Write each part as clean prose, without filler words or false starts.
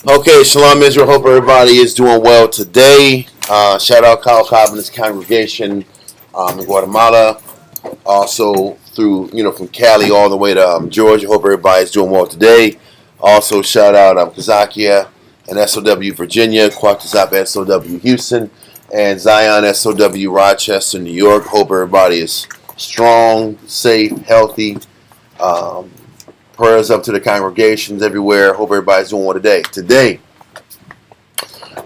Okay, Shalom Israel. Hope everybody is doing well today. Shout out Kyle Cobb and his congregation in Guatemala. Also through, from Cali all the way to Georgia. Hope everybody is doing well today. Also shout out Kazakia and SOW Virginia, Kwatazap SOW Houston, and Zion SOW Rochester, New York. Hope everybody is strong, safe, healthy. Prayers up to the congregations everywhere. Hope everybody's doing well today. Today,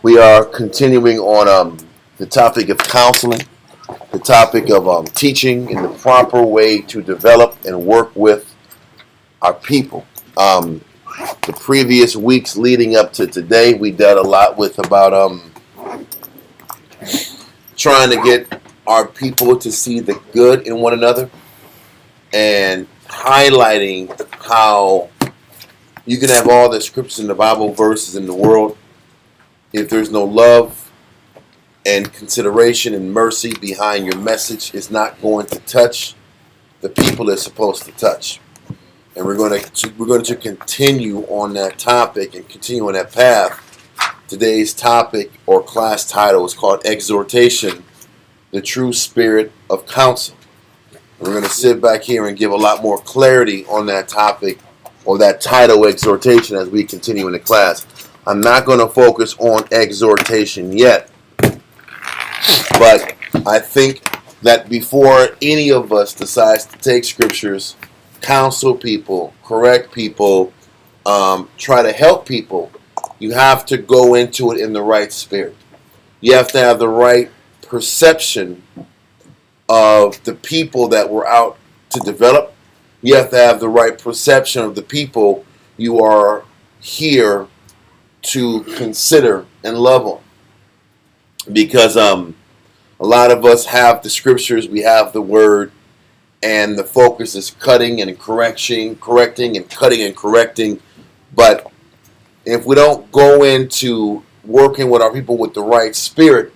we are continuing on the topic of counseling, the topic of teaching in the proper way to develop and work with our people. The previous weeks leading up to today, we dealt a lot with about trying to get our people to see the good in one another and highlighting how you can have all the scriptures in the Bible verses in the world. If there's no love and consideration and mercy behind your message, it's not going to touch the people it's supposed to touch. And we're going to continue on that topic and continue on that path. Today's topic or class title is called Exhortation, the True Spirit of Counsel. We're going to sit back here and give a lot more clarity on that topic or that title, exhortation, as we continue in the class. I'm not going to focus on exhortation yet, but I think that before any of us decides to take scriptures, counsel people, correct people, try to help people, you have to go into it in the right spirit. You have to have the right perception of the people that we're out to develop. You have to have the right perception of the people you are here to consider and love on. Because a lot of us have the scriptures, we have the word, and the focus is cutting and correcting and cutting and correcting. But if we don't go into working with our people with the right spirit,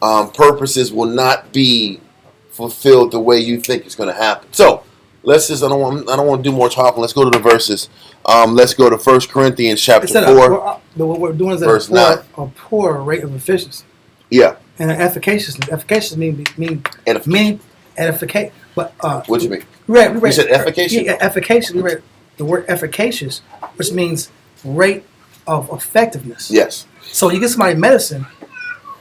purposes will not be fulfilled the way you think it's going to happen. So let's just I don't want to do more talking. Let's go to the verses. Let's go to 1 Corinthians chapter 4. What we're doing is verse a poor rate of efficiency. Yeah. And efficacious mean edification. But what do you mean? We read, you said efficacious? Yeah, efficacious. We read the word efficacious, which means rate of effectiveness. Yes. So you get somebody medicine,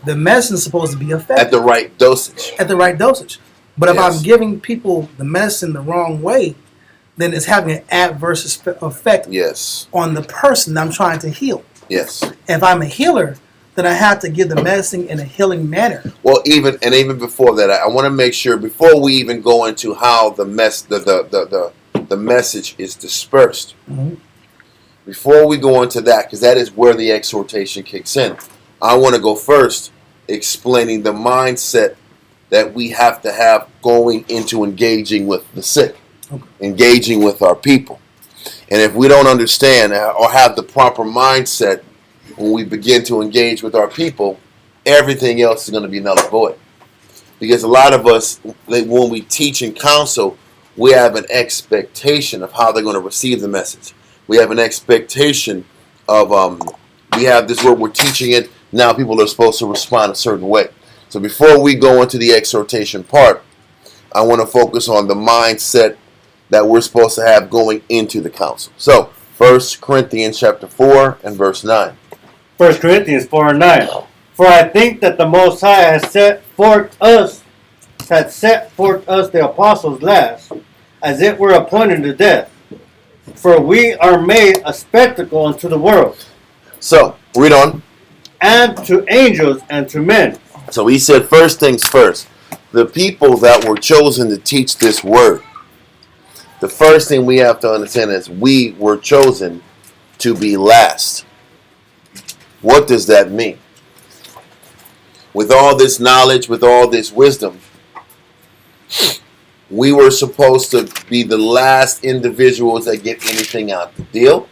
the medicine is supposed to be effective. At the right dosage. At the right dosage. But if I'm giving people the medicine the wrong way, then it's having an adverse effect on the person that I'm trying to heal. Yes. If I'm a healer, then I have to give the medicine in a healing manner. Well, even before that, I want to make sure before we even go into how the message is dispersed. Mm-hmm. Before we go into that, because that is where the exhortation kicks in, I want to go first explaining the mindset that we have to have going into engaging with the sick, engaging with our people. And if we don't understand or have the proper mindset when we begin to engage with our people, everything else is going to be null and void. Because a lot of us, when we teach and counsel, we have an expectation of how they're going to receive the message. We have an expectation of, we have this where we're teaching it, now people are supposed to respond a certain way. So before we go into the exhortation part, I want to focus on the mindset that we're supposed to have going into the counsel. So, 1 Corinthians chapter 4 and verse 9. 1 Corinthians 4 and 9. For I think that the Most High has set forth us the apostles last, as it were appointed to death. For we are made a spectacle unto the world. So, read on. And to angels and to men. So he said, first things first, the people that were chosen to teach this word, the first thing we have to understand is we were chosen to be last. What does that mean? With all this knowledge, with all this wisdom, we were supposed to be the last individuals that get anything out the deal.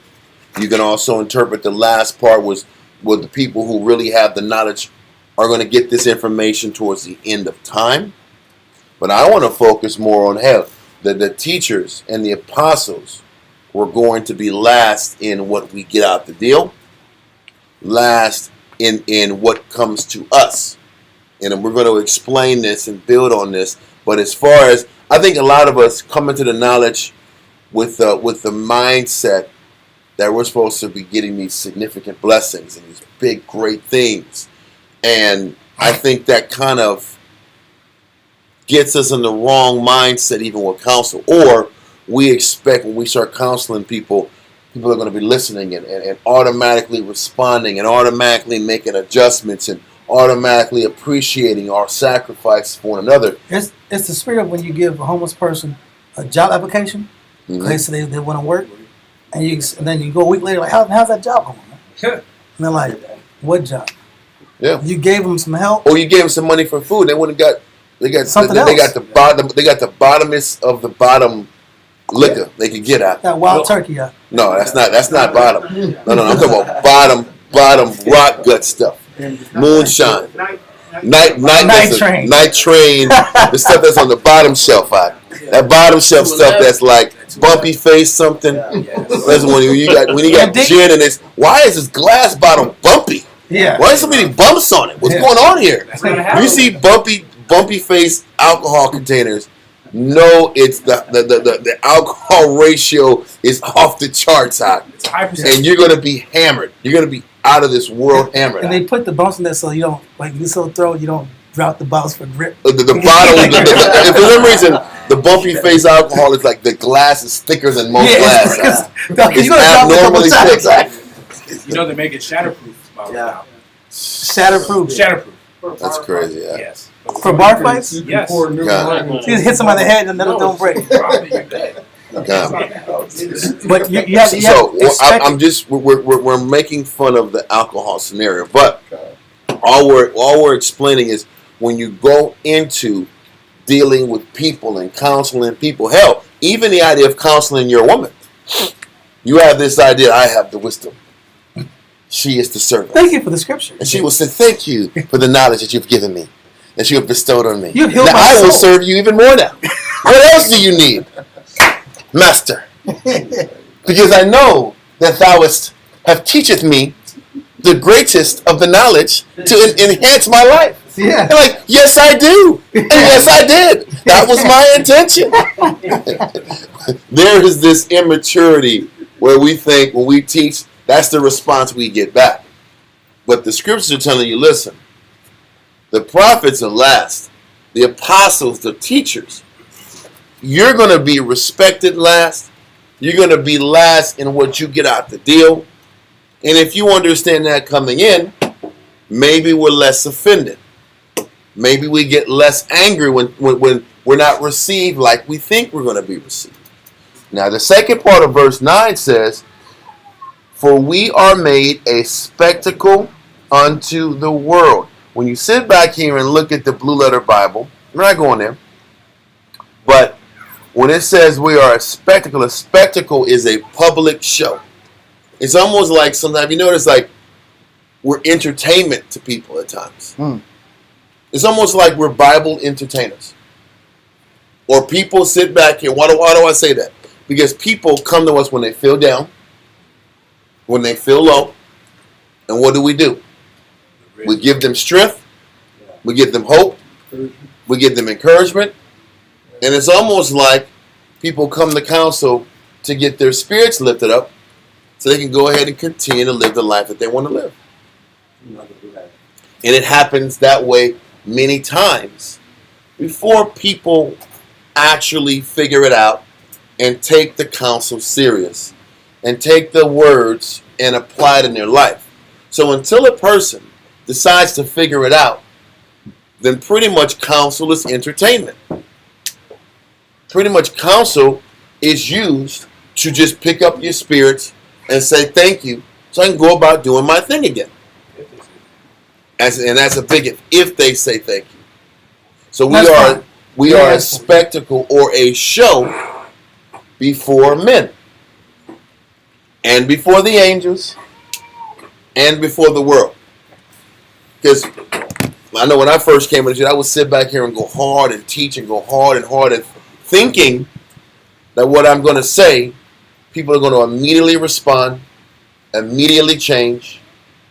You can also interpret the last part was the people who really have the knowledge are going to get this information towards the end of time. But I want to focus more on how the teachers and the apostles were going to be last in what we get out the deal. last in what comes to us. And we're going to explain this and build on this. But as far as, I think a lot of us come into the knowledge with the mindset that we're supposed to be getting these significant blessings and these big, great things. And I think that kind of gets us in the wrong mindset even with counsel. Or we expect when we start counseling people are going to be listening and automatically responding and automatically making adjustments and automatically appreciating our sacrifice for one another. It's the spirit of when you give a homeless person a job application. Mm-hmm. They say they want to work, and then you go a week later like, how's that job going? And they're like, what job? Yeah. You gave them some help, or you gave them some money for food. They wouldn't got something else. They got the bottom. They got the bottomest of the bottom liquor they could get out. That wild turkey out. No, that's not bottom. No. I'm talking about bottom rock gut stuff. Moonshine. Night train. Night train. The stuff that's on the bottom shelf out. That bottom shelf stuff that's like bumpy face something. That's when you got gin and it's, why is this glass bottom bumpy? Yeah. Why is so many bumps on it? What's going on here? You see bumpy face alcohol containers. No, it's the alcohol ratio is off the charts out, and you're gonna be hammered. You're gonna be out of this world hammered. And they put the bumps in there so you don't, like you so throw, you don't drop the bottles for grip. The bottle, if for some reason the bumpy face alcohol is like the glass is thicker than most glass. It's abnormally thick. You know they make it shatterproof. Yeah. Shatterproof. That's crazy. Yeah. Yes. For bar fights? Yes. You just hit somebody in the head and then don't break. But you have to we're making fun of the alcohol scenario, but all we're explaining is when you go into dealing with people and counseling people, hell, even the idea of counseling your woman, you have this idea, I have the wisdom. She is the servant. Thank you for the scripture. And she will say, thank you for the knowledge that you've given me. And she will bestowed on me. You've healed now my I will soul. serve you even more now. What else do you need? Master. Because I know that thou have teacheth me the greatest of the knowledge to enhance my life. Yeah. And like, yes, I do. And yes, I did. That was my intention. There is this immaturity where we think when we teach, that's the response we get back. But the scriptures are telling you, listen, the prophets are last. The apostles, the teachers, you're going to be respected last. You're going to be last in what you get out the deal. And if you understand that coming in, maybe we're less offended. Maybe we get less angry when we're not received like we think we're going to be received. Now, the second part of verse 9 says, for we are made a spectacle unto the world. When you sit back here and look at the Blue Letter Bible, we're not going there, but when it says we are a spectacle is a public show. It's almost like sometimes, you notice, like we're entertainment to people at times. It's almost like we're Bible entertainers. Or people sit back here. Why do I say that? Because people come to us when they feel down, when they feel low, and what do? We give them strength, we give them hope, we give them encouragement, and it's almost like people come to counsel to get their spirits lifted up so they can go ahead and continue to live the life that they want to live. And it happens that way many times before people actually figure it out and take the counsel serious and take the words and apply it in their life. So until a person decides to figure it out, then pretty much counsel is entertainment. Pretty much counsel is used to just pick up your spirits and say thank you so I can go about doing my thing again. And that's a big if they say thank you. So we are a spectacle or a show before men and before the angels and before the world. Because I know when I first came into it, I would sit back here and go hard and teach and go hard and thinking that what I'm going to say, people are going to immediately respond, immediately change,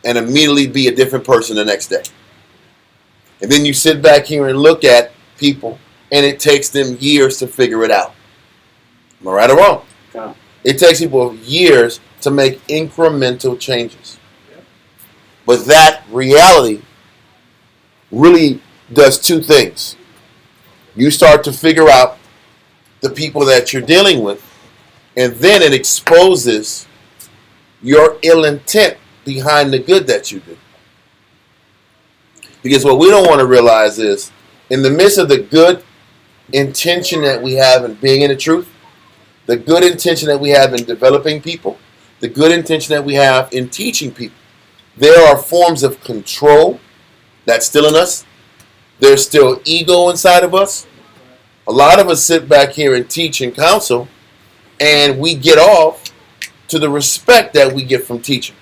and immediately be a different person the next day. And then you sit back here and look at people, and it takes them years to figure it out. Am I right or wrong? Yeah. It takes people years to make incremental changes. But that reality really does two things. You start to figure out the people that you're dealing with, and then it exposes your ill intent behind the good that you do. Because what we don't want to realize is, in the midst of the good intention that we have in being in the truth, the good intention that we have in developing people, the good intention that we have in teaching people, there are forms of control that's still in us. There's still ego inside of us. A lot of us sit back here and teach and counsel, and we get off to the respect that we get from teaching.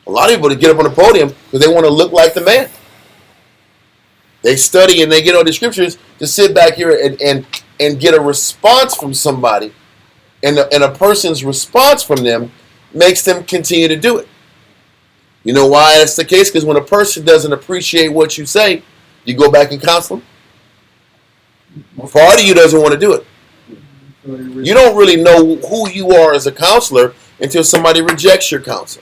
A lot of people to get up on the podium because they want to look like the man. They study and they get all the scriptures to sit back here and get a response from somebody, and a person's response from them makes them continue to do it. You know why that's the case? Because when a person doesn't appreciate what you say, you go back and counsel them. Part of you doesn't want to do it. You don't really know who you are as a counselor until somebody rejects your counsel.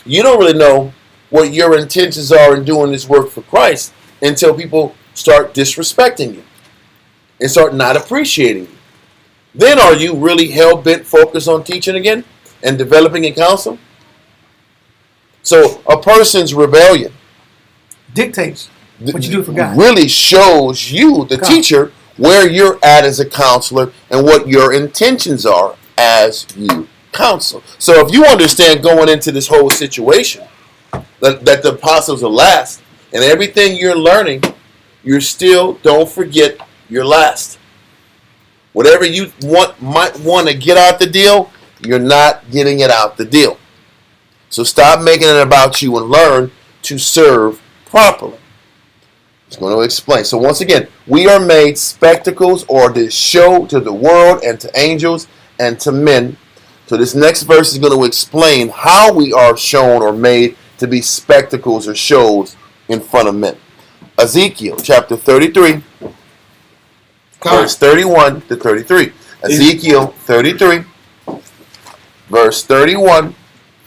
You don't really know what your intentions are in doing this work for Christ until people start disrespecting you and start not appreciating you. Then are you really hell-bent focused on teaching again and developing in counsel? So a person's rebellion dictates what you do for God. Really shows you, the teacher, where you're at as a counselor and what your intentions are as you counsel. So if you understand going into this whole situation that the apostles are last, and everything you're learning, you're still, don't forget, you're last. Whatever you might want to get out the deal, you're not getting it out the deal. So stop making it about you and learn to serve properly. Just going to explain. So once again, we are made spectacles or to show to the world and to angels and to men. So this next verse is going to explain how we are shown or made to be spectacles or shows in front of men. Ezekiel chapter 33, verse 31 to 33. Ezekiel 33, verse 31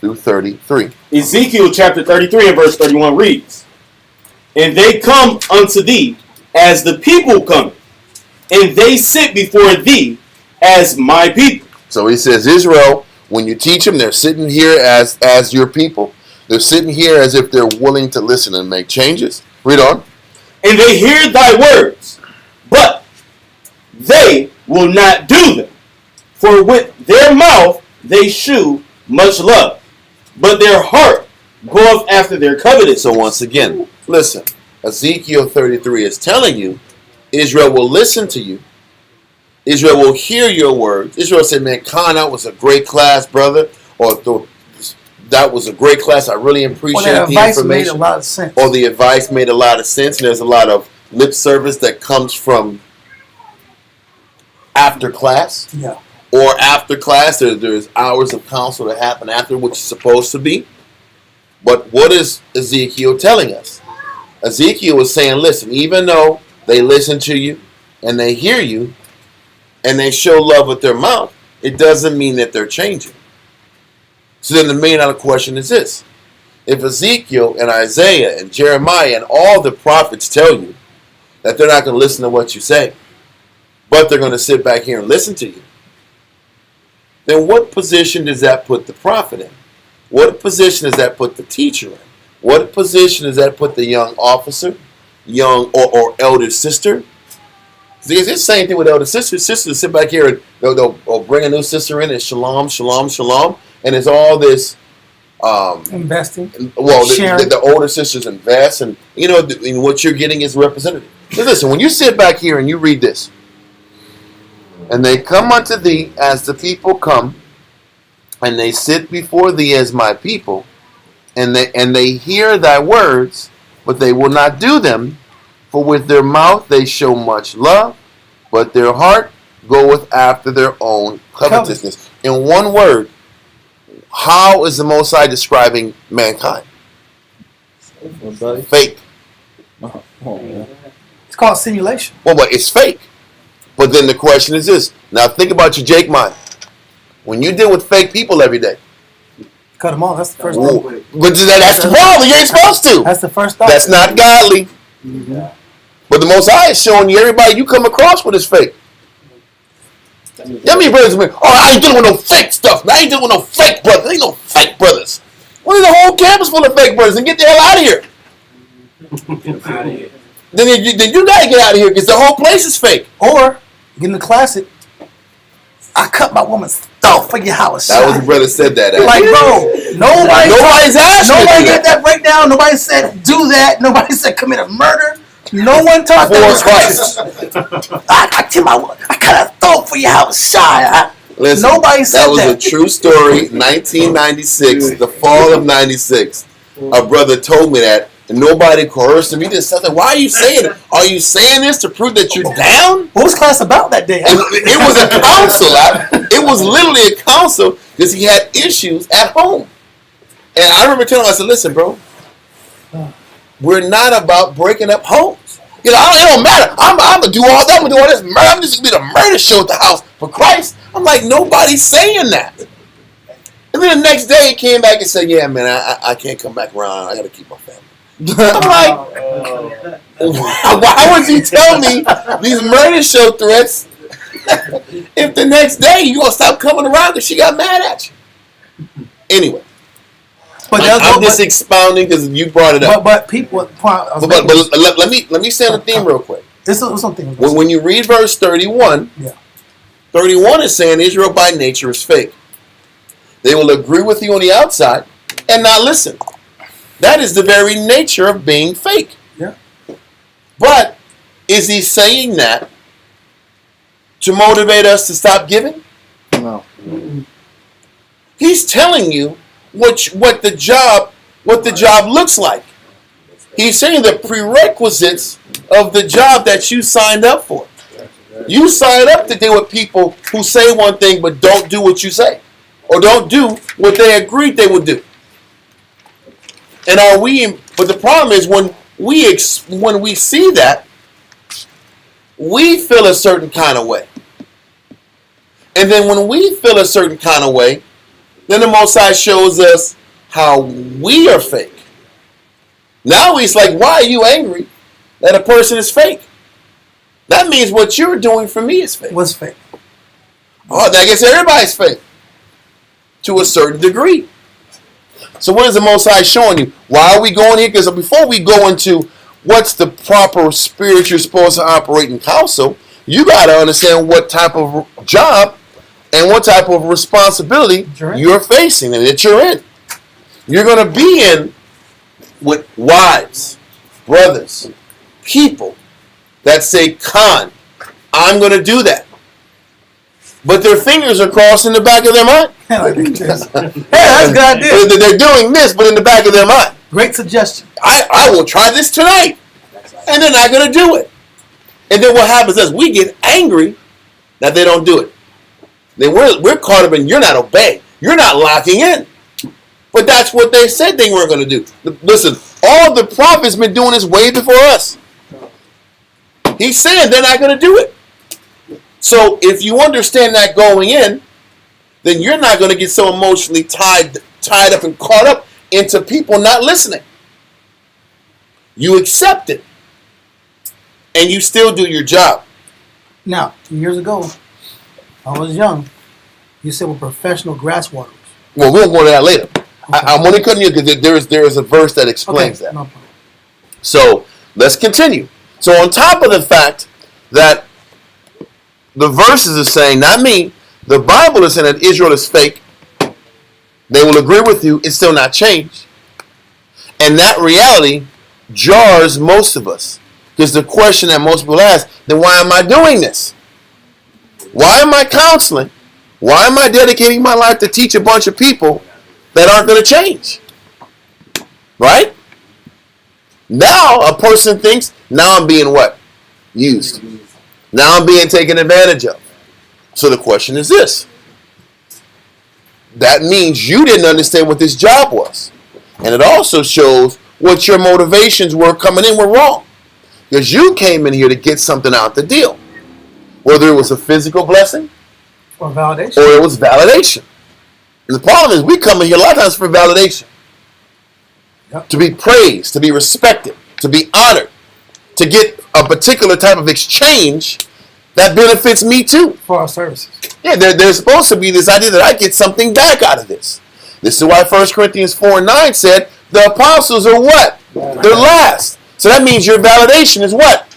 through 33. Ezekiel chapter 33 and verse 31 reads, "And they come unto thee as the people come, and they sit before thee as my people." So he says, Israel, when you teach them, they're sitting here as your people. They're sitting here as if they're willing to listen and make changes. Read on. "And they hear thy words, but they will not do them. For with their mouth they shew much love, but their heart goeth after their covetousness." So once again, listen, Ezekiel 33 is telling you, Israel will listen to you. Israel will hear your words. Israel said, man, Khan, that was a great class, brother. Or that was a great class. I really appreciate the advice information. made a lot of sense. Or the advice made a lot of sense. And there's a lot of lip service that comes from after class. Yeah. Or after class, there's hours of counsel that happen after, which is supposed to be. But what is Ezekiel telling us? Ezekiel is saying, listen, even though they listen to you and they hear you and they show love with their mouth, it doesn't mean that they're changing. So then the $1 million question is this. If Ezekiel and Isaiah and Jeremiah and all the prophets tell you that they're not going to listen to what you say, but they're going to sit back here and listen to you, then what position does that put the prophet in? What position does that put the teacher in? What position does that put the young officer, young or elder sister? See, it's the same thing with elder sisters. Sisters sit back here and they'll bring a new sister in and shalom, shalom, shalom. And there's all this investing. Well, the older sisters invest, and you know, and what you're getting is representative. So listen, when you sit back here and you read this, and they come unto thee as the people come, and they sit before thee as my people, and they hear thy words, but they will not do them. For with their mouth they show much love, but their heart goeth after their own covetousness. In one word, how is the Most High describing mankind? Fake. It's called simulation. Well, but it's fake. But then the question is this. Now think about your Jake mind. When you deal with fake people every day. Cut them off. That's the first But thing. that's the problem. You ain't supposed to. That's the first thought. That's not godly. Mm-hmm. But the Most High is showing you everybody you come across with is fake. That mean brothers, oh, I ain't dealing with no fake stuff. I ain't dealing with no fake brothers. Ain't no fake brothers. Well, there's a whole campus full of fake brothers, and get the hell out of here. Then you gotta get out of here because the whole place is fake. Or, get in the classic, I cut my woman's throat for your house. That was the brother said that. Like, bro, nobody's asking. Nobody got that breakdown. Nobody said do that. Nobody said commit a murder. No one taught that. Christ. I cut a throat for your house. Listen, nobody said that. That was a true story. 1996, the fall of '96. A brother told me that, and nobody coerced him. He just said, "Why are you saying it? Are you saying this to prove that you're down?" What was class about that day? It was a counsel. It was literally a counsel because he had issues at home. And I remember telling him, I said, "Listen, bro, we're not about breaking up homes. You know, it don't matter. I'm gonna do all that. I'm gonna do all this murder. I'm just gonna be the murder show at the house for Christ." I'm like, nobody's saying that. And then the next day he came back and said, "Yeah, man, I can't come back around. I gotta keep my family." I'm like, why would you tell me these murder show threats if the next day you gonna stop coming around because she got mad at you? Anyway. I'm just expounding because you brought it up. But people. But let me say the theme real quick. This is something. When you read verse 31, 31 is saying Israel by nature is fake. They will agree with you on the outside and not listen. That is the very nature of being fake. Yeah. But is he saying that to motivate us to stop giving? No. He's telling you what the job looks like. He's saying the prerequisites of the job that you signed up for. You signed up to deal with people who say one thing but don't do what you say, or don't do what they agreed they would do. And but the problem is when we see that, we feel a certain kind of way. And then when we feel a certain kind of way, then the Most High shows us how we are fake. Now he's like, why are you angry that a person is fake? That means what you're doing for me is fake. What's fake? Oh, I guess everybody's fake. To a certain degree. So what is the Most High showing you? Why are we going here? Because before we go into what's the proper spirit you're supposed to operate in counsel, you got to understand what type of job and what type of responsibility you're facing and that you're in. You're going to be in with wives, brothers, people that say, Khan, I'm going to do that. But their fingers are crossed in the back of their mind. Hey, that's a good idea. They're doing this, but in the back of their mind. Great suggestion. I will try this tonight. And they're not going to do it. And then what happens is we get angry that they don't do it. Then we're caught up in you're not obeying. You're not locking in. But that's what they said they weren't going to do. Listen, all the prophets been doing this way before us. He's saying they're not going to do it. So if you understand that going in, then you're not going to get so emotionally tied up and caught up into people not listening. You accept it. And you still do your job. Now, years ago, I was young. You said we're professional grass waters. Well, we'll go to that later. Okay. I'm only cutting you because there is a verse that explains that. No problem. So let's continue. So on top of the fact that the verses are saying, not me, the Bible is saying that Israel is fake. They will agree with you. It's still not changed. And that reality jars most of us. Because the question that most people ask, then why am I doing this? Why am I counseling? Why am I dedicating my life to teach a bunch of people that aren't going to change? Right? Now a person thinks, now I'm being what? Used. Now I'm being taken advantage of. So the question is this. that means you didn't understand what this job was. And it also shows what your motivations were coming in were wrong. Because you came in here to get something out the deal. Whether it was a physical blessing or validation. Or it was validation. And the problem is we come in here a lot of times for validation. Yep. To be praised, to be respected, to be honored, to get a particular type of exchange that benefits me too. For our services. Yeah, there's supposed to be this idea that I get something back out of this. This is why 1 Corinthians 4:9 said the apostles are what? They're last. So that means your validation is what?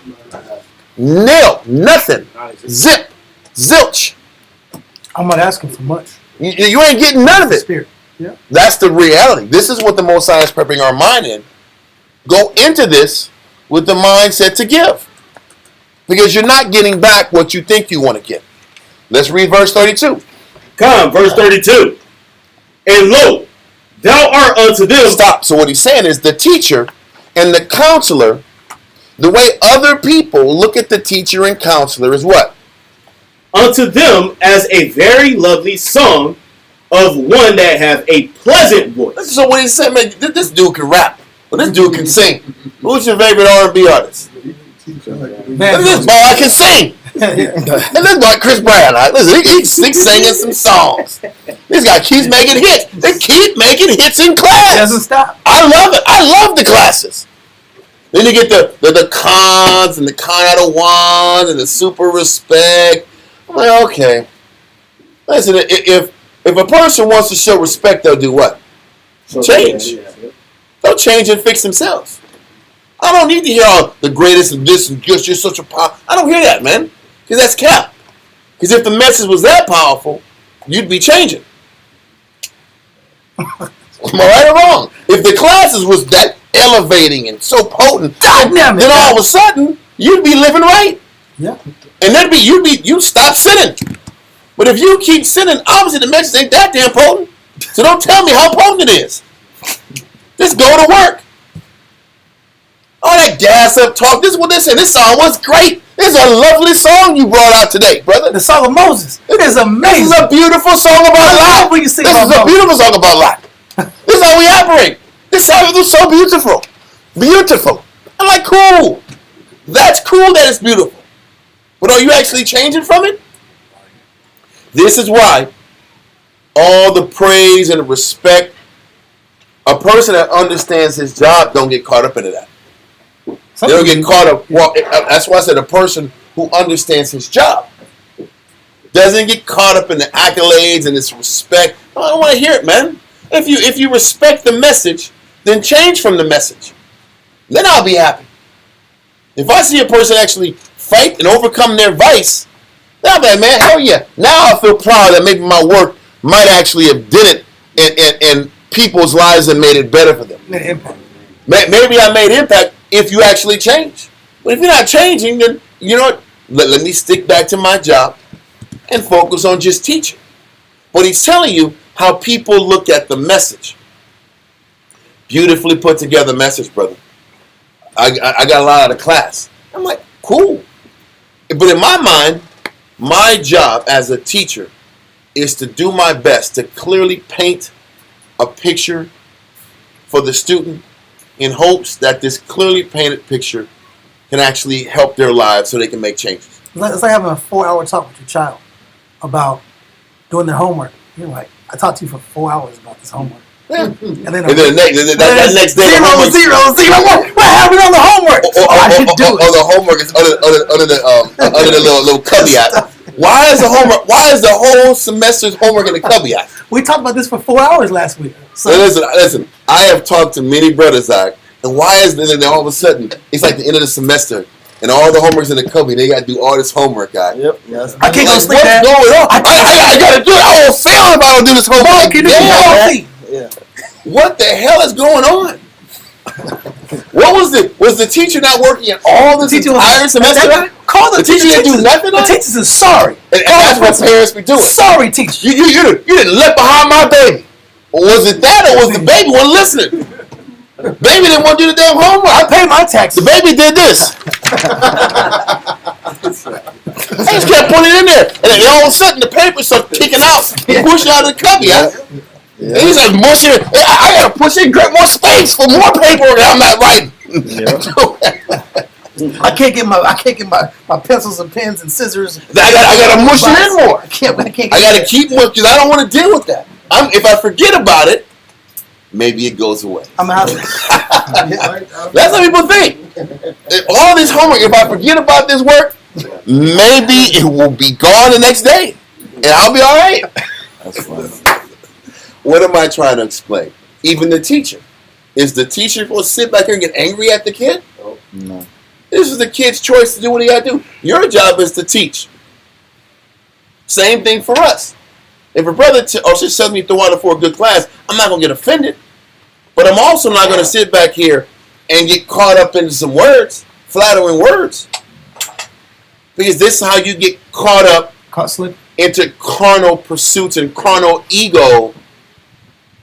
Nil. Nothing. Zip. Zilch. I'm not asking for much. You ain't getting none of it. Spirit. Yeah. That's the reality. This is what the Most High is prepping our mind in. Go into this with the mindset to give. Because you're not getting back what you think you want to get. Let's read verse 32. Come, verse 32. And lo, thou art unto them. Stop. So what he's saying is the teacher and the counselor, the way other people look at the teacher and counselor is what? Unto them as a very lovely song of one that have a pleasant voice. So what he's saying, man, this dude can rap. Well, this dude can sing. Who's your favorite R&B artist? Man, this boy can sing. And this boy, Chris Brown, listen, he's singing some songs. This guy keeps making hits. They keep making hits in class. It doesn't stop. I love it. I love the classes. Then you get the cons and the con out of wands and the super respect. I'm like, okay. Listen, if a person wants to show respect, they'll do what? Change. They'll change and fix themselves. I don't need to hear all the greatest of this and just you're such a power. I don't hear that, man. Because that's cap. Because if the message was that powerful, you'd be changing. Am I right or wrong? If the classes was that elevating and so potent, then all of a sudden you'd be living right. Yeah. And you'd stop sinning. But if you keep sinning, obviously the message ain't that damn potent. So don't tell me how potent it is. Just go to work. All that gas up talk. This is what they say. This song was great. This is a lovely song you brought out today, brother. The song of Moses. It is amazing. This is a beautiful song about life. This is a beautiful song about life. This is how we operate. This song is so beautiful. Beautiful. I'm like, cool. That's cool that it's beautiful. But are you actually changing from it? This is why all the praise and the respect, a person that understands his job don't get caught up into that. They don't get caught up. Well, that's why I said a person who understands his job doesn't get caught up in the accolades and this respect. I don't want to hear it, man. If you respect the message, then change from the message. Then I'll be happy. If I see a person actually fight and overcome their vice, then I'll be like, man, hell yeah. Now I feel proud that maybe my work might actually have did it and people's lives and made it better for them. Made impact. Maybe I made impact if you actually change. But if you're not changing, then you know what? Let me stick back to my job and focus on just teaching. But he's telling you how people look at the message. Beautifully put together message, brother. I got a lot out of class. I'm like, cool. But in my mind, my job as a teacher is to do my best to clearly paint a picture for the student in hopes that this clearly painted picture can actually help their lives so they can make changes. It's like having a 4-hour talk with your child about doing their homework. You're like, I talked to you for 4 hours about this homework. Yeah. And then the next day, zero. What happened on the homework? Or the homework is under the little caveat. Why is the whole semester's homework in the caveat? We talked about this for 4 hours last week. So listen. I have talked to many brothers, Zach, and why is it all of a sudden it's like the end of the semester and all the homework's in the cubby? They got to do all this homework, guy. Yep. Yes. I can't go sleep. What's going on? I got to do it. I won't fail if I don't do this homework. Yeah. What the hell is going on? What was the teacher not working at all this entire semester? Call the teacher. Didn't do nothing. The teacher says sorry. And that's what parents be doing. Sorry, teacher. You didn't left behind my baby. Or was it that, or was the baby wasn't listening? Baby didn't want to do the damn homework. I pay my taxes. The baby did this. I just kept putting it in there, and then all of a sudden the paper started kicking out, pushing out of the cubby. Yeah. And he's like mushing it. I gotta push in, grab more space for more paper that I'm not writing. Yeah. I can't get my pencils and pens and scissors. I gotta mush it in more. I gotta keep more because I don't want to deal with that. If I forget about it, maybe it goes away. That's how people think. All this homework, if I forget about this work, maybe it will be gone the next day, and I'll be all right. That's funny. What am I trying to explain? Even the teacher. Is the teacher supposed to sit back here and get angry at the kid? No. This is the kid's choice to do what he got to do. Your job is to teach. Same thing for us. If a brother or sister tells me to throw out for a good class, I'm not going to get offended. But I'm also not going to sit back here and get caught up into some words, flattering words. Because this is how you get caught up into carnal pursuits and carnal ego,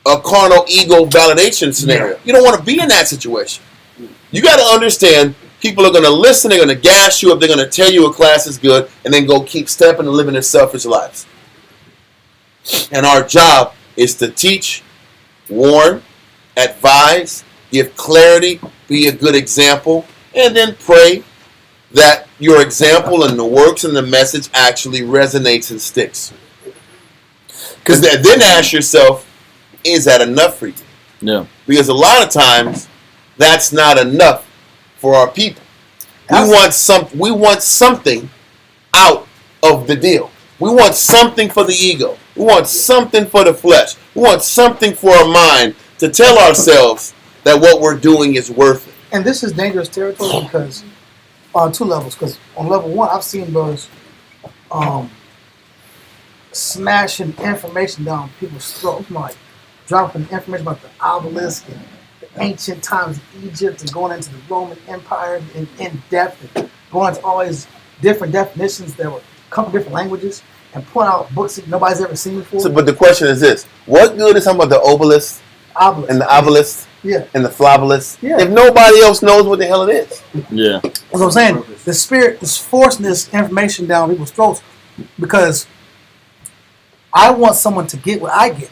a carnal ego validation scenario. You don't want to be in that situation. You got to understand, people are going to listen, they're going to gas you up, they're going to tell you a class is good, and then go keep stepping and living their selfish lives. And our job is to teach, warn, advise, give clarity, be a good example, and then pray that your example and the works and the message actually resonates and sticks. Because then ask yourself, is that enough for you? Yeah. Because a lot of times, that's not enough for our people. We want something out of the deal. We want something for the ego. We want something for the flesh. We want something for our mind to tell ourselves that what we're doing is worth it. And this is dangerous territory because on two levels. Because on level one, I've seen those smashing information down people's throats, like dropping information about the obelisk and the ancient times of Egypt and going into the Roman Empire in depth and going into all these different definitions that were come from different languages and pulling out books that nobody's ever seen before. So, but the question is this: what good is something about the obelisk and the obelisk and the flobelisk if nobody else knows what the hell it is? Yeah. That's what I'm saying. The Spirit is forcing this information down people's throats because I want someone to get what I get.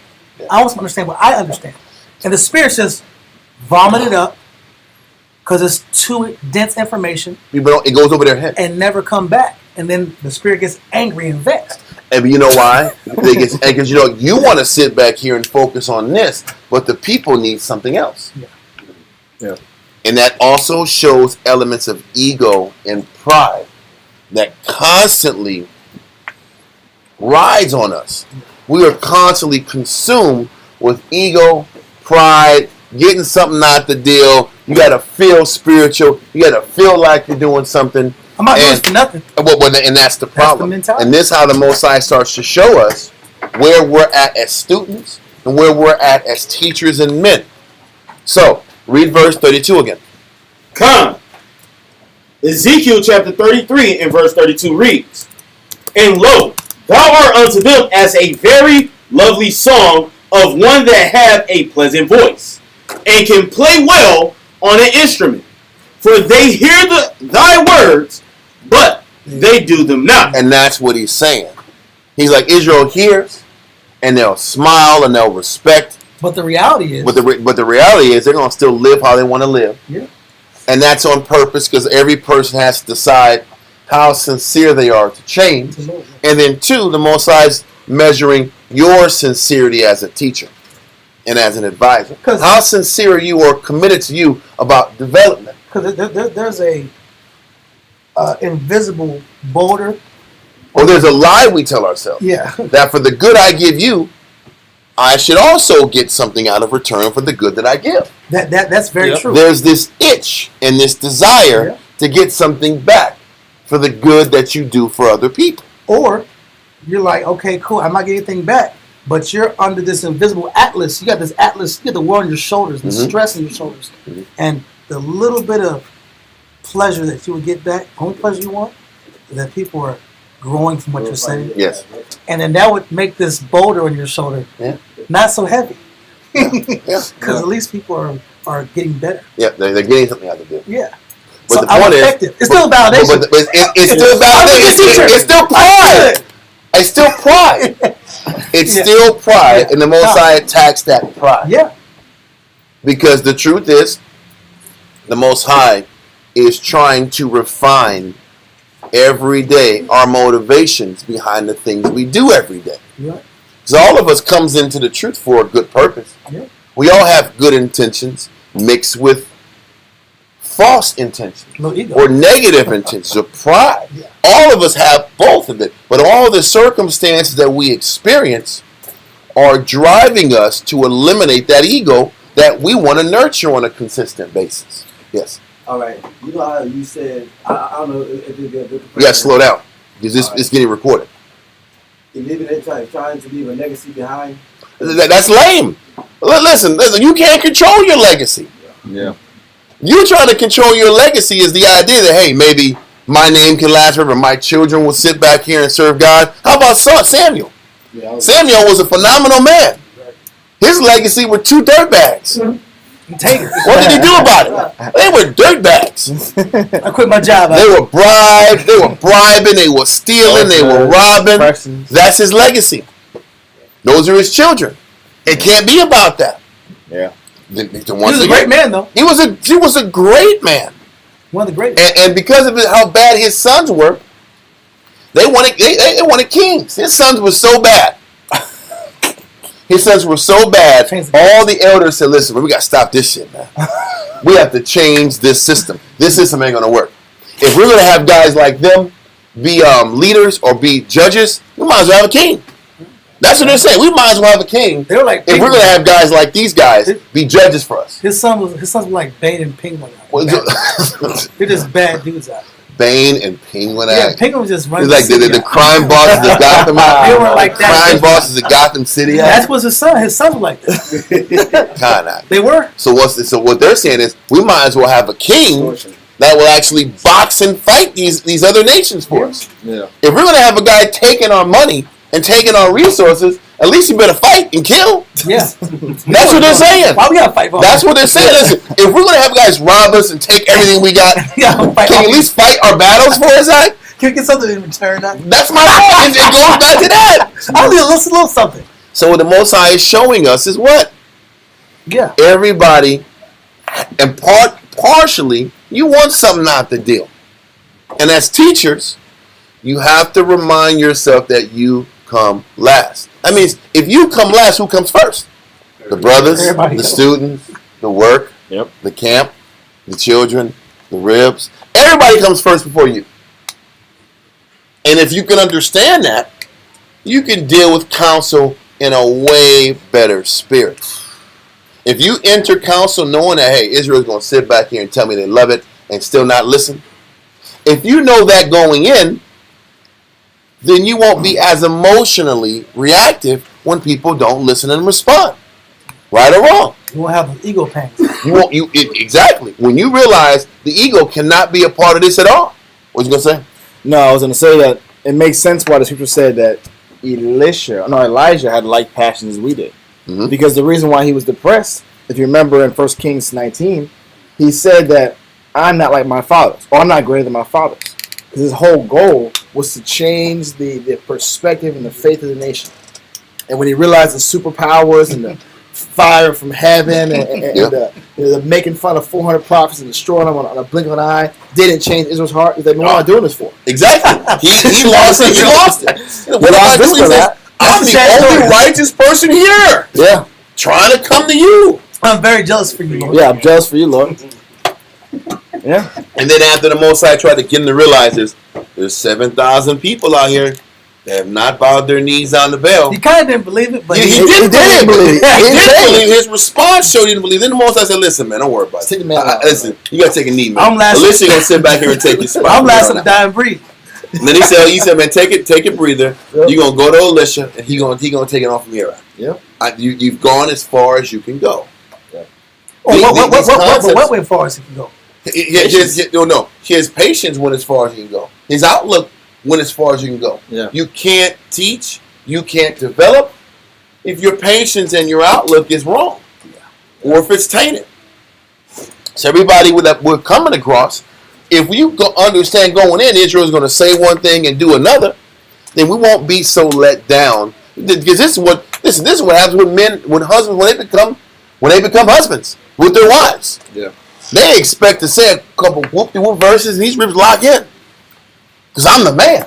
I want someone to understand what I understand. And the Spirit just vomit it up because it's too dense information. It goes over their head. And never come back. And then the Spirit gets angry and vexed. And you know why? Because you want to sit back here and focus on this, but the people need something else. Yeah. And that also shows elements of ego and pride that constantly rides on us. We are constantly consumed with ego, pride, getting something out the deal. You got to feel spiritual. You got to feel like you're doing something. I'm not doing this for nothing. And that's the problem. That's the mentality. And this is how the Most High starts to show us where we're at as students and where we're at as teachers and men. So, read verse 32 again. Come. Ezekiel chapter 33 and verse 32 reads, And lo, thou art unto them as a very lovely song of one that hath a pleasant voice, and can play well on an instrument. For they hear thy words, but they do them not. And that's what he's saying. He's like, Israel hears, and they'll smile, and they'll respect. But the reality is... But the reality is they're going to still live how they want to live. Yeah. And that's on purpose because every person has to decide how sincere they are to change. And then, two, the Most High's measuring your sincerity as a teacher and as an advisor. How sincere you are committed to you about development. Because there's a invisible boulder. Or there's a lie we tell ourselves. Yeah. That for the good I give you, I should also get something out of return for the good that I give. That's very true. There's this itch and this desire to get something back for the good that you do for other people. Or you're like, okay, cool, I'm not getting anything back, but you're under this invisible atlas. You got this atlas, you got the world on your shoulders, the stress on your shoulders. And the little bit of pleasure that you would get back, only pleasure you want, is that people are growing from what you're saying. Yes. And then that would make this boulder on your shoulder not so heavy. Because at least people are getting better. Yeah, they're getting something out of it. Yeah. But so the point is, it's still validation. But it's still validation. It's still pride. It's still pride. It's still pride, and the Most High attacks that pride. Yeah. Because the truth is, the Most High is trying to refine every day our motivations behind the things we do every day. Yeah. So all of us comes into the truth for a good purpose. Yeah. We all have good intentions mixed with false intentions No ego. or negative intentions or pride. Yeah. All of us have both of it. But all the circumstances that we experience are driving us to eliminate that ego that we want to nurture on a consistent basis. Yes. All right. You know how you said, I don't know if it'd be a good Yeah, slow down. Because this it's getting recorded. You're living it, trying to leave a legacy behind. That's lame. Listen, you can't control your legacy. Yeah. You trying to control your legacy is the idea that, hey, maybe my name can last forever. My children will sit back here and serve God. How about Samuel? Yeah, Samuel was a phenomenal man. His legacy were 2 dirtbags. What did he do about it? They were dirtbags. I quit my job. They were bribed. They were bribing. They were stealing. They were robbing. That's his legacy. Those are his children. It can't be about that. Yeah. He was a great man, though. He was a great man. One of the great. And because of how bad his sons were, they wanted kings. His sons were so bad. His sons were so bad. All the elders said, "Listen, we got to stop this shit, man. We have to change this system. This system ain't gonna work. If we're gonna have guys like them be leaders or be judges, we might as well have a king." That's what they're saying. We might as well have a king. They were like, if we're gonna have guys like these guys be judges for us. His sons were like Bane and Penguin. They're just bad dudes out. Bane and Penguin. Yeah, Penguin was just running. It's like the crime bosses of Gotham. They were like that. Crime bosses of Gotham City. That's what his son. His sons were like that. Kind of. They were. So what they're saying is we might as well have a king that will actually box and fight these other nations for us. Yeah. If we're gonna have a guy taking our money and taking our resources, at least you better fight and kill. Yeah. That's what they're saying. Why we gotta fight for That's what they're saying. Listen, if we're gonna have guys rob us and take everything we got, can you at least fight our battles for us? Can we get something in return? That's my point. It goes back to that. I need a little something. So what the Most High is showing us is what? Yeah. Everybody, and partially, you want something out the deal. And as teachers, you have to remind yourself that you come last. That means if you come last, who comes first? The brothers, the students, the work, the camp, the children, the ribs. Everybody comes first before you. And if you can understand that, you can deal with counsel in a way better spirit. If you enter counsel knowing that, hey, Israel's going to sit back here and tell me they love it and still not listen, if you know that going in, then you won't be as emotionally reactive when people don't listen and respond. Right or wrong. You won't have the ego pangs. Exactly. When you realize the ego cannot be a part of this at all. What you going to say? No, I was going to say that it makes sense why the scripture said that Elijah had like passions as we did. Mm-hmm. Because the reason why he was depressed, if you remember in 1 Kings 19, he said that I'm not like my fathers, or I'm not greater than my fathers. Because his whole goal was to change the perspective and the faith of the nation. And when he realized the superpowers and the fire from heaven and the making fun of 400 prophets and destroying them on a blink of an eye didn't change Israel's heart. He's like, what am I doing this for? Exactly. He lost it. He lost it. What am I doing this? I'm the only righteous person here. Yeah. Trying to come to you. I'm very jealous for you, Lord. Yeah, I'm jealous for you, Lord. Yeah. And then after the Most High tried to get him to realize there's 7,000 people out here that have not bowed their knees on the bell. He kind of didn't believe it, but he did believe it. He did believe it. His response showed he didn't believe it. Then the Most High said, listen, man, don't worry about it. Take the man out. Listen, you got to take a knee, man. I'm last. Alicia going to sit back here and take your spot. I'm last to die and breathe. And then he said, man, take a breather. Yep. You're going to go to Alicia, and he gonna take it off from here. Yep. You've gone as far as you can go. Yep. What way far as he can go? His patience went as far as you can go. His outlook went as far as you can go. Yeah. You can't teach. You can't develop if your patience and your outlook is wrong, or if it's tainted. So everybody we're coming across, if you understand going in, Israel is going to say one thing and do another, then we won't be so let down Because this is what happens with men, with husbands when they become husbands with their wives. Yeah. They expect to say a couple whoop-de-whoop verses and these ribs lock in. Because I'm the man.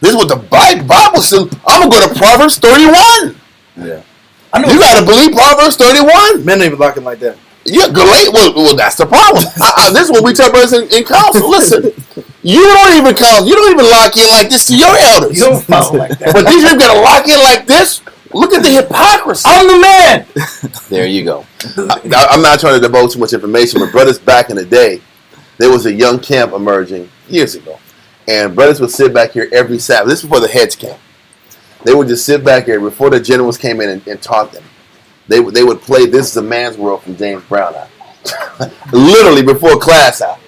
This is what the Bible says. I'm going to go to Proverbs 31. Yeah. You got to believe Proverbs 31. Men ain't even locking like that. Yeah, well, that's the problem. This is what we tell brothers in counsel. Listen, you don't even lock in like this to your elders. You don't follow like that. But these people got to lock in like this. Look at the hypocrisy. I'm the man. There you go. I'm not trying to divulge too much information, but brothers back in the day, there was a young camp emerging years ago. And brothers would sit back here every Sabbath. This is before the heads came. They would just sit back here before the generals came in and taught them. They would play "This Is a Man's World" from James Brown out. Literally before class out.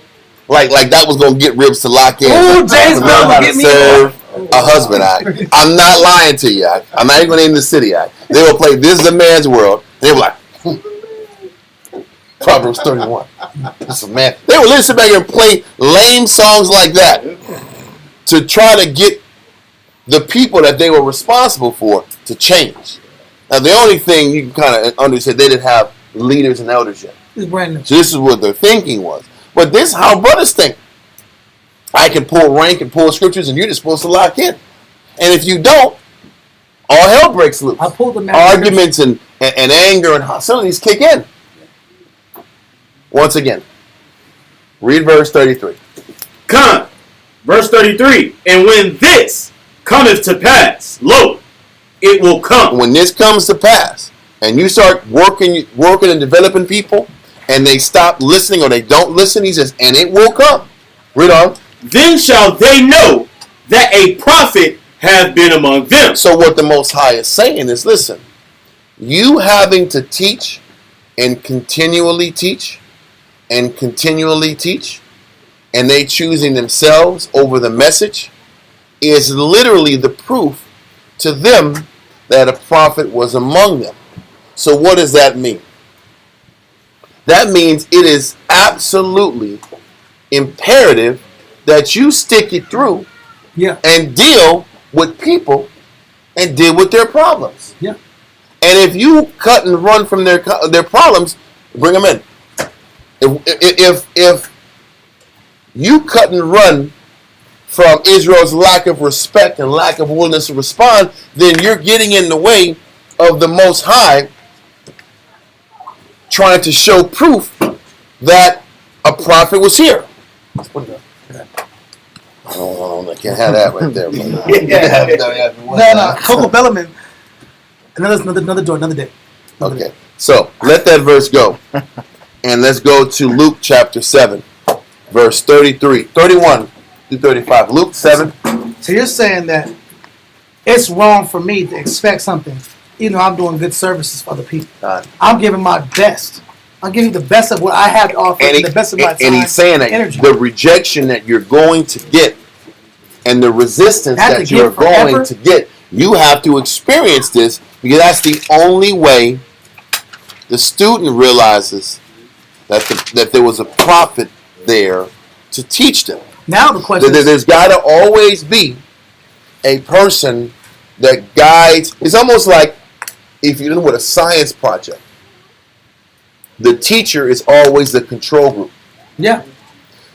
Like that was gonna get ribs to lock in. Ooh, James Brown will get me serve a husband act. I'm not lying to you. I'm not even gonna name the city act. They will play "This Is a Man's World." They were like Proverbs 31. This is a man. They would listen back here and play lame songs like that to try to get the people that they were responsible for to change. Now, the only thing you can kind of understand, they didn't have leaders and elders yet. It's brand new. So this is what their thinking was. But this is how brothers think. I can pull rank and pull scriptures, and you're just supposed to lock in. And if you don't, all hell breaks loose. I pulled the Arguments and anger and hostilities kick in. Once again, read verse 33. Come, verse 33. And when this cometh to pass, lo, it will come. When this comes to pass, and you start working and developing people, and they stop listening or they don't listen, he says, and it will come. Read on. Then shall they know that a prophet hath been among them. So what the Most High is saying is, listen, you having to teach and continually teach, and they choosing themselves over the message, is literally the proof to them that a prophet was among them. So what does that mean? That means it is absolutely imperative that you stick it through and deal with people and deal with their problems. Yeah. And if you cut and run from their problems, bring them in. If you cut and run from Israel's lack of respect and lack of willingness to respond, then you're getting in the way of the Most High trying to show proof that a prophet was here. I can't have that right there. No. Coco Bellarmine. Another day. Okay. So let that verse go. And let's go to Luke chapter 7, verse 31 to 35. Luke 7. So you're saying that it's wrong for me to expect something, even though I'm doing good services for other people. I'm giving my best. I'm giving the best of what I have to offer, and the best of my time. And he's saying that energy. the rejection that you're going to get and the resistance that you're going to get, you have to experience this, because that's the only way the student realizes that there was a prophet there to teach them. Now the question is, there's got to always be a person that guides. It's almost like if you know what a science project. The teacher is always the control group. Yeah.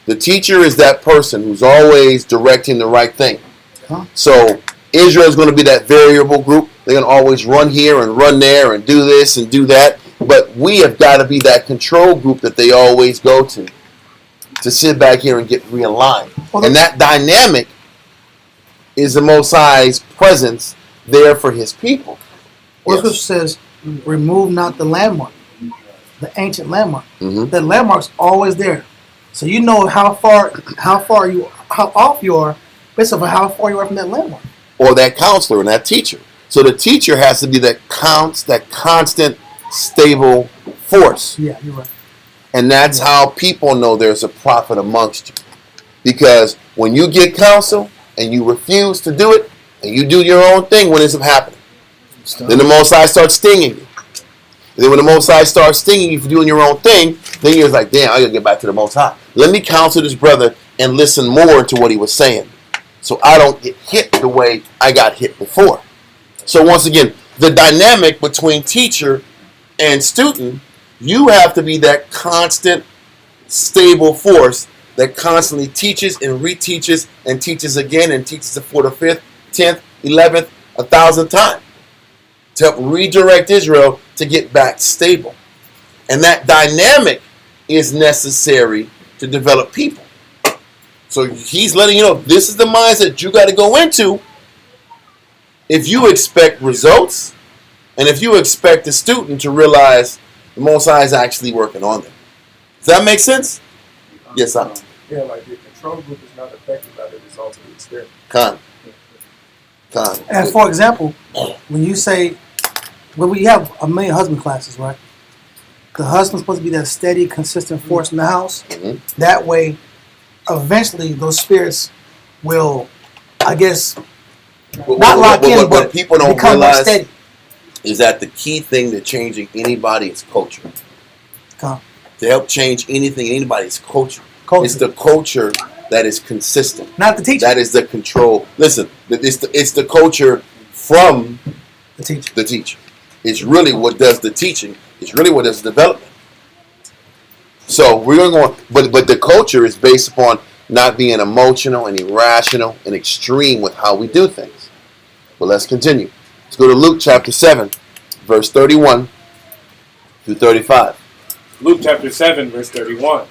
The teacher is that person who's always directing the right thing. Huh? So Israel is going to be that variable group. They're going to always run here and run there and do this and do that. But we have got to be that control group that they always go to sit back here and get realigned. Well, and that dynamic is the Most High's presence there for his people. Well, Scripture says, remove not the landmark, the ancient landmark. Mm-hmm. The landmark's always there. So you know how off you are based on how far you are from that landmark. Or that counselor and that teacher. So the teacher has to be that constant, stable force. Yeah, you're right. And that's how people know there's a prophet amongst you. Because when you get counsel and you refuse to do it, and you do your own thing, what ends up happening? Then the Most High starts stinging you. And then when the Most High starts stinging you for doing your own thing, then you're like, damn, I gotta get back to the Most High. Let me counsel this brother and listen more to what he was saying, so I don't get hit the way I got hit before. So once again, the dynamic between teacher and student, you have to be that constant, stable force that constantly teaches and reteaches and teaches again and teaches it for the 5th, 10th, 11th, 1,000th time to help redirect Israel to get back stable. And that dynamic is necessary to develop people. So he's letting you know this is the mindset you got to go into if you expect results and if you expect the student to realize the Most High is actually working on them. Does that make sense? Yes, sir. Yeah, like the control group is not affected by the results of the experiment. Con. And for example, when you say, when we have a million husband classes, right? The husband's supposed to be that steady, consistent force in the house. Mhm. That way, eventually, those spirits will, I guess, not lock in, What but people don't become more realize steady. is that the key thing to changing anybody is culture. Con. To help change anything, anybody's culture. Culture. It's the culture that is consistent. Not the teacher. That is the control. Listen, it's the culture from The teacher. the teacher. It's really what does the teaching. It's really what does the development. So we're going to go, but the culture is based upon not being emotional and irrational and extreme with how we do things. But let's continue. Let's go to Luke chapter 7, verse 31 through 35. Luke chapter 7, verse 31.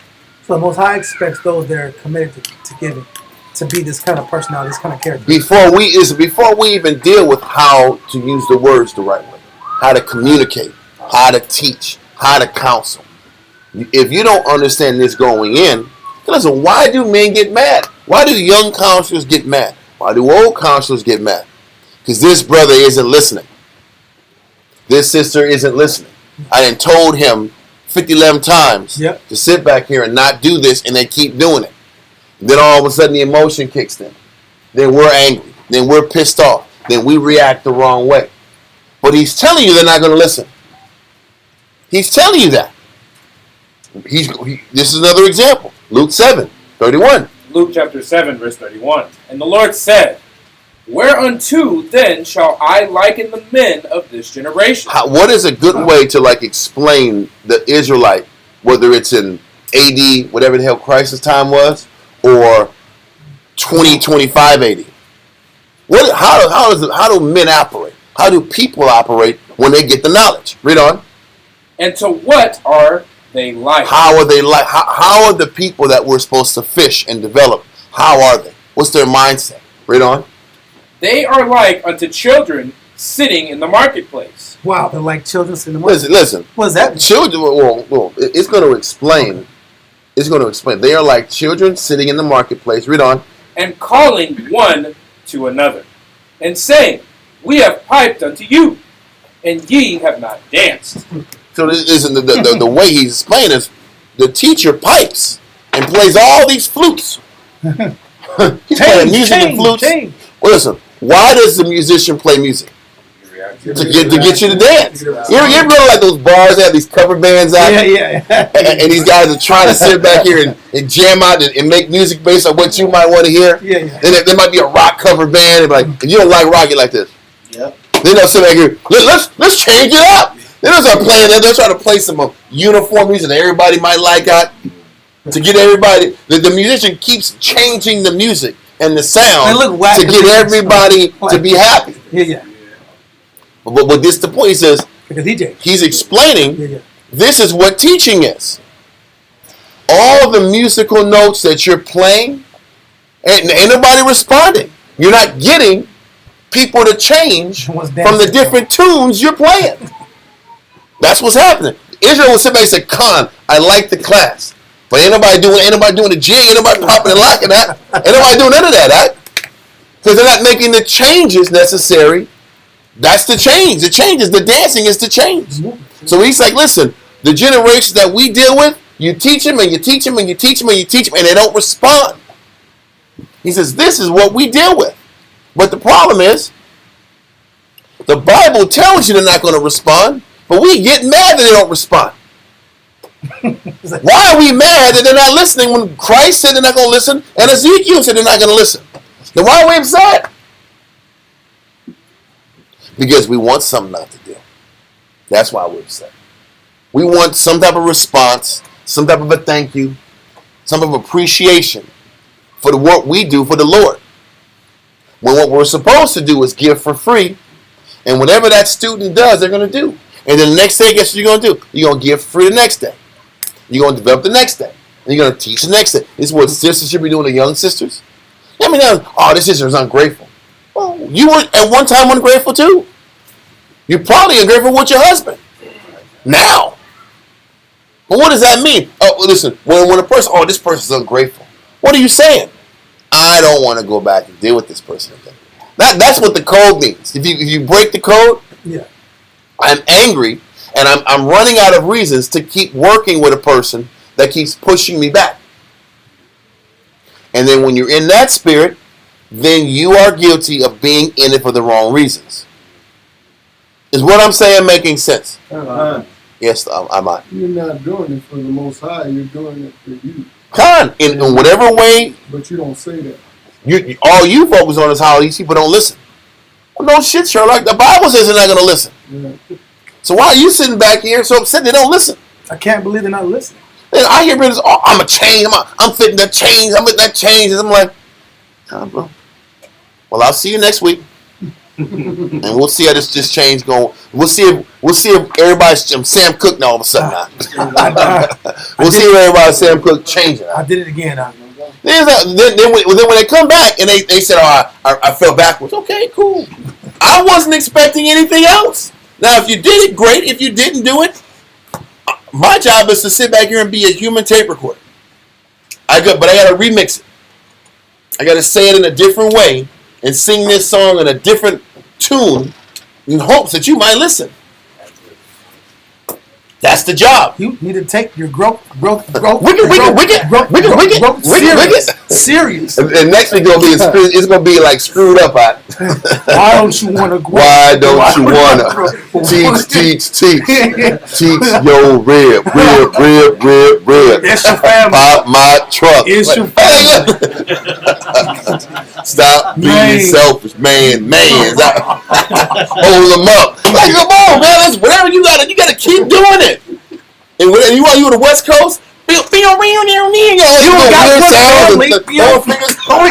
So the Most High expects those that are committed to giving to be this kind of personality, this kind of character. Before we even deal with how to use the words the right way, how to communicate, how to teach, how to counsel. If you don't understand this going in, listen, why do men get mad? Why do young counselors get mad? Why do old counselors get mad? Because this brother isn't listening. This sister isn't listening. I done told him 11 times to sit back here and not do this, and they keep doing it. Then all of a sudden the emotion kicks in. Then we're angry. Then we're pissed off. Then we react the wrong way. But he's telling you they're not going to listen. He's telling you that. This is another example. Luke 7, 31. Luke chapter 7, verse 31. And the Lord said, Whereunto then shall I liken the men of this generation? What is a good way to explain the Israelite, whether it's in AD, whatever the hell crisis time was, or 2025 AD? How do men operate? How do people operate when they get the knowledge? Read on. And to what are they like? How are they like? How are the people that we're supposed to fish and develop? How are they? What's their mindset? Read on. They are like unto children sitting in the marketplace. Wow, they're like children in the market. Listen. What is that? Children. Well, it's going to explain. It's going to explain. They are like children sitting in the marketplace. Read on. And calling one to another, and saying, We have piped unto you, and ye have not danced. So this isn't the way he's playing is the teacher pipes and plays all these flutes. He's playing music and flutes. Well, listen, why does the musician play music? To get you to dance. You ever like those bars that have these cover bands out? Yeah. And these guys are trying to sit back here and jam out and make music based on what you might want to hear. Yeah. Then there might be a rock cover band, and if you don't like rock, you like this. Yep. Then they'll sit back here. Let's change it up. Then they'll start playing. They'll try to play some uniform music that everybody might like out to get everybody. The musician keeps changing the music and the sound to get everybody to be happy. Yeah. But this the point. He says Because he's explaining. Yeah. This is what teaching is. All the musical notes that you're playing, ain't nobody responding. You're not getting people to change from the different tunes you're playing. That's what's happening. Israel will sit back and say, Khan, I like the class. But ain't nobody doing the G, ain't nobody popping and locking that. Ain't nobody doing none of that, right? Because they're not making the changes necessary. That's the change. The change is the dancing is the change. So he's like, listen, the generations that we deal with, you teach them and you teach them and you teach them and you teach them and they don't respond. He says, this is what we deal with. But the problem is, the Bible tells you they're not going to respond, but we get mad that they don't respond. Why are we mad that they're not listening when Christ said they're not going to listen and Ezekiel said they're not going to listen? Then why are we upset? because we want something not to do. That's why we're upset. We want some type of response, some type of a thank you, some type of appreciation for the work we do for the Lord. When what we're supposed to do is give for free, and whatever that student does, they're going to do. And then the next day, guess what you're going to do? You're going to give free the next day. You're going to develop the next day. And you're going to teach the next day. This is what sisters should be doing to young sisters. I mean, oh, this sister is ungrateful. Well, you were at one time ungrateful too. You're probably ungrateful with your husband now. But what does that mean? Oh, listen, when a person, oh, this person's ungrateful. What are you saying? I don't want to go back and deal with this person again. That's what the code means. If you break the code, Yeah. I'm angry and I'm running out of reasons to keep working with a person that keeps pushing me back. And then when you're in that spirit, then you are guilty of being in it for the wrong reasons. Is what I'm saying making sense? Yes, I'm not. You're not doing it for the Most High. You're doing it for you. Con, in whatever way, But you don't say that. all you focus on is how these people don't listen. Well, no shit, Sherlock. The Bible says they're not going to listen. Yeah. So why are you sitting back here so upset they don't listen? I can't believe they're not listening. And I hear brothers, oh, I'm a change. I'm fitting that change. I'm with that change. And I'm like, nah, bro. Well, I'll see you next week, and we'll see how this change going. We'll see if everybody's Sam Cooke now all of a sudden. We'll see if everybody's Sam Cooke changing. I did it again. Then when they come back and they said, oh, I fell backwards. Okay, cool. I wasn't expecting anything else. Now, if you did it, great. If you didn't do it, my job is to sit back here and be a human tape recorder. But I got to remix it. I got to say it in a different way and sing this song in a different tune in hopes that you might listen. That's the job. You need to take your growth serious. And next week it's gonna be like screwed up. Why don't you want to grow? Why don't you wanna teach your rib? It's your family. Pop my truck. It's your family. Stop being selfish, man. Hold them up. Like, come on, man. That's whatever you gotta keep doing it. And you on the West Coast? You only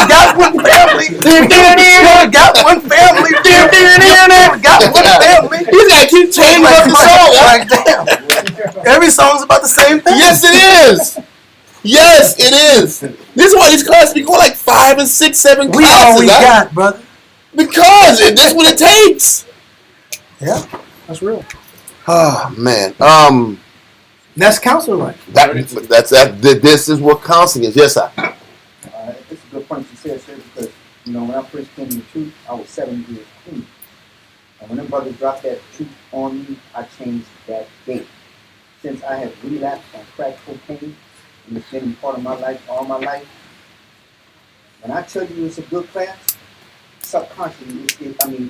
got one family. You gotta keep changing up the song. Like, damn. Every song's about the same thing. Yes, it is. Yes, it is. This is why these classes be going like 5 and 6, 7 We classes. all we got, brother. Because that's what it takes. Yeah, that's real. Oh man. That's counsel life. This is what counseling is. Yes, sir. It's a good point you said, sir, because, when I first came to the truth, I was 7 years clean. And when the brother dropped that truth on me, I changed that day. Since I have relapsed on crack cocaine, and it's been part of my life, all my life, when I tell you it's a good class, subconsciously, I'm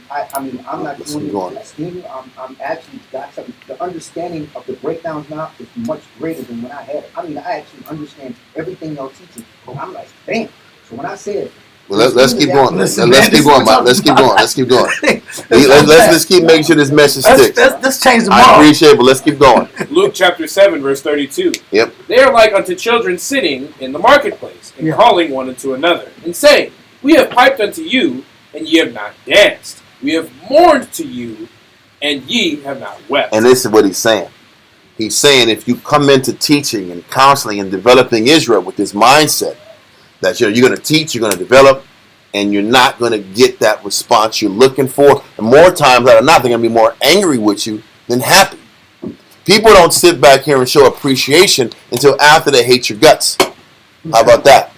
not doing it to esteem you. I'm actually got something. The understanding of the breakdowns now is much greater than when I had it. I actually understand everything y'all teaching. I'm like, damn. So when I said, well, let's keep going. Let's keep going, Mike. Let's keep going. Let's keep making sure this message sticks. Let's change the I appreciate it, but let's keep going. Luke chapter 7, verse 32. Yep. They are like unto children sitting in the marketplace, and calling one unto another, and saying, We have piped unto you, and ye have not danced. We have mourned to you, and ye have not wept. And this is what he's saying. He's saying if you come into teaching and counseling and developing Israel with this mindset that you're going to teach, you're going to develop, and you're not going to get that response you're looking for, and more times than not, they're going to be more angry with you than happy. People don't sit back here and show appreciation until after they hate your guts. How about that?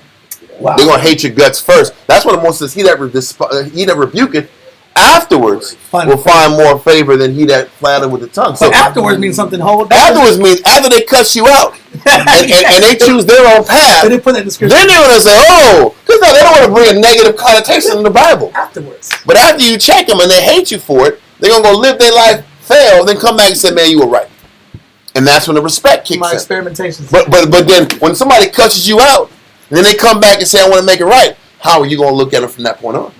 Wow. They're going to hate your guts first. That's what the Most says, he that rebuketh afterwards will find more favor than he that flattered with the tongue. So afterwards means something whole different. Afterwards means after they cuss you out and they choose their own path. They put that in the scripture. Then they're going to say, oh, because they don't want to bring a negative connotation in the Bible. Afterwards. But after you check them and they hate you for it, they're going to go live their life, fail, then come back and say, man, you were right. And that's when the respect kicks My in. experimentations. But then when somebody cusses you out, and then they come back and say, I want to make it right, how are you going to look at it from that point on?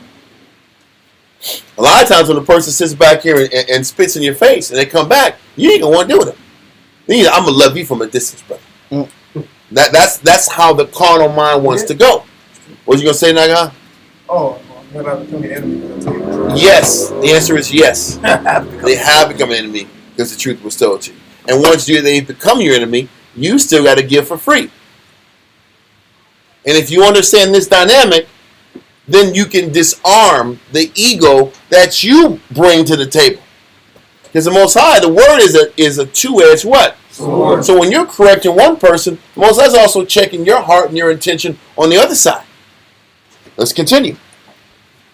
A lot of times when a person sits back here and spits in your face and they come back, you ain't gonna want to deal with them. I'm gonna love you from a distance, brother. That's how the carnal mind wants to go. What you gonna say, Naga? Oh, they're not becoming enemies. Yes. The answer is yes. They have become an enemy because the truth was told to you. And once they become your enemy, you still got to give for free. And if you understand this dynamic, then you can disarm the ego that you bring to the table. Because the Most High, the word is a two-edged what? Sword. So when you're correcting one person, the Most High is also checking your heart and your intention on the other side. Let's continue.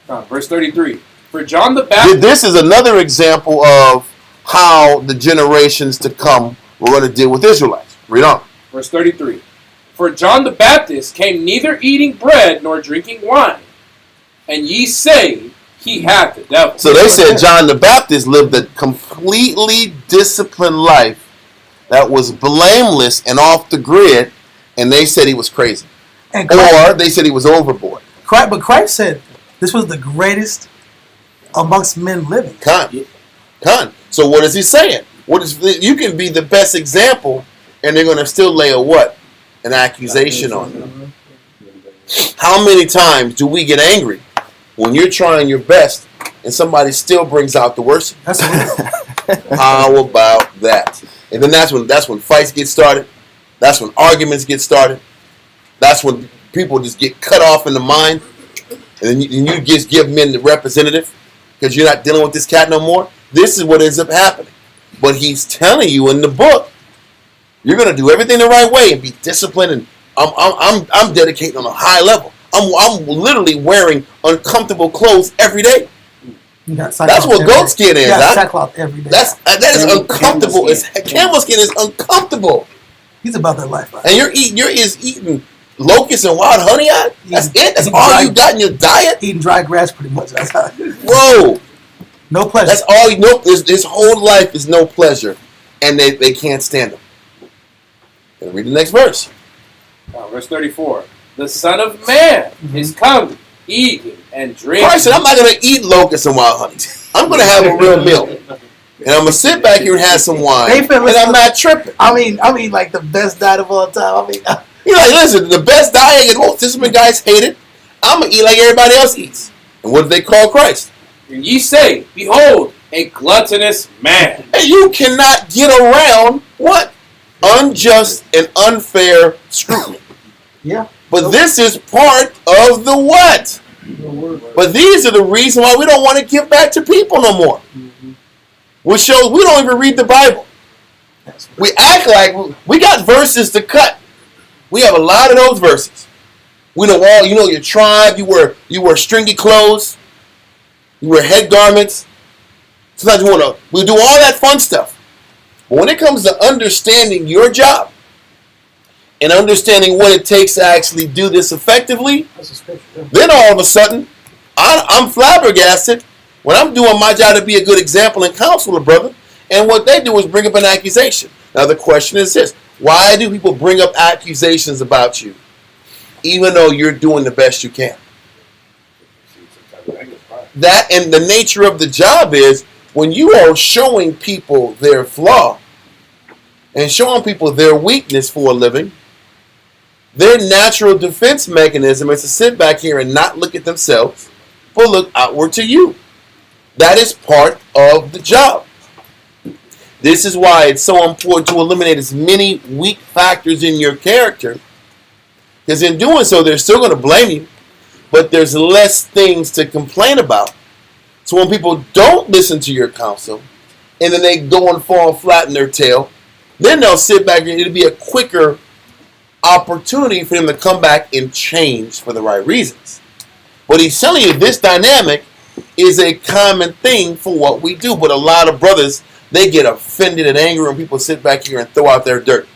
Verse 33. For John the Baptist. This is another example of how the generations to come were going to deal with Israelites. Read on. Verse 33. For John the Baptist came neither eating bread nor drinking wine, and ye say he hath the devil. So they said John the Baptist lived a completely disciplined life that was blameless and off the grid, and they said he was crazy. And Christ, or they said he was overboard. But Christ said this was the greatest amongst men living. Con. So what is he saying? You can be the best example, and they're going to still lay a what? An accusation on you. How many times do we get angry when you're trying your best and somebody still brings out the worst? That's real. How about that? And then that's when fights get started. That's when arguments get started. That's when people just get cut off in the mind. And then you just give men the representative because you're not dealing with this cat no more. This is what ends up happening. But he's telling you in the book, you're going to do everything the right way and be disciplined. And I'm dedicating on a high level. I'm literally wearing uncomfortable clothes every day. That's what goat skin is. Sackcloth every day. That is uncomfortable. Camel skin is uncomfortable. He's about that life. Right? And you're eating locusts and wild honey. That's it. That's all you got in your diet. Eating dry grass, pretty much. That's how. Whoa. No pleasure. That's all you know. This whole life is no pleasure, and they can't stand them. Read the next verse. Verse 34. The Son of Man is come, eating and drinking. Christ said, I'm not going to eat locusts and wild honey. I'm going to have a real meal. And I'm going to sit back here and have some wine. And I'm not tripping. I mean, like the best diet of all time. You're like, listen, the best diet, and most disciplined guys hate it. I'm going to eat like everybody else eats. And what do they call Christ? And ye say, behold, a gluttonous man. And you cannot get around what? Unjust and unfair scrutiny. Yeah. But this is part of the what? But these are the reasons why we don't want to give back to people no more. Which shows we don't even read the Bible. We act like we got verses to cut. We have a lot of those verses. We know all. You know your tribe. You wear stringy clothes. You wear head garments. Sometimes we do all that fun stuff. But when it comes to understanding your job and understanding what it takes to actually do this effectively, then all of a sudden, I'm flabbergasted when I'm doing my job to be a good example and counselor, brother. And what they do is bring up an accusation. Now the question is this: why do people bring up accusations about you, even though you're doing the best you can? That and the nature of the job is when you are showing people their flaw and showing people their weakness for a living, their natural defense mechanism is to sit back here and not look at themselves, but look outward to you. That is part of the job. This is why it's so important to eliminate as many weak factors in your character, because in doing so, they're still going to blame you, but there's less things to complain about. So when people don't listen to your counsel, and then they go and fall flat in their tail, then they'll sit back and it'll be a quicker opportunity for them to come back and change for the right reasons. But he's telling you this dynamic is a common thing for what we do. But a lot of brothers, they get offended and angry when people sit back here and throw out their dirt.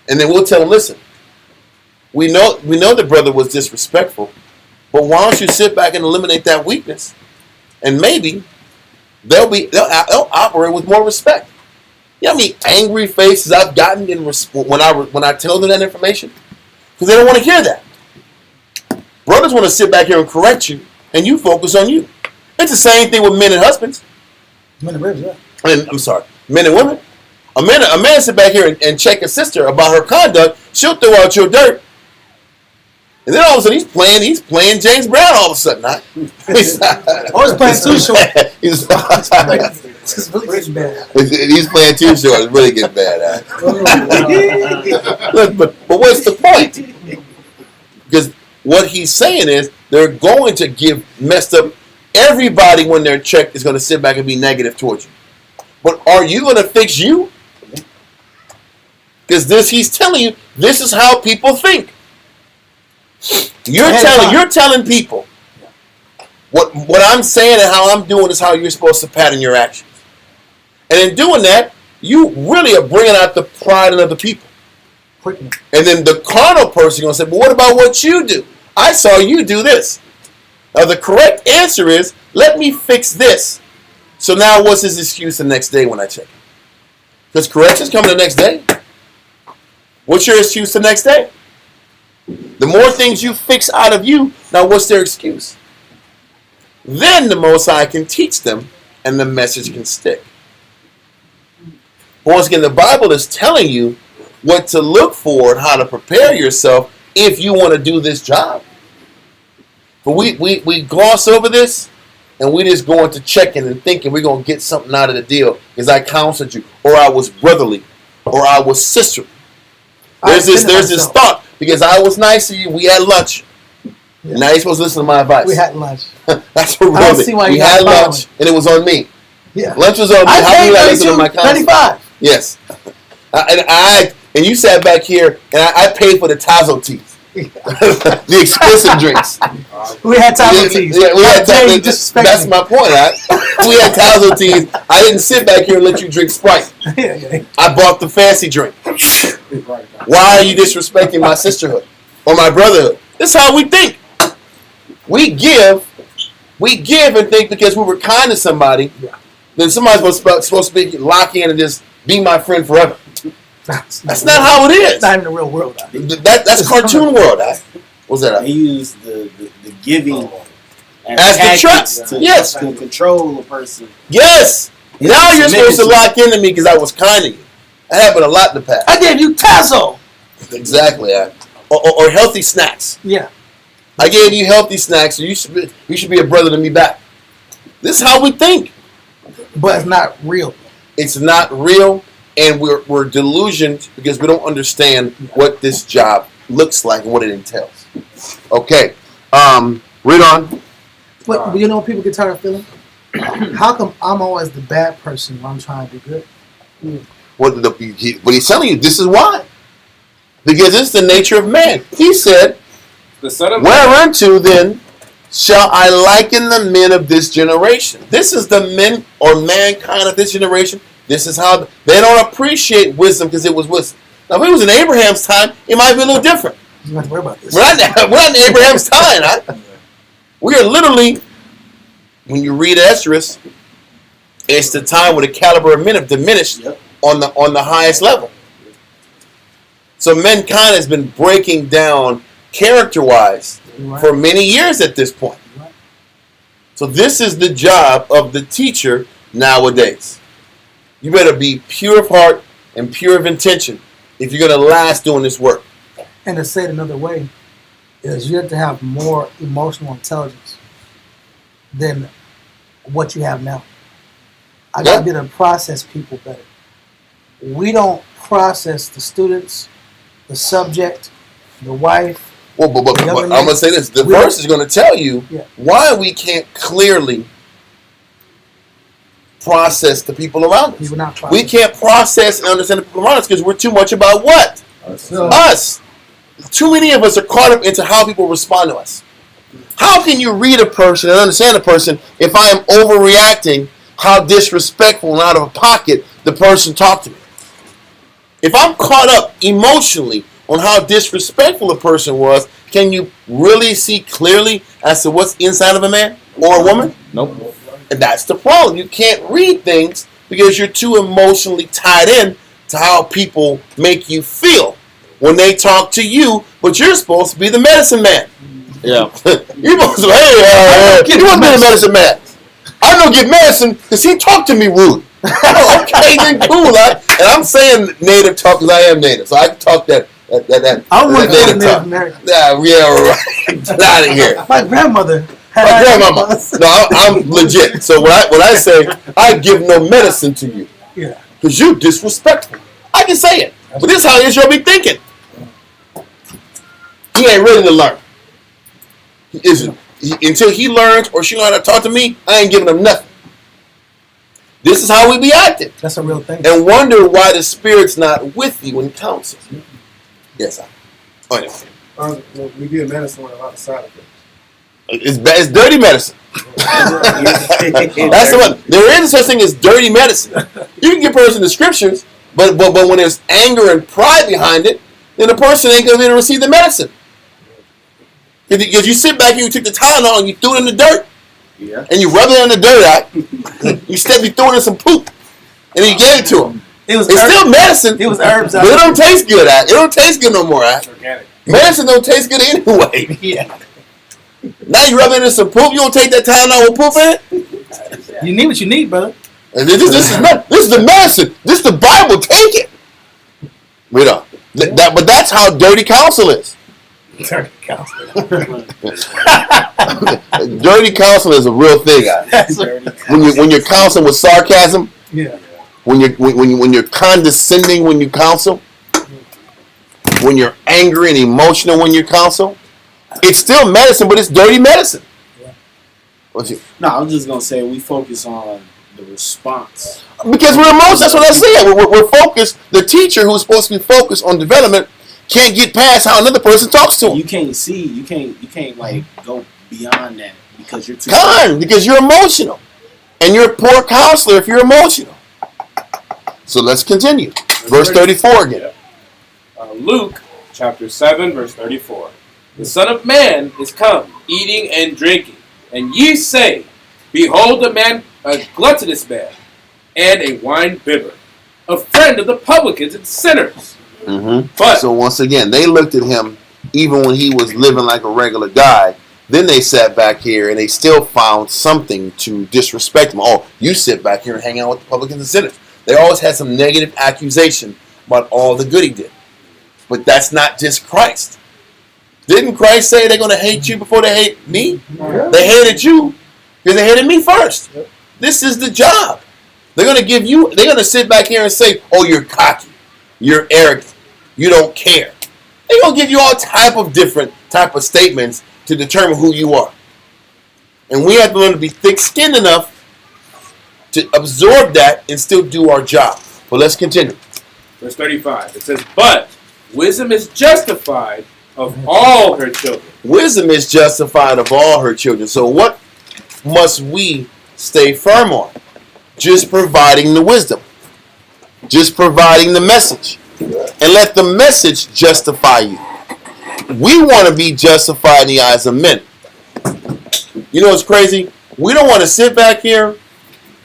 And then we'll tell them, listen, we know the brother was disrespectful, but why don't you sit back and eliminate that weakness? And maybe they'll operate with more respect. You know how many angry faces I've gotten when I tell them that information? Because they don't want to hear that. Brothers want to sit back here and correct you, and you focus on you. It's the same thing with men and husbands. Men and ribs, yeah. I'm sorry, men and women. A man sit back here and check a sister about her conduct. She'll throw out your dirt. And then all of a sudden he's playing James Brown all of a sudden. Huh? He's playing too short. He's really getting bad. He's playing too short. It's really getting bad. Huh? Look, but what's the point? Because what he's saying is they're going to give messed up. Everybody when they're checked is going to sit back and be negative towards you. But are you going to fix you? Because he's telling you this is how people think. You're telling people what I'm saying and how I'm doing is how you're supposed to pattern your actions. And in doing that, you really are bringing out the pride in other people. And then the carnal person is going to say, but what about what you do? I saw you do this. Now the correct answer is, let me fix this. So now what's his excuse the next day when I check him? Because correction's coming the next day. What's your excuse the next day? The more things you fix out of you, now what's their excuse? Then the Most High can teach them and the message can stick. Once again, the Bible is telling you what to look for and how to prepare yourself if you want to do this job. But we gloss over this and we just go into checking and thinking we're going to get something out of the deal because I counseled you or I was brotherly or I was sisterly. There's this thought because I was nice to you. We had lunch. Yeah. Now you're supposed to listen to my advice. We had lunch. That's what I don't see why we had lunch and it was on me. Yeah. Lunch was on me. How do you not listen to my counsel? 35. Yes. And you sat back here and I paid for the Tazo teas. The exclusive drinks. We had Tazo teas. Yeah, we had Tazo teas. That's my point. We had Tazo teas. I didn't sit back here and let you drink Sprite. I bought the fancy drink. Why are you disrespecting my sisterhood or my brotherhood? This is how we think. We give and think because we were kind to somebody, then somebody's supposed to be lock in and just be my friend forever. That's not how it is. It's not even the real world. That's cartoon world. What's that? They use the giving as the trust. Yes. To control a person. Yes. Now you're supposed to lock into me because I was kind to you. That happened a lot in the past. I gave you Tazo. Exactly. Or healthy snacks. Yeah. I gave you healthy snacks, so you should be a brother to me back. This is how we think. But it's not real. It's not real, and we're delusioned because we don't understand what this job looks like and what it entails. Okay. Read on. But you know what people get tired of feeling? How come I'm always the bad person when I'm trying to do good? What he's telling you, this is why. Because it's the nature of man. He said, whereunto then shall I liken the men of this generation? This is the men or mankind of this generation. This is how they don't appreciate wisdom because it was wisdom. Now, if it was in Abraham's time, it might be a little different. You don't have to worry about this. We're not in Abraham's time. Huh? We are literally, when you read Esdras, it's the time where the caliber of men have diminished on the highest level. So mankind has been breaking down character-wise for many years at this point. So this is the job of the teacher nowadays. You better be pure of heart and pure of intention if you're going to last doing this work. And to say it another way is you have to have more emotional intelligence than what you have now. I got to be able to process people better. We don't process the students, the subject, the wife. Well, but I'm going to say this. The verse is going to tell you why we can't clearly process the people around us. We can't process and understand the people around us because we're too much about what? Us. Too many of us are caught up into how people respond to us. How can you read a person and understand a person if I am overreacting how disrespectful and out of pocket the person talked to me? If I'm caught up emotionally on how disrespectful a person was, can you really see clearly as to what's inside of a man or a woman? Nope. And that's the problem. You can't read things because you're too emotionally tied in to how people make you feel when they talk to you, but you're supposed to be the medicine man. Yeah. You're supposed to be, you want to be the medicine man. I don't get medicine because he talked to me rude. Oh, okay, then cool. And I'm saying native talk because I am native, so I can talk that I want to native Native talk. American. Yeah, right. Get out of here. My grandmother had My grandmama. us. No, I'm legit. So when I say I give no medicine to you, Yeah. because you disrespectful, I can say it. But this is how Israel be thinking. He ain't ready to learn. He isn't. Until he learns or she learns how to talk to me, I ain't giving him nothing. This is how we be acting. That's a real thing. And wonder why the Spirit's not with you in counsel. Yes, I. Oh, yeah. We give medicine with a lot of side effects. It's dirty medicine. That's the one. There is such thing as dirty medicine. You can give a person the scriptures, but when there's anger and pride behind it, then the person ain't going to receive the medicine. Because you sit back here, you took the Tylenol and you threw it in the dirt. Yeah. And you rub it in the dirt out. You threw it in some poop. And then you gave it to him. It's still medicine. It was herbs. But it don't taste good. It don't taste good no more. It's organic. Medicine don't taste good anyway. Yeah. Now you rub it in some poop. You don't take that Tylenol with poop in it? You need what you need, brother. And this is the medicine. This is the Bible. Take it. We don't. But that's how dirty counsel is. Dirty counsel. Dirty counsel is a real thing. When you're counseling with sarcasm, Yeah. when you're condescending when you counsel, when you're angry and emotional when you counsel, it's still medicine, but it's dirty medicine. Yeah. No, I was just gonna say we focus on the response. Because we're emotional. That's what I said. We're focused. The teacher who's supposed to be focused on development can't get past how another person talks to him. You can't like go beyond that because you're too Because you're emotional. And you're a poor counselor if you're emotional. So let's continue. Verse 34 again. Luke chapter 7, verse 34. The Son of Man is come, eating and drinking, and ye say, Behold a gluttonous man, and a wine bibber, a friend of the publicans and sinners. Mm-hmm. But so once again, they looked at him even when he was living like a regular guy. Then they sat back here and they still found something to disrespect him. Oh, you sit back here and hang out with the publicans and sinners. They always had some negative accusation about all the good he did. But that's not just Christ. Didn't Christ say they're going to hate you before they hate me? Yeah. They hated you because they hated me first. This is the job. They're going to sit back here and say, oh, you're cocky. You're arrogant. You don't care. They're going to give you all different type of statements to determine who you are. And we have to learn to be thick-skinned enough to absorb that and still do our job. But let's continue. Verse 35. It says, But wisdom is justified of all her children. Wisdom is justified of all her children. So what must we stay firm on? Just providing the wisdom. Just providing the message. And let the message justify you. We want to be justified in the eyes of men. You know what's crazy? We don't want to sit back here,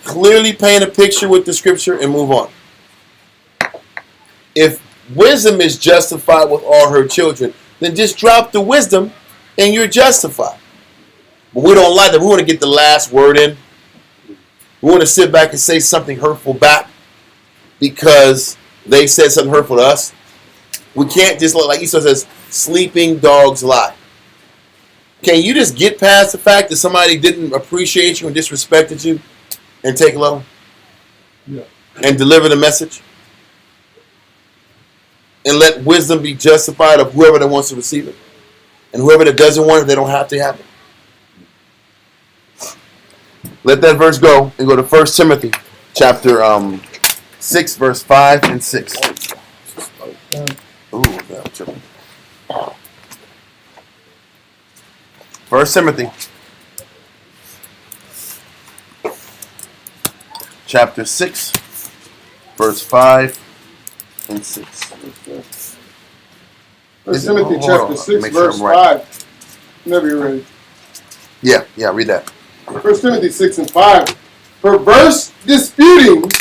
clearly paint a picture with the scripture and move on. If wisdom is justified with all her children, then just drop the wisdom and you're justified. But we don't like that. We want to get the last word in. We want to sit back and say something hurtful back because they said something hurtful to us. We can't just, like Esau says, sleeping dogs lie. Can you just get past the fact that somebody didn't appreciate you and disrespected you and take low? Yeah. And deliver the message? And let wisdom be justified of whoever that wants to receive it. And whoever that doesn't want it, they don't have to have it. Let that verse go and go to 1 Timothy chapter 6, verse 5 and 6. Ooh, I'm tripping. 1 Timothy chapter 6, verse 5 and 6. 1 Timothy chapter 6, Make sure verse I'm right. 5. Whenever you're ready. Yeah, read that. 1 Timothy 6 and 5. Perverse disputings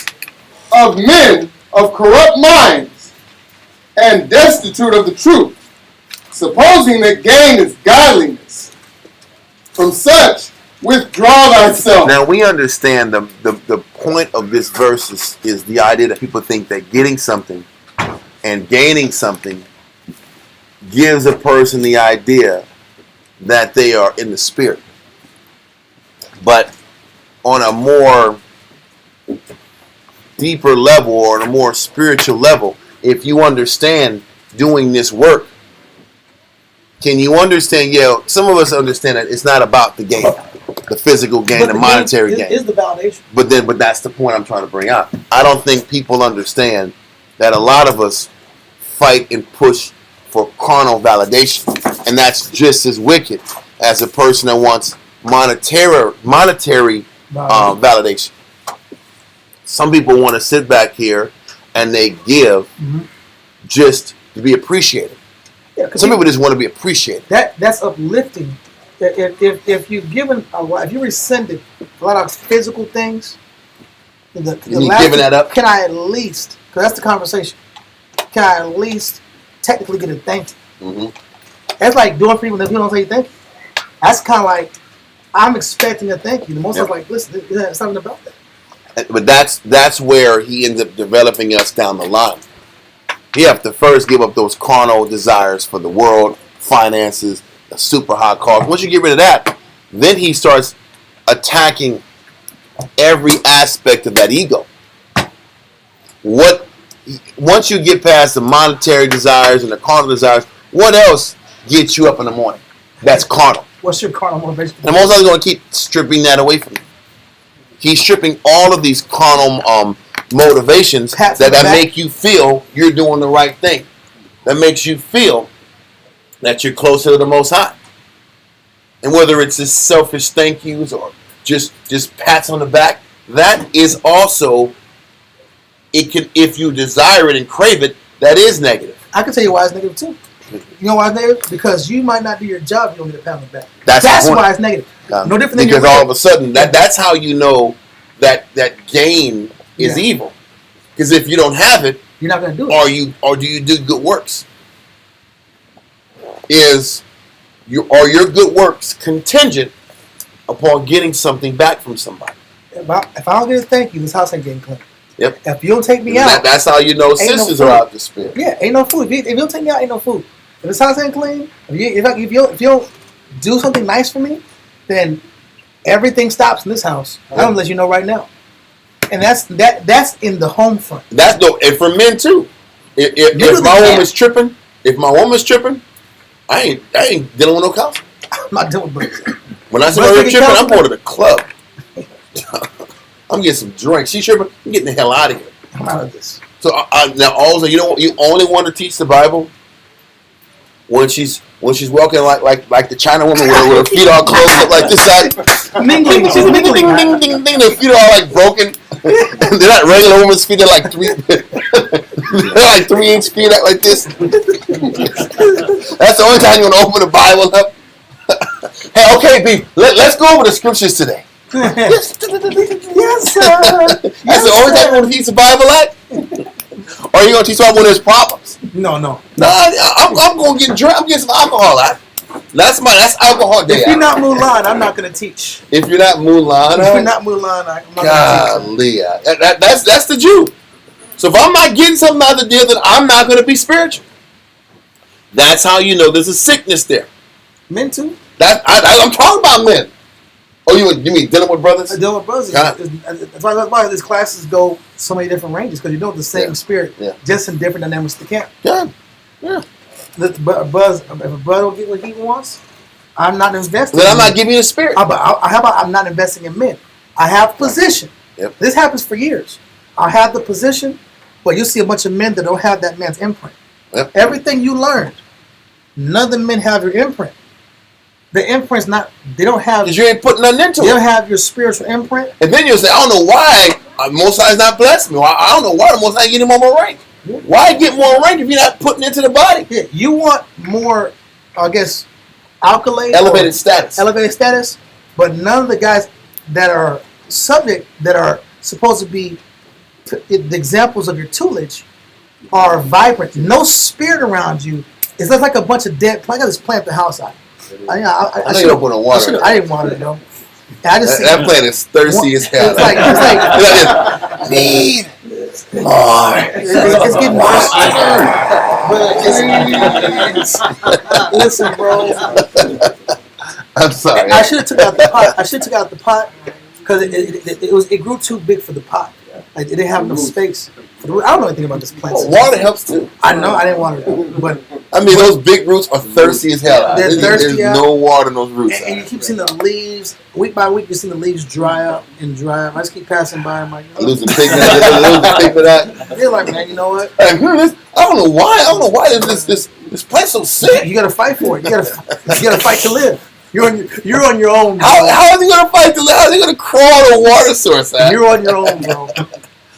of men of corrupt minds and destitute of the truth, supposing that gain is godliness. From such withdraw thyself. Now we understand the point of this verse is the idea that people think that getting something and gaining something gives a person the idea that they are in the spirit. But on a more deeper level or on a more spiritual level, if you understand doing this work, can you understand? Yeah, some of us understand that it's not about the gain, the physical gain, the monetary gain. Is the validation. But that's the point I'm trying to bring out. I don't think people understand that a lot of us fight and push for carnal validation, and that's just as wicked as a person that wants monetary validation. Some people want to sit back here and they give just to be appreciated. Yeah, some people just want to be appreciated. That's uplifting. If you've given if you rescinded a lot of physical things, you giving that up? Can I at least? Because that's the conversation. Can I at least technically get a thank you? Mm-hmm. That's like doing for people that people don't say thank you. That's kind of like I'm expecting a thank you. The most I was like, listen, there's something about that. But that's where he ends up developing us down the line. You have to first give up those carnal desires for the world, finances, the super high cars. Once you get rid of that, then he starts attacking every aspect of that ego. Once you get past the monetary desires and the carnal desires, what else gets you up in the morning? That's carnal. What's your carnal motivation? And most of us are going to keep stripping that away from you. He's stripping all of these carnal motivations that make you feel you're doing the right thing. That makes you feel that you're closer to the Most High. And whether it's just selfish thank yous or just pats on the back, that is also, it can, if you desire it and crave it, that is negative. I can tell you why it's negative too. You know why it's negative? Because you might not do your job, you don't get a pat on the back. That's why it's negative. No different than because all of a sudden that's how you know that gain is evil. Because if you don't have it, you're not going to do it. Or do you do good works? Are your good works contingent upon getting something back from somebody? If I don't get a thank you, this house ain't getting clean. Yep. If you don't take me out, that's how you know sisters are out the spirit. Yeah, ain't no food. If you don't take me out, ain't no food. If this house ain't clean, if you don't do something nice for me, then everything stops in this house. I'm gonna let you know right now. And that's in the home front. And for men too. If my woman's tripping, I ain't dealing with no counsel. I'm not dealing with brothers. When I say her tripping, I'm going to the club. I'm getting some drinks. She's tripping. I'm getting the hell out of here. I'm out of this. So now, also, you only want to teach the Bible when she's walking like the China woman with her feet all closed up like this side. Mingling. She's mingling. Ding, ding, ding. Their feet are all like broken. They're not regular woman's feet. They're like 3-inch feet like this. That's the only time you want to open the Bible up. Hey, okay, B. Let's go over the scriptures today. Yes, sir. That's the only time you want to teach the Bible at? Or are you going to teach someone when there's problems? No. I'm going to get drunk. I'm getting some alcohol out. That's alcohol day. If you're not Mulan, I'm not going to teach. If you're not Mulan, I'm not going to golly, that's the Jew. So if I'm not getting something out of the deal, then I'm not going to be spiritual. That's how you know there's a sickness there. Men too. I'm talking about men. Oh, you mean dealing with brothers? Dealing with brothers. That's why these classes go so many different ranges, because you know the same spirit, just in different dynamics of the camp. Yeah. If a brother will get what he wants, I'm not investing. Then I'm not giving you the spirit. How about I'm not investing in men? I have position. Yep. This happens for years. I have the position, but you see a bunch of men that don't have that man's imprint. Yep. Everything you learned, none of the men have your imprint. The imprint's not. They don't have. Because you ain't putting nothing into it. You don't have your spiritual imprint. And then you'll say, I don't know why Most High's not blessing me. I don't know why the Most High getting more rank. Why get more rank if you're not putting into the body? Yeah, you want more, I guess, accolade, elevated status, but none of the guys that are supposed to be the examples of your tutelage are vibrant. No spirit around you. It's like a bunch of dead plants. I got this plant the house out. I know you don't put no water. I didn't water it though. I just see That plant is thirsty as hell. It's like need more. it's getting worse. Listen, bro. I'm sorry. I should have took out the pot. Because it grew too big for the pot. Like, it didn't have enough space. I don't know anything about this plant. Water helps too. I know. I didn't want to, but I mean, those big roots are thirsty as hell. They're thirsty. There's no water in those roots. and you keep seeing the leaves week by week. You see the leaves dry up and dry up. I just keep passing by. I'm like, I lose the pigment. You're like, man, you know what? I don't know why this plant's so sick. You gotta fight for it. You gotta fight to live. You're on your own. Bro. How is he gonna fight to live? How is he gonna crawl to a water source? You're on your own, bro.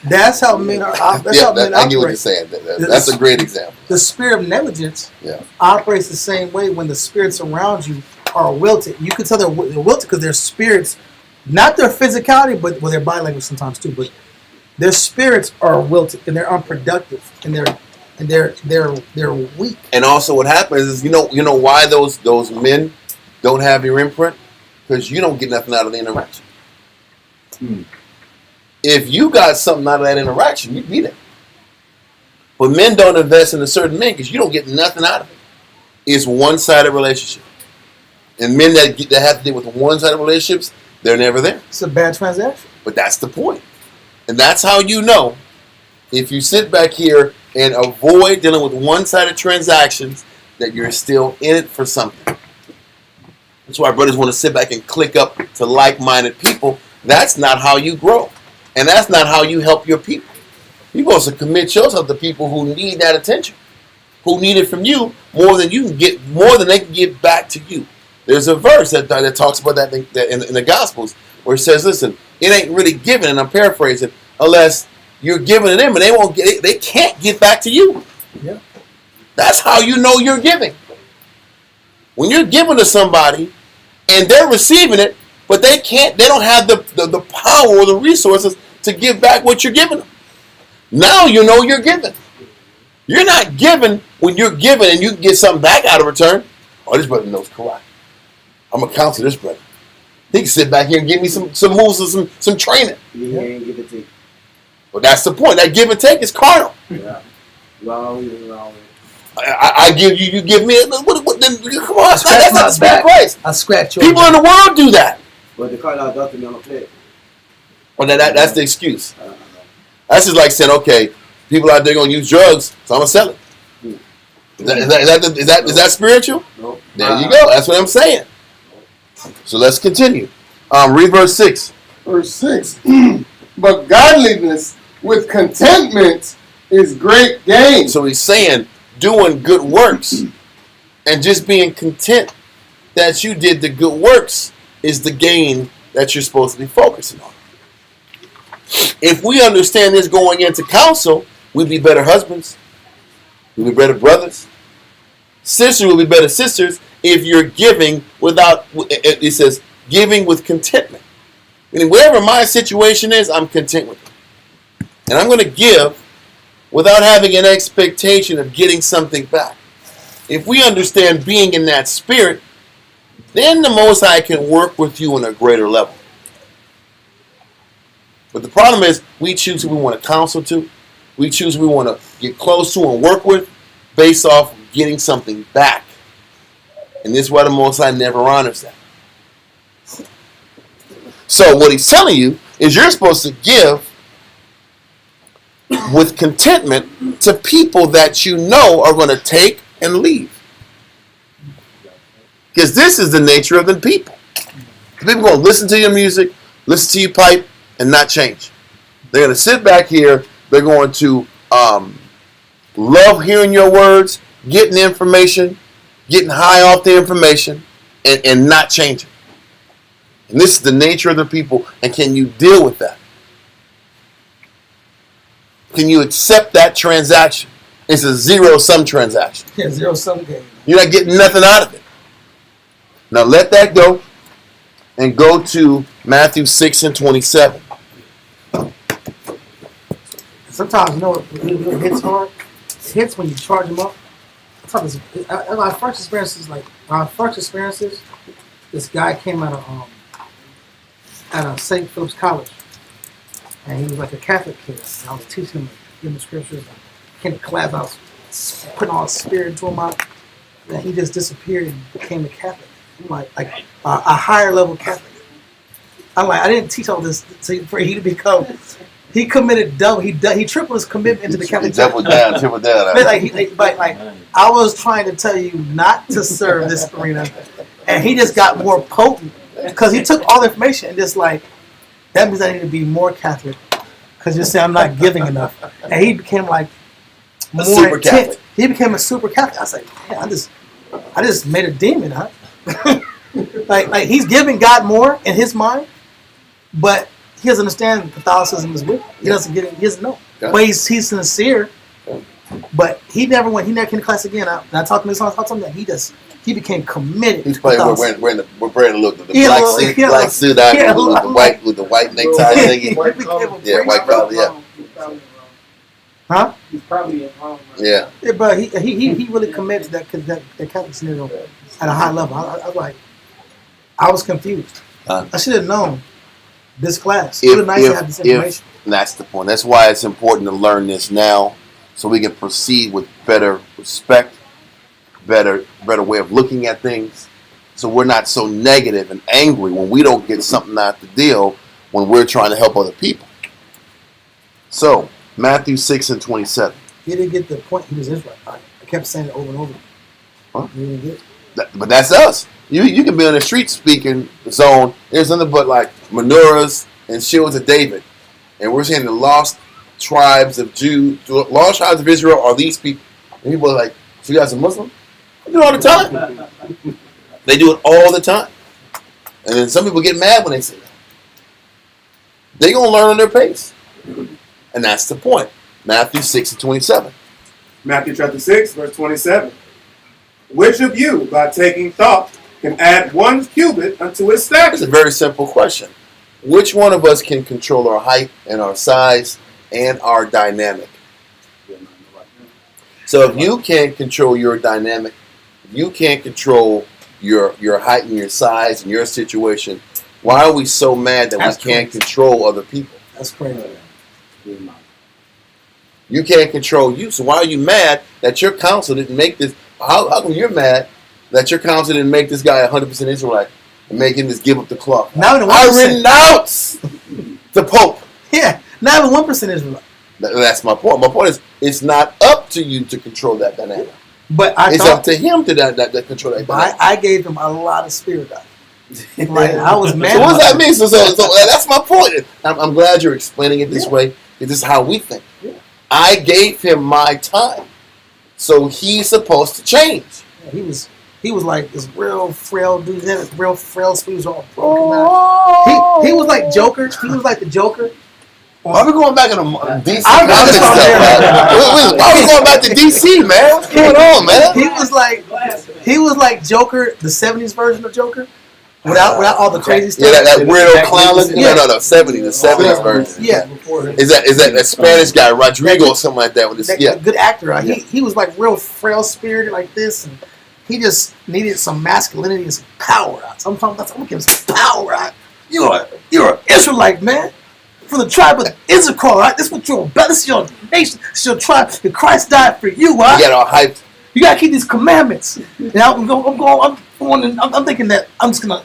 That's how men are. That's how men I get what you're operate. saying. That's a great example. The spirit of negligence Yeah. operates the same way when the spirits around you are wilted. You can tell they're wilted because their spirits, not their physicality, but their body language sometimes too. But their spirits are wilted and they're unproductive and they're weak. And also, what happens is you know why those men don't have your imprint, because you don't get nothing out of the interaction. If you got something out of that interaction, you'd be there. But men don't invest in a certain man because you don't get nothing out of it. It's one-sided relationship. And men that have to deal with one-sided relationships, they're never there. It's a bad transaction. But that's the point. And that's how you know, if you sit back here and avoid dealing with one-sided transactions, that you're still in it for something. That's why brothers want to sit back and click up to like-minded people. That's not how you grow. And that's not how you help your people. You're supposed to commit yourself to people who need that attention, who need it from you more than they can give back to you. There's a verse that talks about that in the Gospels where it says, "Listen, it ain't really given," and I'm paraphrasing, unless you're giving to them, and they can't give back to you. Yeah, that's how you know you're giving. When you're giving to somebody and they're receiving it, but they don't have the power or the resources to give back what you're giving them. Now you know you're giving. You're not giving when you're giving and you can get something back out of return. Oh, this brother knows karate. I'm going to counsel this brother. He can sit back here and give me some moves and some training. Yeah, and give it to you. Well, that's the point. That give and take is carnal. Yeah. Wrong. I give you, you give me. Then, come on, that's not the spirit of Christ. I scratch your People in the world do that. But the carnal adultery on the plate. Well, that's the excuse. That's just like saying, okay, people out there going to use drugs, so I'm going to sell it. Is that spiritual? Nope. There you go. That's what I'm saying. So let's continue. Read verse 6. Verse 6. But godliness with contentment is great gain. So he's saying doing good works and just being content that you did the good works is the gain that you're supposed to be focusing on. If we understand this going into counsel, we'd be better husbands. We'd be better brothers. Sisters will be better sisters if you're giving without, it says, giving with contentment. Meaning, wherever my situation is, I'm content with it. And I'm going to give without having an expectation of getting something back. If we understand being in that spirit, then the Most High can work with you on a greater level. But the problem is, we choose who we want to counsel to. We choose who we want to get close to and work with based off getting something back. And this is why the Most High never honors that. So what he's telling you is you're supposed to give with contentment to people that you know are going to take and leave. Because this is the nature of the people. The people are going to listen to your music, listen to you pipe, and not change. They're going to sit back here. They're going to love hearing your words, getting the information, getting high off the information, and not changing. And this is the nature of the people. And can you deal with that? Can you accept that transaction? It's a zero-sum transaction. Yeah, zero-sum game. You're not getting nothing out of it. Now let that go and go to Matthew 6:27. Sometimes, you know what hits hard? It hits when you charge them up. My first experiences, this guy came out of at St. Philip's College, and he was like a Catholic kid. And I was teaching him, giving him scriptures. Came to class, I was putting all the spirit into him. And he just disappeared and became a Catholic, like a higher level Catholic. I'm like, I didn't teach all this for he to become. He committed double. He tripled his commitment into the Catholic Church. Triple down. But I was trying to tell you not to serve this arena, and he just got more potent because he took all the information and just like that means I need to be more Catholic because you say I'm not giving enough, and he became like more super intense. Catholic. He became a super Catholic. I was like, man, I just made a demon, huh? like he's giving God more in his mind, but he doesn't understand Catholicism is weak. He doesn't get it. He doesn't know. Yeah. But he's sincere. But he never came to class again. And I talked to him. I told him that he became committed. He's playing. We're wearing the look, the Yeah, black suit on with the white necktie thingy. Yeah, white collar. Yeah. Huh? He's probably at home. Yeah. Yeah, but he really committed to that Catholic scenario at a high level. I was like, I was confused. I should have known this class. It would have nice to have this information. That's the point. That's why it's important to learn this now, so we can proceed with better respect, better way of looking at things. So we're not so negative and angry when we don't get something out the deal when we're trying to help other people. So Matthew 6:27. He didn't get the point. He was Israel. I kept saying it over and over. Huh? He didn't get it. But that's us. You can be on the street speaking zone. There's nothing but like menorahs and shields of David. And we're saying the lost tribes of lost tribes of Israel are these people. And people are like, so you guys are Muslim? They do it all the time. They do it all the time. And then some people get mad when they say that. They're going to learn on their pace. And that's the point. Matthew 6:27. Matthew chapter 6, verse 27. Which of you, by taking thought, can add 1 cubit unto his stature? It's a very simple question. Which one of us can control our height and our size and our dynamic? So if you can't control your dynamic, if you can't control your height and your size and your situation, why are we so mad that we can't control other people? That's crazy. You can't control you, so why are you mad that your counsel didn't make this? How come you're mad that your counsel didn't make this guy 100% Israelite and make him just give up the cloth? I renounce the Pope. Yeah, not even 1% Israelite. That's my point. My point is, it's not up to you to control that dynamic. But it's up to him to that control that dynamic. I gave him a lot of spirit out. Like I was mad. So what does that mean? So that's my point. I'm glad you're explaining it this way. This is how we think. Yeah. I gave him my time, so he's supposed to change. Yeah, he was like this real frail dude. He had this real frail spirit. He was all broken out. He was like Joker. He was like the Joker. Why are we going back in DC? Why are we going back to DC, man? What's going on, man? He was like Joker, the 70s version of Joker. Without all the crazy stuff. Yeah, that weirdo clown. No, 70s version. Yeah. Is that Spanish guy, Rodrigo or something like that? With this, good actor. Right? He was like real frail spirited like this, and he just needed some masculinity and some power. Sometimes I'm gonna give him some power. You're an Israelite, man. From the tribe of Issachar, right? This is what you're about. This is your nation. This is your tribe. And Christ died for you, right? You got all hyped. You gotta keep these commandments. And I'm thinking that I'm just gonna.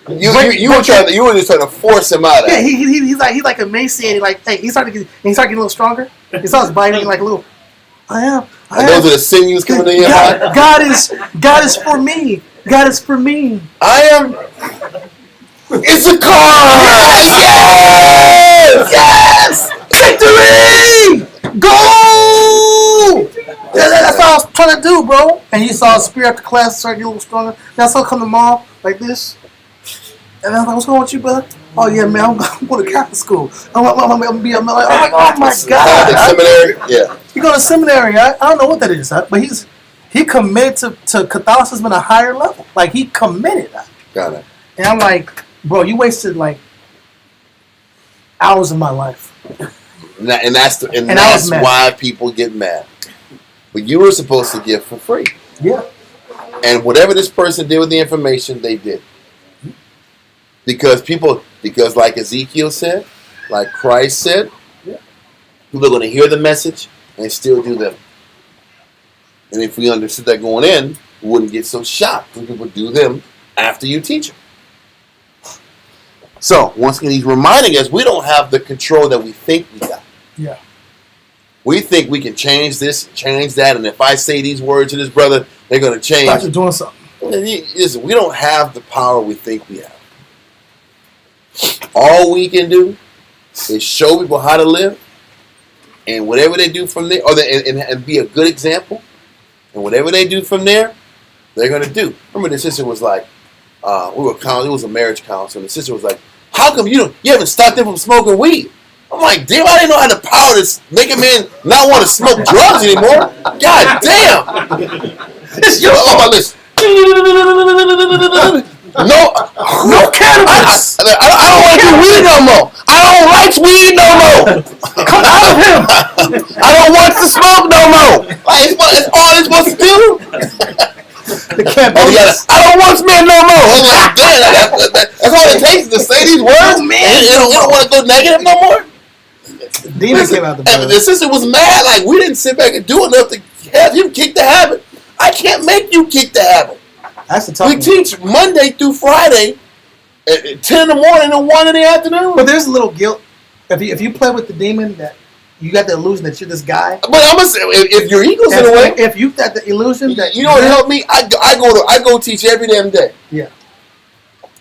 You were just trying to force him out. Yeah, he's like emaciated. Like, hey, he started getting a little stronger. He starts biting like a little. I am. Those are the sinews coming in your heart. God is for me. God is for me. I am. It's a car. Yes! Victory! Go! That's what I was trying to do, bro. And you saw a spirit after class start getting a little stronger. That's how come to mom like this. And I was like, what's going on with you, brother? Oh yeah, man, I'm going to Catholic school. I'm like, oh my God. Seminary? Yeah. He go to seminary. I don't know what that is, but he committed to Catholicism at a higher level. Like he committed. Got it. And I'm like, bro, you wasted like hours of my life. And that's why people get mad. But you were supposed to give for free. Yeah. And whatever this person did with the information, they did. Because people, Because like Ezekiel said, like Christ said, people are going to hear the message and still do them. And if we understood that going in, we wouldn't get so shocked when people do them after you teach them. So, once again, he's reminding us we don't have the control that we think we got. Yeah. We think we can change this, change that, and if I say these words to this brother, they're going to change. Like you're doing something. Listen, we don't have the power we think we have. All we can do is show people how to live, and whatever they do from there, and be a good example, and whatever they do from there, they're going to do. Remember, the sister was like, it was a marriage counsel, and the sister was like, how come you haven't stopped them from smoking weed? I'm like, damn, I didn't know how the power to make a man not want to smoke drugs anymore. God damn. It's your fault. Listen. No cannabis. I don't want to do weed no more. I don't like weed no more. Come out of him. I don't want to smoke no more. Like, it's all it's supposed to do. I don't want to smoke no more. I'm like, damn, that's all it takes to say these words. Oh, man. You don't want to go negative no more. Demon came out the and the sister was mad. Like, we didn't sit back and do enough to have him kick the habit. I can't make you kick the habit. That's the tough We teach Monday through Friday at 10 in the morning and 1 in the afternoon. But there's a little guilt. If you play with the demon, that you got the illusion that you're this guy. But I'm gonna say, if your ego's in the way, if you got the illusion that you know what helped me, I go teach every damn day. Yeah.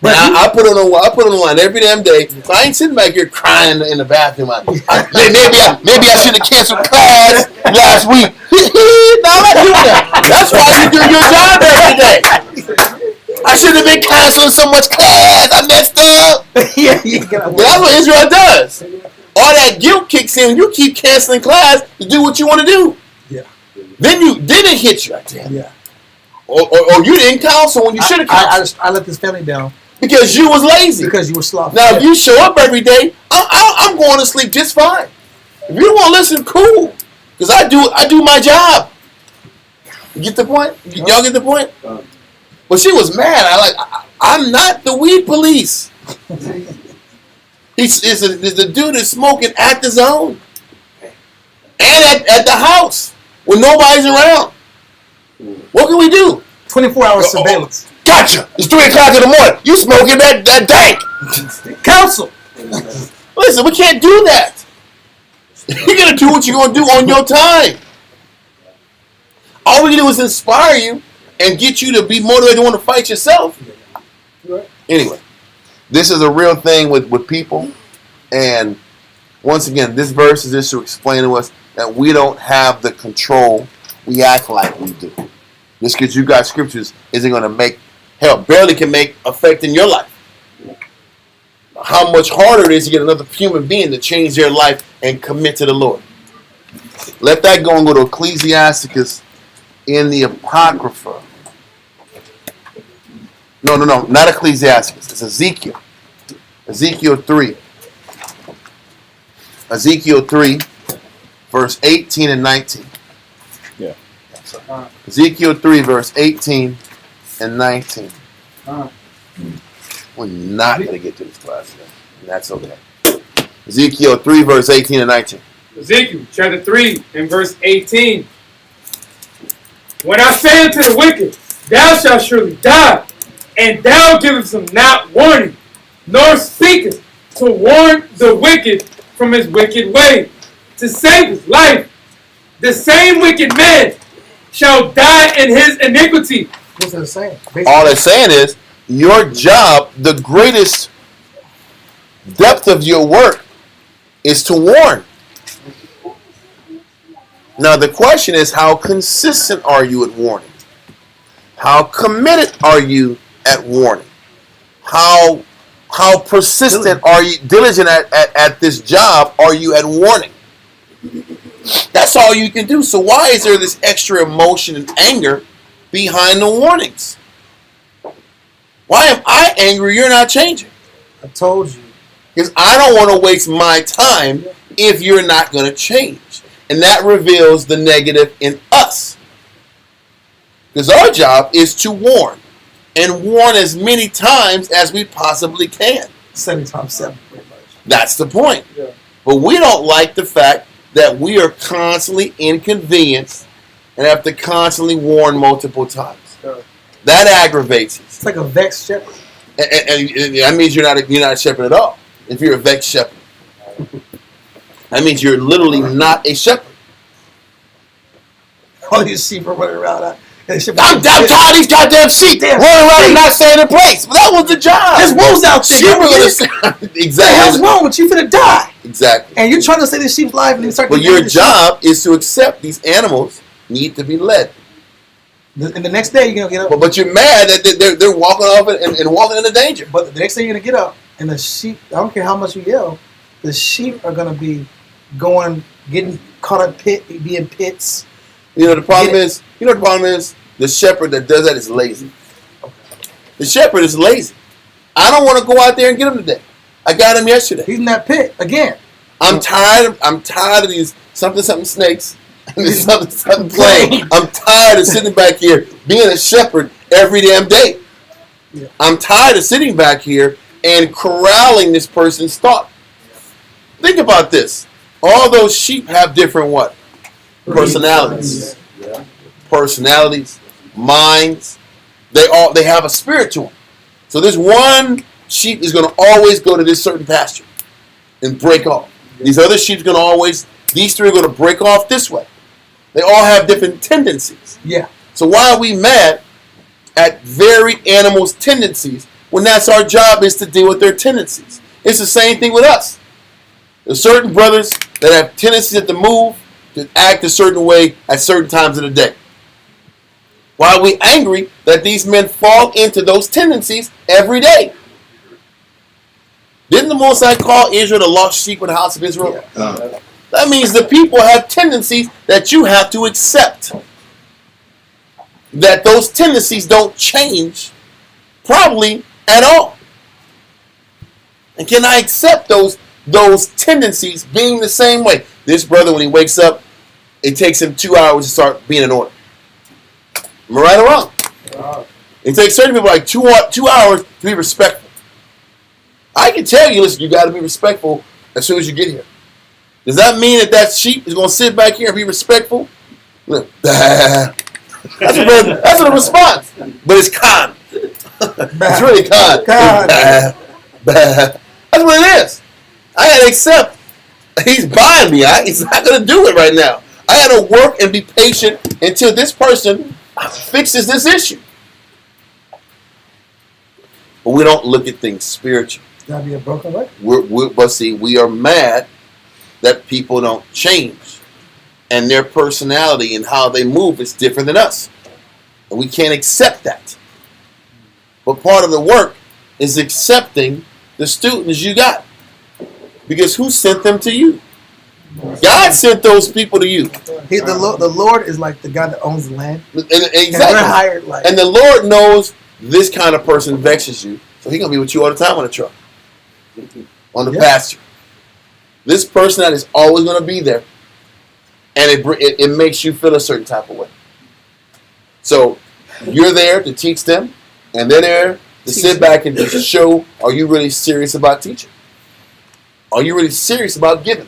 But I put it on the line every damn day. So I ain't sitting back here crying in the bathroom. Maybe I should have canceled class last week. No, I'm not doing that. That's why you do your job every day. I should have been canceling so much class. I messed up. That's what Israel does. All that guilt kicks in. You keep canceling class to do what you want to do. Yeah. Then it hit you. Damn. Yeah. Or you didn't counsel when you should have counseled. I let this family down. Because you was lazy. Because you were slothful. Now, if you show up every day, I'm going to sleep just fine. If you don't want to listen, cool. Because I do my job. You get the point? Y'all get the point? But she was mad. I'm not the weed police. It's the dude that's smoking at the zone. And at the house when nobody's around. What can we do? 24-hour surveillance. Gotcha. It's 3 o'clock in the morning. You smoking that dank. Counsel. Listen, we can't do that. You're going to do what you're going to do on your time. All we can do is inspire you and get you to be motivated to want to fight yourself. Anyway, this is a real thing with people. And once again, this verse is just to explain to us that we don't have the control we act like we do. Just because you got scriptures isn't going to make, barely can make effect in your life. How much harder it is to get another human being to change their life and commit to the Lord. Let that go and go to Ecclesiasticus in the Apocrypha. No, not Ecclesiasticus. It's Ezekiel. Ezekiel 3. Ezekiel 3, verse 18 and 19. Yeah. Ezekiel 3, verse 18 and 19. We're not going to get to this class today. And that's okay. Ezekiel 3, verse 18 and 19. Ezekiel chapter 3 and verse 18. When I say unto the wicked, thou shalt surely die, and thou givest him not warning, nor speakest to warn the wicked from his wicked way, to save his life, the same wicked man shall die in his iniquity. What's that saying? All it's saying is, your job, the greatest depth of your work is to warn. Now the question is, how consistent are you at warning? How committed are you at warning? How persistent are you, diligent at this job are you at warning? That's all you can do. So why is there this extra emotion and anger behind the warnings? Why am I angry you're not changing? I told you. Because I don't want to waste my time if you're not going to change. And that reveals the negative in us. Because our job is to warn. And warn as many times as we possibly can. 70 times 7, pretty much. That's the point. Yeah. But we don't like the fact that we are constantly inconvenienced and have to constantly warn multiple times. Yeah. That aggravates us. It's like a vexed shepherd. And that means you're not a shepherd at all. If you're a vexed shepherd, that means you're literally not a shepherd. All these sheep are running around. I'm tired of these goddamn sheep running around and not staying in place. But that was the job. There's wolves out there. Sheep are gonna stay. What the hell's Exactly. wrong with you? Finna die. Exactly. And you're trying to save the sheep's life, and you start. But your job is to accept these animals need to be led. And the next day you're gonna get up. But you're mad that they're walking off and walking into danger. But the next day you're gonna get up, and the sheep. I don't care how much you yell. The sheep are gonna be getting caught up being pits. You know the problem is. The shepherd that does that is lazy. The shepherd is lazy. I don't want to go out there and get him today. I got him yesterday. He's in that pit again. I'm tired of these something snakes and this something playing. I'm tired of sitting back here being a shepherd every damn day. Yeah. I'm tired of sitting back here and corralling this person's thought. Think about this. All those sheep have different what? Personalities. Personalities, minds. They have a spirit to them. So this one sheep is going to always go to this certain pasture and break off. These other sheep these three are going to break off this way. They all have different tendencies. Yeah. So why are we mad at varied animals' tendencies when that's our job is to deal with their tendencies? It's the same thing with us. There's certain brothers that have tendencies to move, to act a certain way at certain times of the day. Why are we angry that these men fall into those tendencies every day? Didn't the Most High call Israel the lost sheep in the house of Israel? Yeah. That means the people have tendencies that you have to accept. That those tendencies don't change probably at all. And can I accept those tendencies being the same way? This brother, when he wakes up, it takes him 2 hours to start being in order. Am I right or wrong? It takes certain people like 2 hours to be respectful. I can tell you, listen, you got to be respectful as soon as you get here. Does that mean that sheep is going to sit back here and be respectful? Look, that's a response. But it's calm. It's really calm. That's what it is. I got to accept. He's buying me. He's not going to do it right now. I got to work and be patient until this person fixes this issue. But we don't look at things spiritual. Gotta be a broken record. But see, we are mad that people don't change. And their personality and how they move is different than us. And we can't accept that. But part of the work is accepting the students you got. Because who sent them to you? God sent those people to you. The Lord is like the guy that owns the land. Exactly. And we're hired like. And the Lord knows this kind of person vexes you. So he's going to be with you all the time on the truck. On the pasture. This person that is always going to be there. And it makes you feel a certain type of way. So you're there to teach them. And they're there to sit back and just show, are you really serious about teaching? Are you really serious about giving?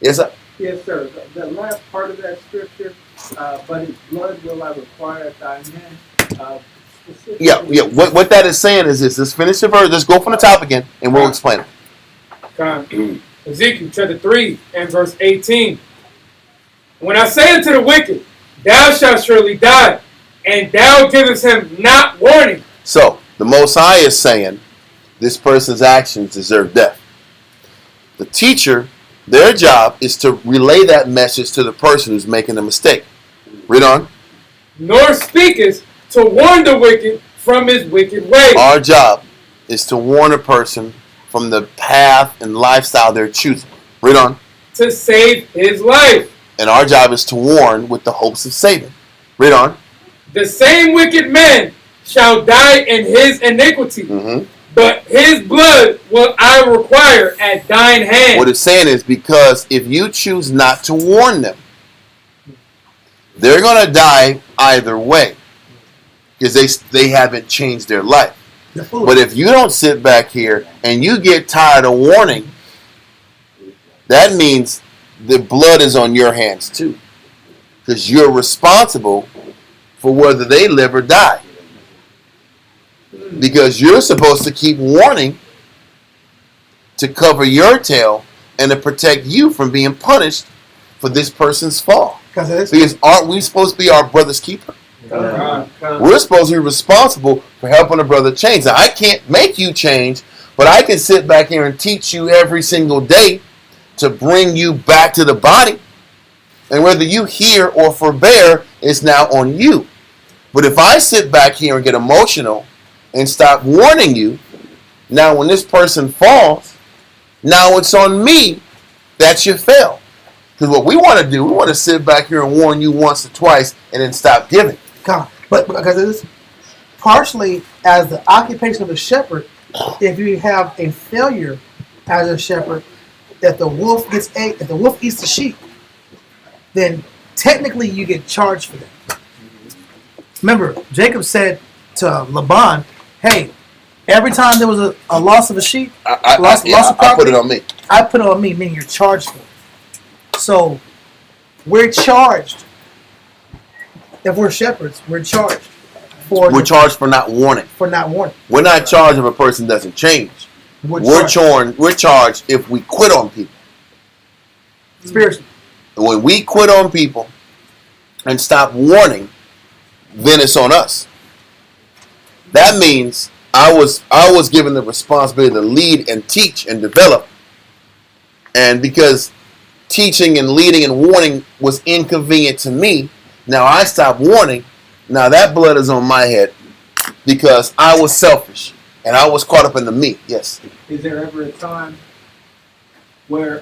Yes, sir. Yes, sir. The last part of that scripture, but his blood will I require at thy hand. Yeah. What that is saying is this. Let's finish the verse. Let's go from the top again, and we'll explain it. Ezekiel chapter 3 and verse 18. When I say unto the wicked, thou shalt surely die, and thou givest him not warning. So, the Most High is saying, this person's actions deserve death. The teacher, their job is to relay that message to the person who's making the mistake. Read on. Nor speakest to warn the wicked from his wicked way. Our job is to warn a person from the path and lifestyle they're choosing. Read on. To save his life. And our job is to warn with the hopes of saving. Read on. The same wicked man shall die in his iniquity. Mm-hmm. But his blood will I require at thine hand. What it's saying is because if you choose not to warn them, they're going to die either way. Because they haven't changed their life. But if you don't sit back here and you get tired of warning, that means the blood is on your hands too. Because you're responsible for whether they live or die. Because you're supposed to keep warning to cover your tail and to protect you from being punished for this person's fall. Because aren't we supposed to be our brother's keeper? We're supposed to be responsible for helping a brother change. Now, I can't make you change, but I can sit back here and teach you every single day to bring you back to the body. And whether you hear or forbear is now on you. But if I sit back here and get emotional and stop warning you, now when this person falls, now it's on me that you fail. Because what we want to do, we want to sit back here and warn you once or twice and then stop giving. But because it is partially as the occupation of a shepherd, if you have a failure as a shepherd, if the wolf eats the sheep, then technically you get charged for that. Remember, Jacob said to Laban, "Hey, every time there was a loss of a sheep, loss of property, I put it on me. I put it on me, meaning you're charged for it." So we're charged. If we're shepherds, we're charged We're charged for not warning. For not warning. We're not charged if a person doesn't change. We're charged if we quit on people. Spiritually. When we quit on people and stop warning, then it's on us. That means I was given the responsibility to lead and teach and develop. And because teaching and leading and warning was inconvenient to me, now I stopped warning. Now that blood is on my head because I was selfish and I was caught up in the me. Yes. Is there ever a time where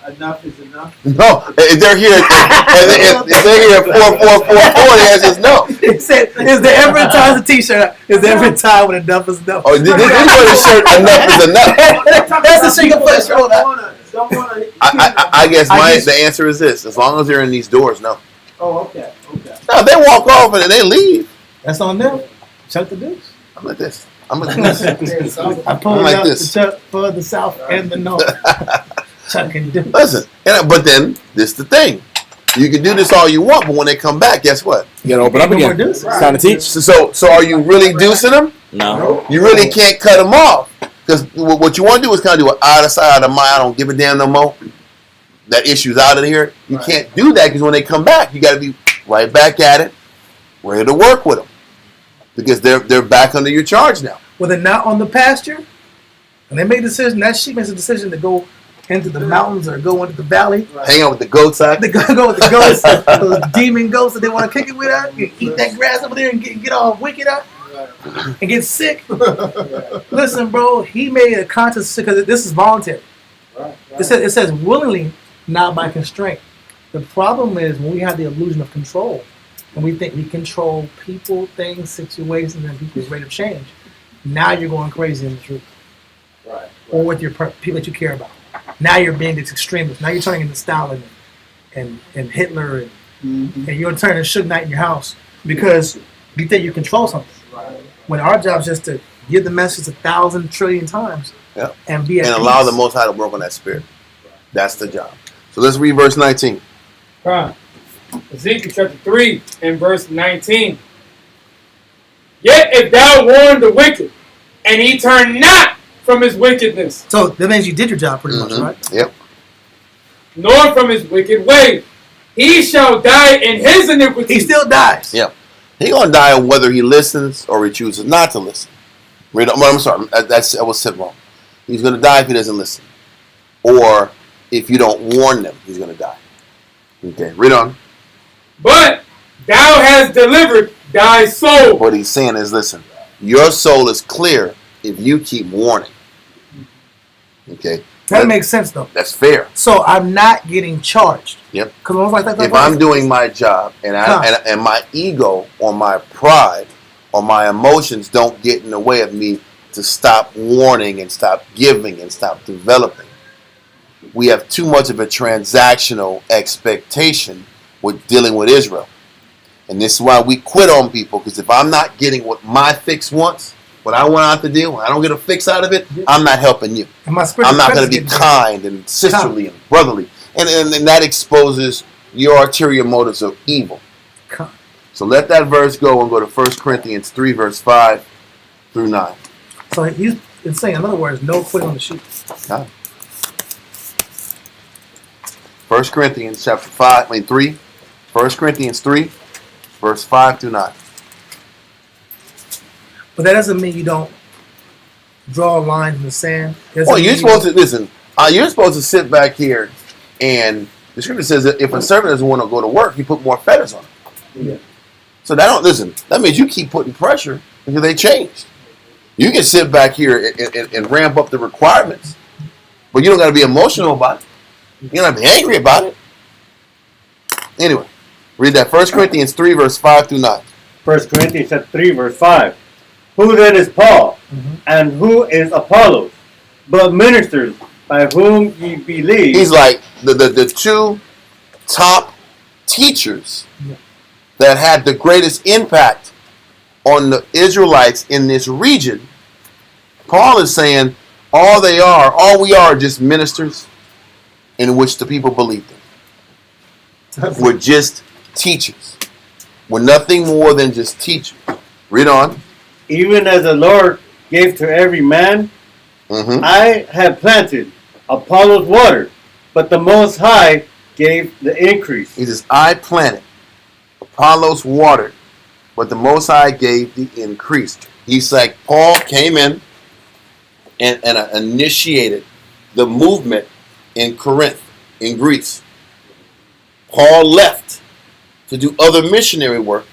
enough is enough? No. If they're here, if they're here at 4444, the answer is no. It said, "Is there ever a time?" The T-shirt. Is there ever a time when enough is enough? Oh, this wear the shirt. Enough is enough. That's the single place shirt. I guess the answer is this: as long as they're in these doors, no. Oh, okay. No, they walk off and they leave. That's on them. Chuck the deuce. I'm like this. I'm like this. I pulled like out this. the chuck for the south and the north. Chuck and deuce. Listen, but then this is the thing. You can do this all you want, but when they come back, guess what? You gotta open up again. It's time to teach. So are you really deucing them? No. You really can't cut them off. Because what you want to do is kind of do an out of sight, out of mind. I don't give a damn no more. That issue's out of here. You can't do that because when they come back, you got to be right back at it, ready to work with them. Because they're back under your charge now. When they're not on the pasture, and they make a decision, that sheep makes a decision to go into the mountains or go into the valley. Hang out with the goats out. They go with the goats, those demon goats that they want to kick it with out. You eat that grass over there and get all wicked out and get sick. Listen, bro, he made a conscious, because this is voluntary. It says willingly, not by constraint. The problem is when we have the illusion of control and we think we control people, things, situations, and people's rate of change. Now you're going crazy in the truth. Right. Or with your people that you care about. Now you're being this extremist. Now you're turning into Stalin and Hitler and you're turning Suge Knight in your house because you think you control something. Right. When our job is just to give the message 1,000 trillion times and be at and allow peace. the Most High to work on that spirit. That's the job. So let's read verse 19. Ezekiel chapter 3 and verse 19. Yet if thou warn the wicked, and he turn not from his wickedness. So that means you did your job pretty much, right? Yep. Nor from his wicked way, he shall die in his iniquity. He still dies. Yep. He gonna die whether he listens or he chooses not to listen. I'm sorry, I was said wrong. He's gonna die if he doesn't listen, or if you don't warn them, he's gonna die. Okay, read on. But thou hast delivered thy soul. What he's saying is, listen, your soul is clear if you keep warning. Okay. That makes sense though. That's fair. So I'm not getting charged. Yep. Because if I'm doing my job and and my ego or my pride or my emotions don't get in the way of me to stop warning and stop giving and stop developing, we have too much of a transactional expectation with dealing with Israel. And this is why we quit on people, because if I'm not getting what my fix wants, what I want out the deal, when I don't get a fix out of it, I'm not helping you. And my I'm not going to be kind and sisterly and brotherly. And that exposes your ulterior motives of evil. So let that verse go and go to 1 Corinthians 3, verse 5 through 9. So he's saying, in other words, no quitting on the sheep. 1 Corinthians chapter 3. 1 Corinthians 3, verse 5 through 9. But that doesn't mean you don't draw a line in the sand. Well, you're supposed to listen. You're supposed to sit back here, and the scripture says that if a servant doesn't want to go to work, you put more fetters on him. Yeah. So that means you keep putting pressure until they change. You can sit back here and ramp up the requirements, but you don't got to be emotional about it. You don't have to be angry about it. Anyway, read that 1 Corinthians 3, verse 5 through 9. 1 Corinthians 3, verse 5. Who then is Paul, and who is Apollos, but ministers by whom ye believe? He's like the two top teachers that had the greatest impact on the Israelites in this region. Paul is saying all we are just ministers in which the people believe them. We're just teachers. We're nothing more than just teachers. Read on. Even as the Lord gave to every man, I have planted, Apollos watered, but the Most High gave the increase. He says, I planted, Apollos watered, but the Most High gave the increase. He's like, Paul came in and initiated the movement in Corinth, in Greece. Paul left to do other missionary work,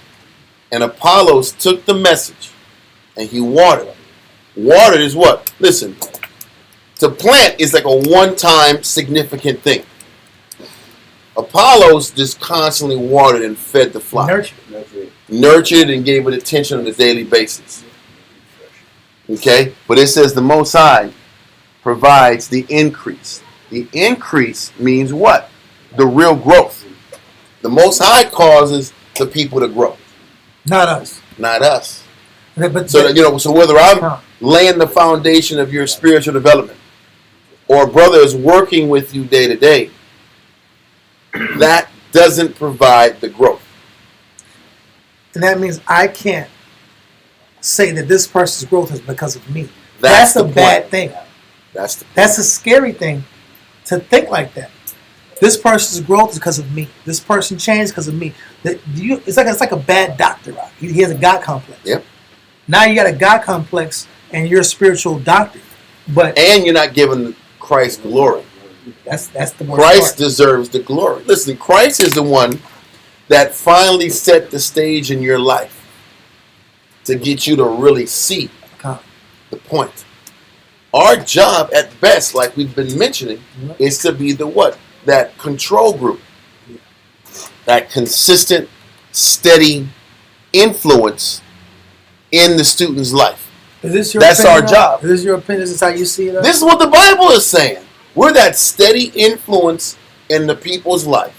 and Apollos took the message and he watered. Watered is what? Listen, to plant is like a one-time significant thing. Apollos just constantly watered and fed the flock. Nurtured and gave it attention on a daily basis. Okay? But it says the Most High provides the increase. The increase means what? The real growth. The Most High causes the people to grow. Not us. Not us. But so whether I'm laying the foundation of your spiritual development or a brother is working with you day to day, that doesn't provide the growth. And that means I can't say that this person's growth is because of me. That's a bad thing. That's a scary thing to think like that. This person's growth is because of me. This person changed because of me. It's like a bad doctor. He has a God complex. Yep. Now you got a God complex and you're a spiritual doctor. And you're not giving Christ glory. That's the worst Christ part. deserves the glory. Listen, Christ is the one that finally set the stage in your life to get you to really see the point. Our job at best, like we've been mentioning, is to be the what? That control group. That consistent, steady influence in the student's life. That's our job. Is this your opinion? Is this how you see it? This is what the Bible is saying. We're that steady influence in the people's life.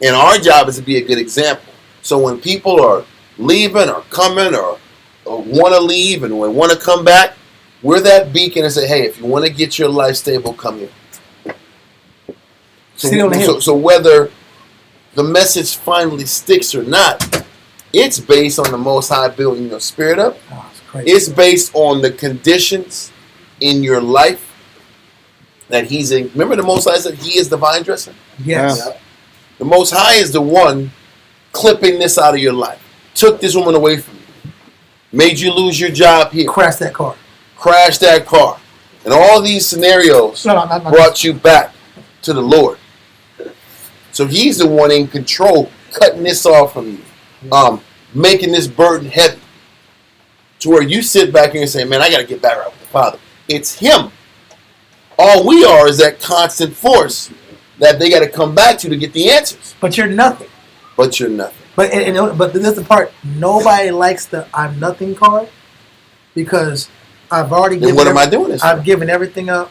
And our job is to be a good example. So when people are leaving or coming or want to leave and want to come back, we're that beacon and say, hey, if you want to get your life stable, come here. So whether the message finally sticks or not, it's based on the Most High building your spirit up. It's based on the conditions in your life that He's in. Remember the Most High said He is the vine dresser? Yes. Yeah. The Most High is the one clipping this out of your life. Took this woman away from you. Made you lose your job here. Crash that car. And all these scenarios brought you back to the Lord. So He's the one in control, cutting this off from you. Making this burden heavy. To where you sit back here and say, man, I got to get back right with the Father. It's Him. All we are is that constant force that they got to come back to get the answers. But you're nothing. But this is the part. Nobody likes the "I'm nothing" card because I've already given. What am I doing this for? I've given everything up.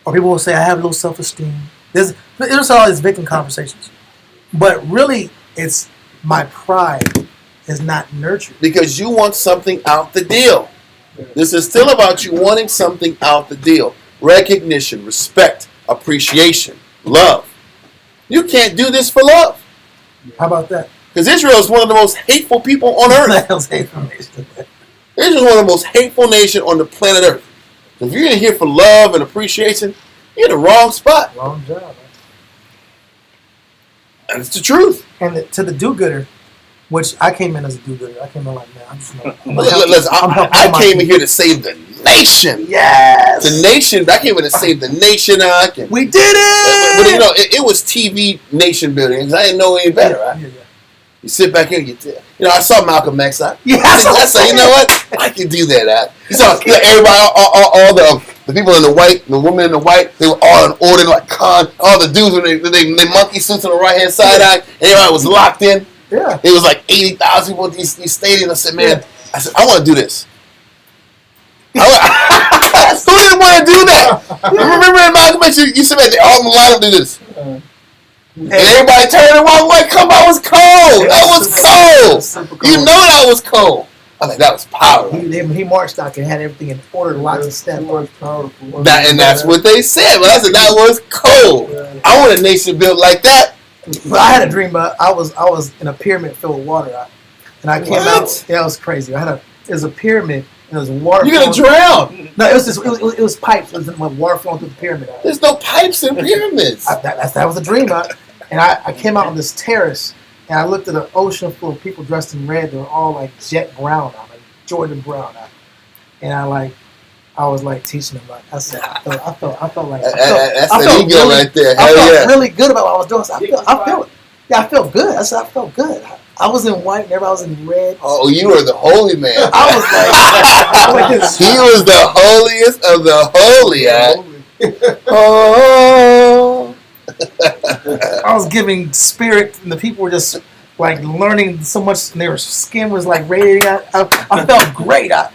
Or people will say I have low self-esteem. There's all these victim conversations, but really, it's my pride is not nurtured because you want something out the deal. This is still about you wanting something out the deal. Recognition, respect, appreciation, love. You can't do this for love. How about that? Because Israel is one of the most hateful people on earth. Israel is one of the most hateful nations on the planet Earth. If you're in here for love and appreciation, you're in the wrong spot. Wrong job. Man. And it's the truth. And to the do-gooder, which I came in as a do-gooder. I came in like, man, I'm just gonna Listen, I came in here to save the nation. Yes. The nation. I came in to save the nation. We did it. But you know, it was TV nation building because I didn't know any better. Right? Yeah. You sit back here and I saw Malcolm X. I said, you know what? I can do that. You saw everybody, all the people in the white, the women in the white, they were all in order, like Khan. All the dudes with they monkey suits on the right hand side. Everybody was locked in. Yeah. It was like 80,000 people at these stadiums. I said, man, I want to do this. Who didn't want to do that? Remember in Malcolm X, you said, man, they all in the line to do this. And everybody turned and walked away. Come on, it was cold. That was cold. You know that was cold. I was like, that was powerful. He marched out and had everything in order, lots of steps. And that's what they said. But I said, that was cold. I want a nation built like that. But I had a dream, but I was in a pyramid filled with water. And I came out. Yeah, it was crazy. It was a pyramid. And there was water. You're gonna drown. No, it was pipes. It was water flowing through the pyramid. There's no pipes in pyramids. That was a dream. And I came out on this terrace, and I looked at an ocean full of people dressed in red. They were all like jet brown, like Jordan brown. And I was like teaching them. Like I said, I felt like that's an ego right there. Hell I felt yeah. really good about what I was doing. So I feel it. Yeah, I felt good. I said I felt good. I was in white, and everybody was in red. Oh, you were the holy man. I was like, he was the holiest of the holy. Oh. I was giving spirit, and the people were just like learning so much, and their skin was like radiating. I felt great. I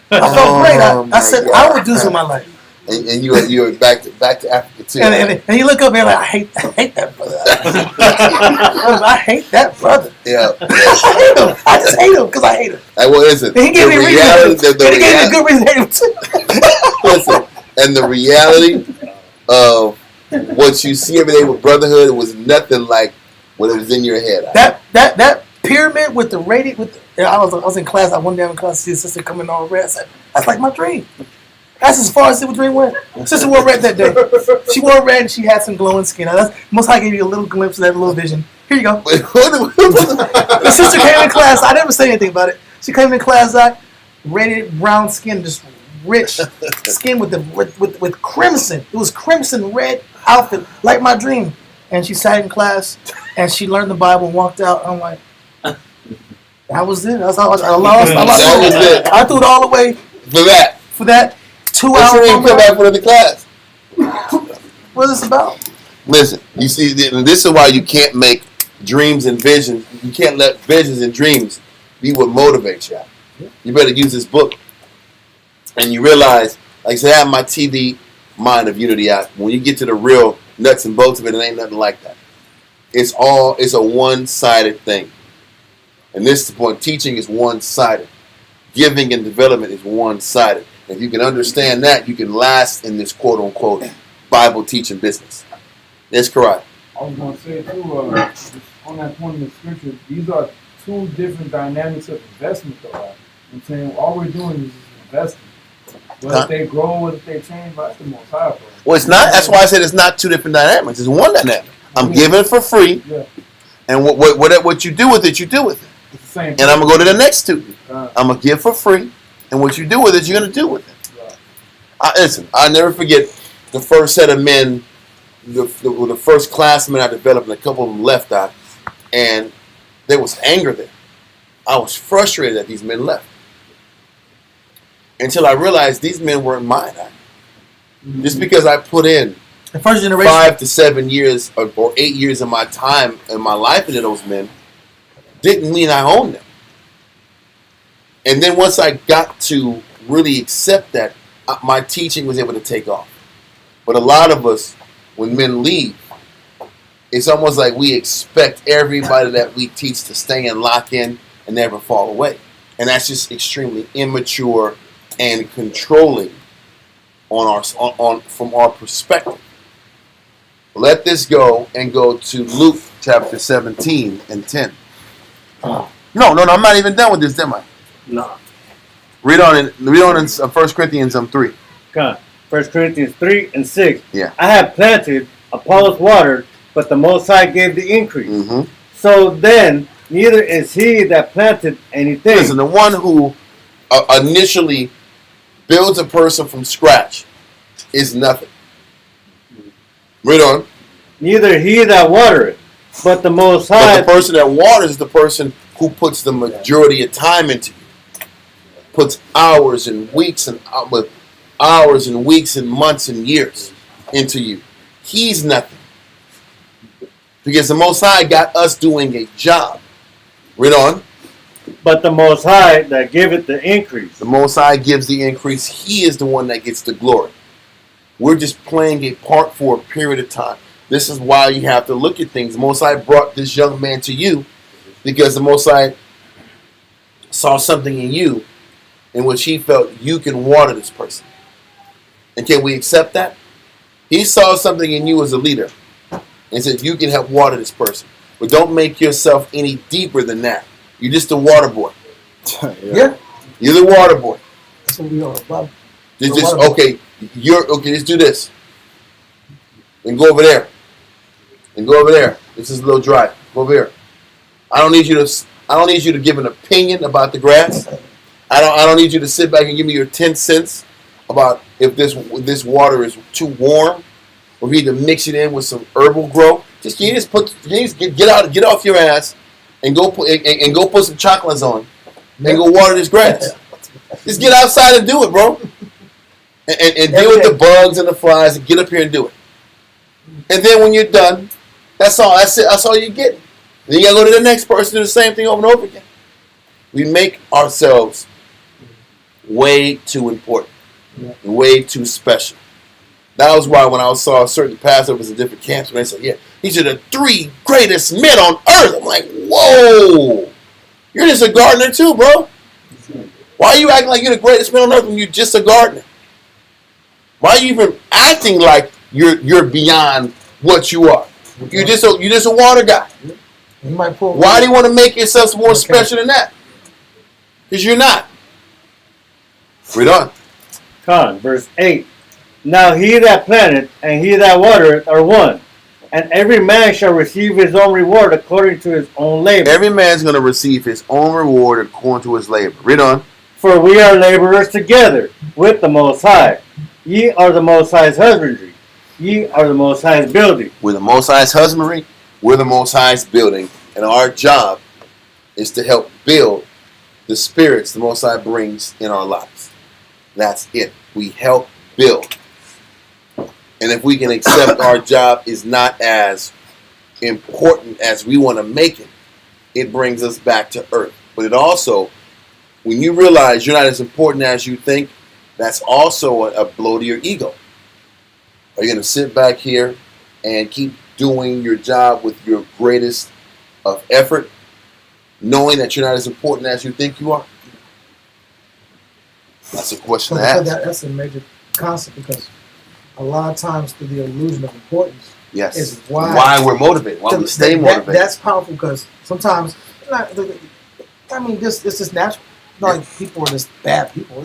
felt great. I said, God. I would do this with my life. And you were back to Africa too. And you look up and like, I hate that brother. I hate that brother. Yeah. I hate him. I just hate him because I hate him. Like, what is it? And he gave me a reason. He gave me a good reason to hate him too. Listen, and the reality of what you see every day with brotherhood was nothing like what it was in your head. That pyramid with the radiant I was in class. I one day in class, see a sister coming all red. I said, that's like my dream. That's as far as the dream went. Sister wore red that day. She wore red and she had some glowing skin. Now that's Most High gave you a little glimpse of that little vision. Here you go. The sister came in class. I never say anything about it. She came in class, radiant brown skin, just rich skin with crimson. It was crimson red outfit, like my dream. And she sat in class and she learned the Bible and walked out. I'm like, that was it. I threw it all away for that 2 hours. You didn't come back for the class. What is this about? Listen, you see, this is why you can't make dreams and visions. You can't let visions and dreams be what motivates you. You better use this book. And you realize, like I said, I have my TV mind of unity out. When you get to the real nuts and bolts of it, it ain't nothing like that. It's a one-sided thing. And this is the point. Teaching is one-sided. Giving and development is one-sided. If you can understand that, you can last in this quote-unquote Bible teaching business. That's correct. I was going to say, too, on that point in the scripture, these are two different dynamics of investment, though. Right? I'm saying all we're doing is investing. Whether they grow, whether they change, that's the most high. Well, it's not. That's why I said it's not two different dynamics. It's one dynamic. I'm giving for free, and what you do with it, you do with it. It's the same and I'm going to go to the next student. I'm going to give for free, and what you do with it, you're going to do with it. Listen, I'll never forget the first set of men, the first classmen I developed, and a couple of them left out, and there was anger there. I was frustrated that these men left. Until I realized these men weren't mine. Just because I put in the first generation 5 to 7 years or 8 years of my time and my life into those men didn't mean I owned them. And then once I got to really accept that, my teaching was able to take off. But a lot of us, when men leave, it's almost like we expect everybody that we teach to stay and lock in and never fall away. And that's just extremely immature and controlling from our perspective. Let this go and go to Luke chapter 17 and 10. No, I'm not even done with this, am I? No. Read on in 1 Corinthians 3. Come on. 1 Corinthians 3 and 6. Yeah. I have planted, Apollos watered, but the Most High gave the increase. Mm-hmm. So then, neither is he that planted anything. Listen, the one who initially builds a person from scratch is nothing. Read on. Neither he that watereth, but the Most High. But the person that waters is the person who puts the majority of time into you. Puts hours and weeks and months and years into you. He's nothing. Because the Most High got us doing a job. Read on. But the Most High that giveth the increase. The Most High gives the increase. He is the one that gets the glory. We're just playing a part for a period of time. This is why you have to look at things. The Most High brought this young man to you because the Most High saw something in you in which he felt you can water this person. And can we accept that? He saw something in you as a leader and said you can help water this person. But don't make yourself any deeper than that. You're just a water boy. Yeah. You're the water boy. That's what we are about. Okay, let's do this. And go over there. And go over there. This is a little dry. Go over here. I don't need you to give an opinion about the grass. I don't need you to sit back and give me your 10 cents about if this water is too warm, or if you need to mix it in with some herbal grow. Get off your ass and go put some chocolates on and go water this grass. Just get outside and do it, bro. And deal with the bugs and the flies and get up here and do it. And then when you're done, that's all. That's it. That's all you get. Then you gotta go to the next person, do the same thing over and over again. We make ourselves way too important, way too special. That was why when I saw certain pastors in different camps, when they said, "Yeah, these are the 3 greatest men on earth," I'm like, "Whoa, you're just a gardener too, bro. Why are you acting like you're the greatest man on earth when you're just a gardener? Why are you even acting like you're beyond what you are? You're just a water guy. Why do you want to make yourself more special than that? Because you're not." Read on. Verse 8. Now he that planteth and he that watereth are one, and every man shall receive his own reward according to his own labor. Every man's going to receive his own reward according to his labor. Read on. For we are laborers together with the Most High. Ye are the Most High's husbandry. Ye are the Most High's building. We're the Most High's husbandry. We're the Most High's building. And our job is to help build the spirits the Most High brings in our lives. That's it. We help build. And if we can accept our job is not as important as we want to make it, it brings us back to earth. But it also, when you realize you're not as important as you think, that's also a blow to your ego. Are you going to sit back here and keep doing your job with your greatest of effort, knowing that you're not as important as you think you are? That's a question to ask. That's a major concept because a lot of times through the illusion of importance is why we're motivated, why we stay motivated. That's powerful because sometimes, it's just natural. Not like people are just bad people.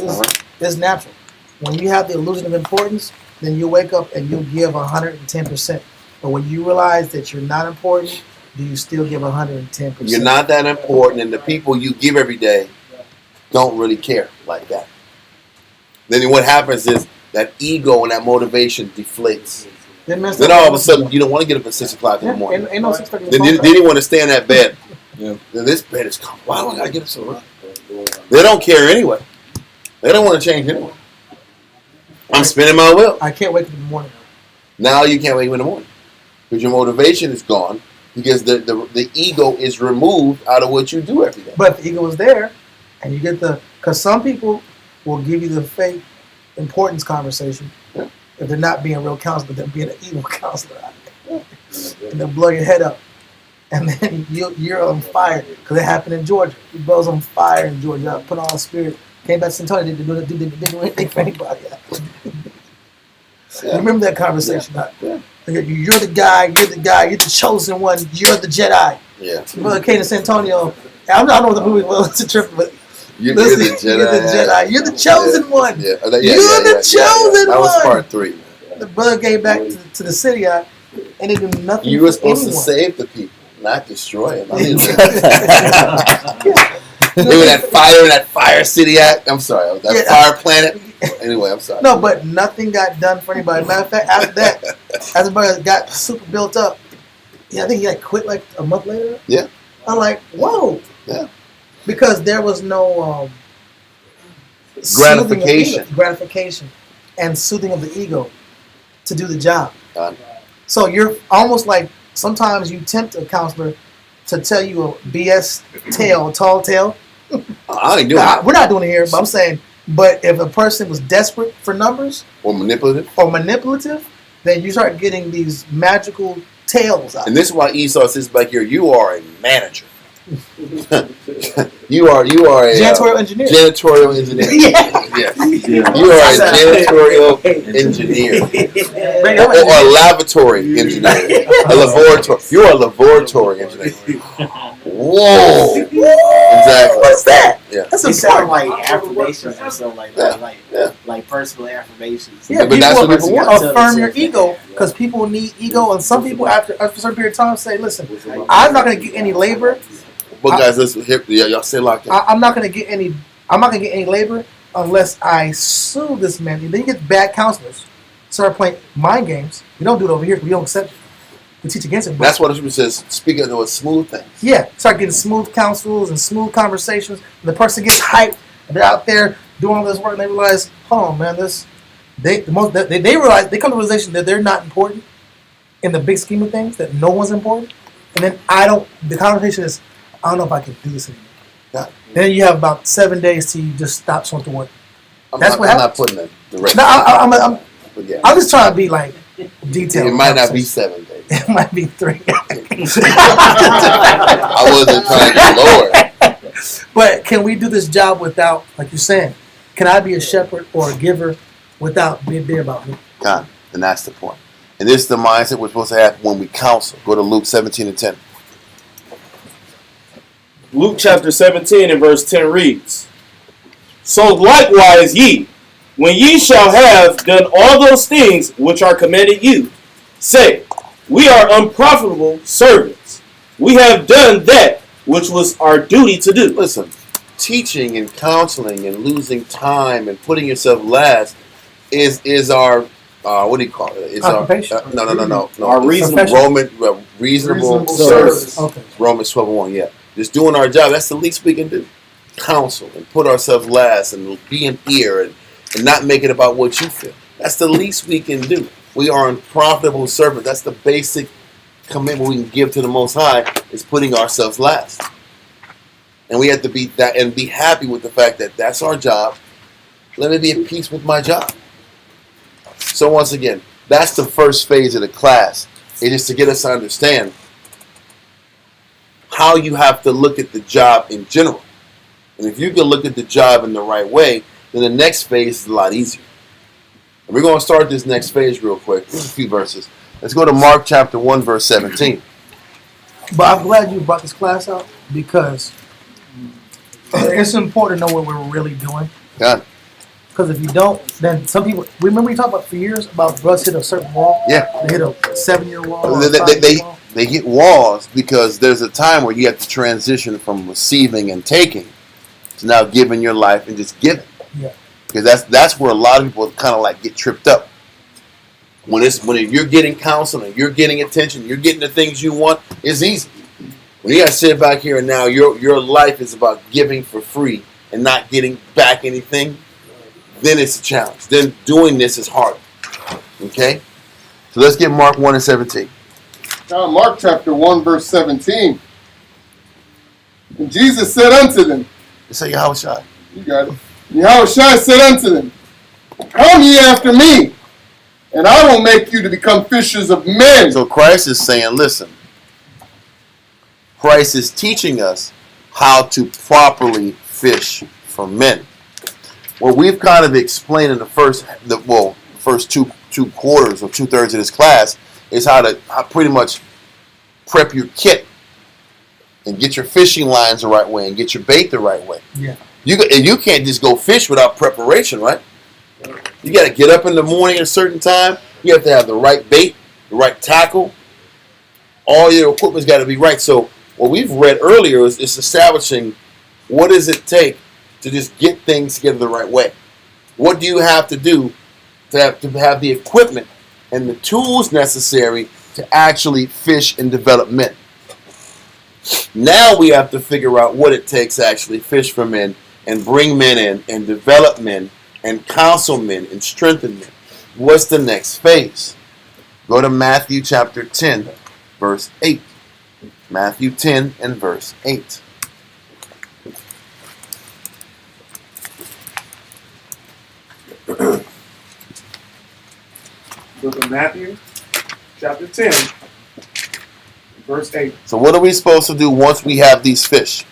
It's natural. When you have the illusion of importance, then you wake up and you give 110%. But when you realize that you're not important, do you still give 110%? You're not that important, and the people you give every day don't really care like that. Then what happens is that ego and that motivation deflates. Then all of a sudden, you don't want to get up at 6 o'clock in the morning. Ain't no 6 o'clock. Then you want to stay in that bed. Yeah. This bed is comfortable. Why do I got to get up so early? They don't care anyway. They don't want to change anyway. I'm spinning my wheel. I can't wake up in the morning. Now you can't wake up in the morning because your motivation is gone because the ego is removed out of what you do every day. But if the ego is there, and you get because some people will give you the fake importance conversation if they're not being a real counselor, but they're being an evil counselor out there. And they'll blow your head up. And then you're on fire because it happened in Georgia. He blows on fire in Georgia. Put on spirit Came back to San Antonio, didn't do anything for anybody. Remember that conversation? Yeah. You're the guy, you're the chosen one, you're the Jedi. Yeah. Brother came to San Antonio. I don't know what the movie was to trip, but You're listen, the Jedi. you're the Jedi. You're the chosen one. Yeah. You're the chosen That was one. part 3. The brother came back to the city and they do nothing. You were for supposed anyone. to save the people, not destroy them. I mean, they were that fire city act. I'm sorry, that fire planet. Anyway, I'm sorry. No, but nothing got done for anybody. Matter of fact, after that, as the brother got super built up, I think he like quit like a month later. Yeah. I'm like, whoa. Yeah. Because there was no gratification and soothing of the ego to do the job. So you're almost like, sometimes you tempt a counselor to tell you a BS tall tale. I ain't doing it. We're not doing it here, but I'm saying, but if a person was desperate for numbers or manipulative, then you start getting these magical tales out. And this is why Esau sits back here. You are a manager. you are a janitorial engineer. Janitorial engineer. Yeah. You are a janitorial engineer. Or a lavatory engineer. A laboratory. You are a laboratory engineer. Whoa. Exactly. What's that? Yeah. That's It a sound like affirmations or something like that, like personal affirmations. Yeah, but that's what people people want to affirm your ego because people need ego, and some people after a certain period of time say, "Listen, I'm not going to get any labor." But guys, listen, y'all stay locked in. I'm not going to get any. I'm not going to get any labor unless I sue this man. Then you get bad counselors start playing mind games. We don't do it over here. We don't accept it. We teach against it. That's what the scripture says. Speak into a smooth thing. Yeah, start getting smooth counsels and smooth conversations. And the person gets hyped. And they're out there doing all this work, and they realize, hold on, man, they realize they come to the realization that they're not important in the big scheme of things. That no one's important. And then the conversation is, I don't know if I can do this anymore. Yeah. Then you have about 7 days till you just stop something to work. I'm not putting that direct. No, I'm Yeah. just trying to be like detailed. It might not be 7 days. It might be 3. I wasn't trying to get lower. But can we do this job without, like you're saying, can I be a shepherd or a giver without being there about me? God, and that's the point. And this is the mindset we're supposed to have when we counsel. Go to Luke 17 and 10. Luke chapter 17 and verse 10 reads, So likewise ye, when ye shall have done all those things which are commanded you, say, We are unprofitable servants. We have done that which was our duty to do. Listen, teaching and counseling and losing time and putting yourself last is our what do you call it? It's occupation. No. Our reasonable service. Okay. Romans 12:1. Yeah, just doing our job. That's the least we can do. Counsel and put ourselves last and be an ear and not make it about what you feel. That's the least we can do. We are unprofitable servants. That's the basic commitment we can give to the Most High, is putting ourselves last. And we have to be that and be happy with the fact that that's our job. Let me be at peace with my job. So once again, that's the first phase of the class. It is to get us to understand how you have to look at the job in general. And if you can look at the job in the right way, then the next phase is a lot easier. And we're going to start this next phase real quick. There's a few verses. Let's go to Mark chapter 1, verse 17. But I'm glad you brought this class out because it's important to know what we're really doing. God. Because if you don't, then some people, remember we talked about for years about brothers hit a certain wall? Yeah. They hit a 7-year wall. Or They hit walls because there's a time where you have to transition from receiving and taking to now giving your life and just giving. Yeah. Because that's where a lot of people kind of like get tripped up. When you're getting counseling, you're getting attention, you're getting the things you want, it's easy. When you got to sit back here and now your life is about giving for free and not getting back anything, then it's a challenge. Then doing this is hard. Okay? So let's get Mark 1 and 17. Now Mark chapter 1 verse 17. And Jesus said unto them, Say Yahushua. You got it. Yahushua said unto them, Come ye after me, and I will make you to become fishers of men. So Christ is saying, listen, Christ is teaching us how to properly fish for men. what we've kind of explained in the first two quarters or 2/3 of this class is how pretty much prep your kit and get your fishing lines the right way and get your bait the right way. Yeah. You can't just go fish without preparation, right? You got to get up in the morning at a certain time. You have to have the right bait, the right tackle. All your equipment's got to be right. So what we've read earlier is establishing what does it take to just get things together the right way. What do you have to do to have the equipment and the tools necessary to actually fish and develop men? Now we have to figure out what it takes to actually fish for men and bring men in and develop men and counsel men and strengthen men. What's the next phase? Go to Matthew chapter 10, verse 8. Matthew 10 and verse 8. Book of Matthew, chapter 10, verse 8. So what are we supposed to do once we have these fish?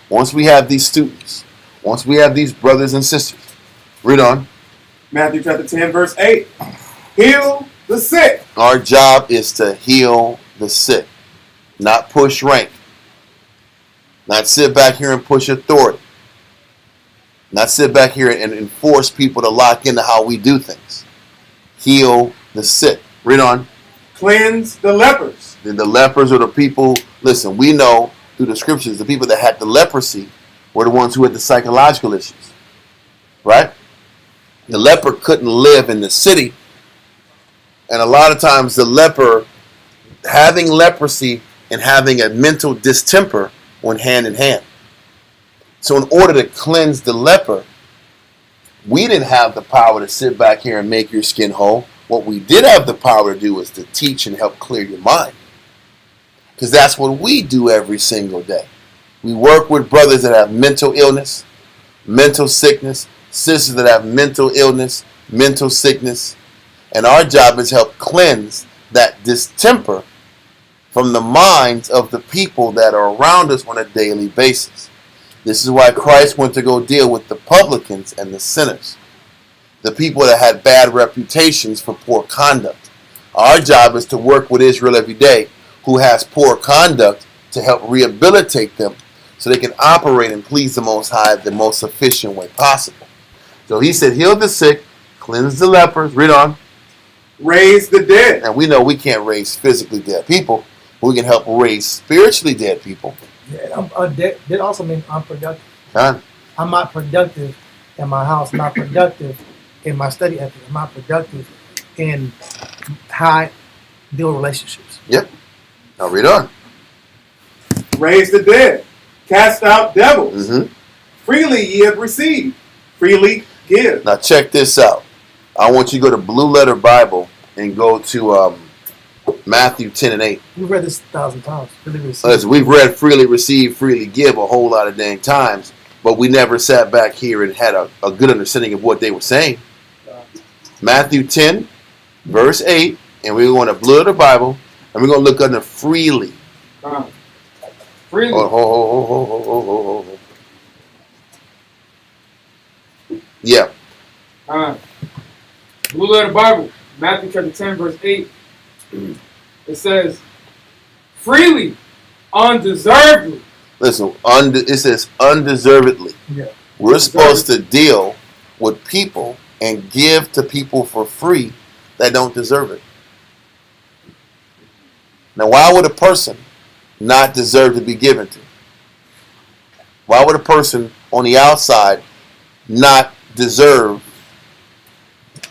Once we have these students? Once we have these brothers and sisters? Read on. Matthew chapter 10, verse 8. Heal the sick. Our job is to heal the sick, not push rank, not sit back here and push authority, not sit back here and enforce people to lock into how we do things. Heal the sick. Read on. Cleanse the lepers. The lepers are the people, listen, we know through the scriptures, the people that had the leprosy were the ones who had the psychological issues. Right? The leper couldn't live in the city. And a lot of times the leper, having leprosy and having a mental distemper went hand in hand. So in order to cleanse the leper, we didn't have the power to sit back here and make your skin whole. What we did have the power to do was to teach and help clear your mind. Because that's what we do every single day. We work with brothers that have mental illness, mental sickness, sisters that have mental illness, mental sickness. And our job is to help cleanse that distemper from the minds of the people that are around us on a daily basis. This is why Christ went to go deal with the publicans and the sinners, the people that had bad reputations for poor conduct. Our job is to work with Israel every day who has poor conduct to help rehabilitate them so they can operate and please the Most High the most efficient way possible. So he said, heal the sick, cleanse the lepers, read on. Raise the dead. And we know we can't raise physically dead people, but we can help raise spiritually dead people. Yeah, that also means unproductive. Huh? I'm not productive in my house, not productive in my study ethic, I'm not productive in how I deal with relationships. Yep. Now read on. Raise the dead. Cast out devils. Mm-hmm. Freely ye have received. Freely give. Now check this out. I want you to go to Blue Letter Bible and go to Matthew 10 and 8. We've read this 1,000 times. Listen, we've read freely receive, freely give a whole lot of dang times, but we never sat back here and had a good understanding of what they were saying. Matthew 10, verse 8, and we're going to Blue Letter Bible, and we're going to look under freely. Freely. Oh. Yeah. Blue Letter Bible, Matthew chapter 10, verse 8. It says, freely, undeservedly. Listen, it says undeservedly. Yeah. We're supposed to deal with people and give to people for free that don't deserve it. Now, why would a person not deserve to be given to? Why would a person on the outside not deserve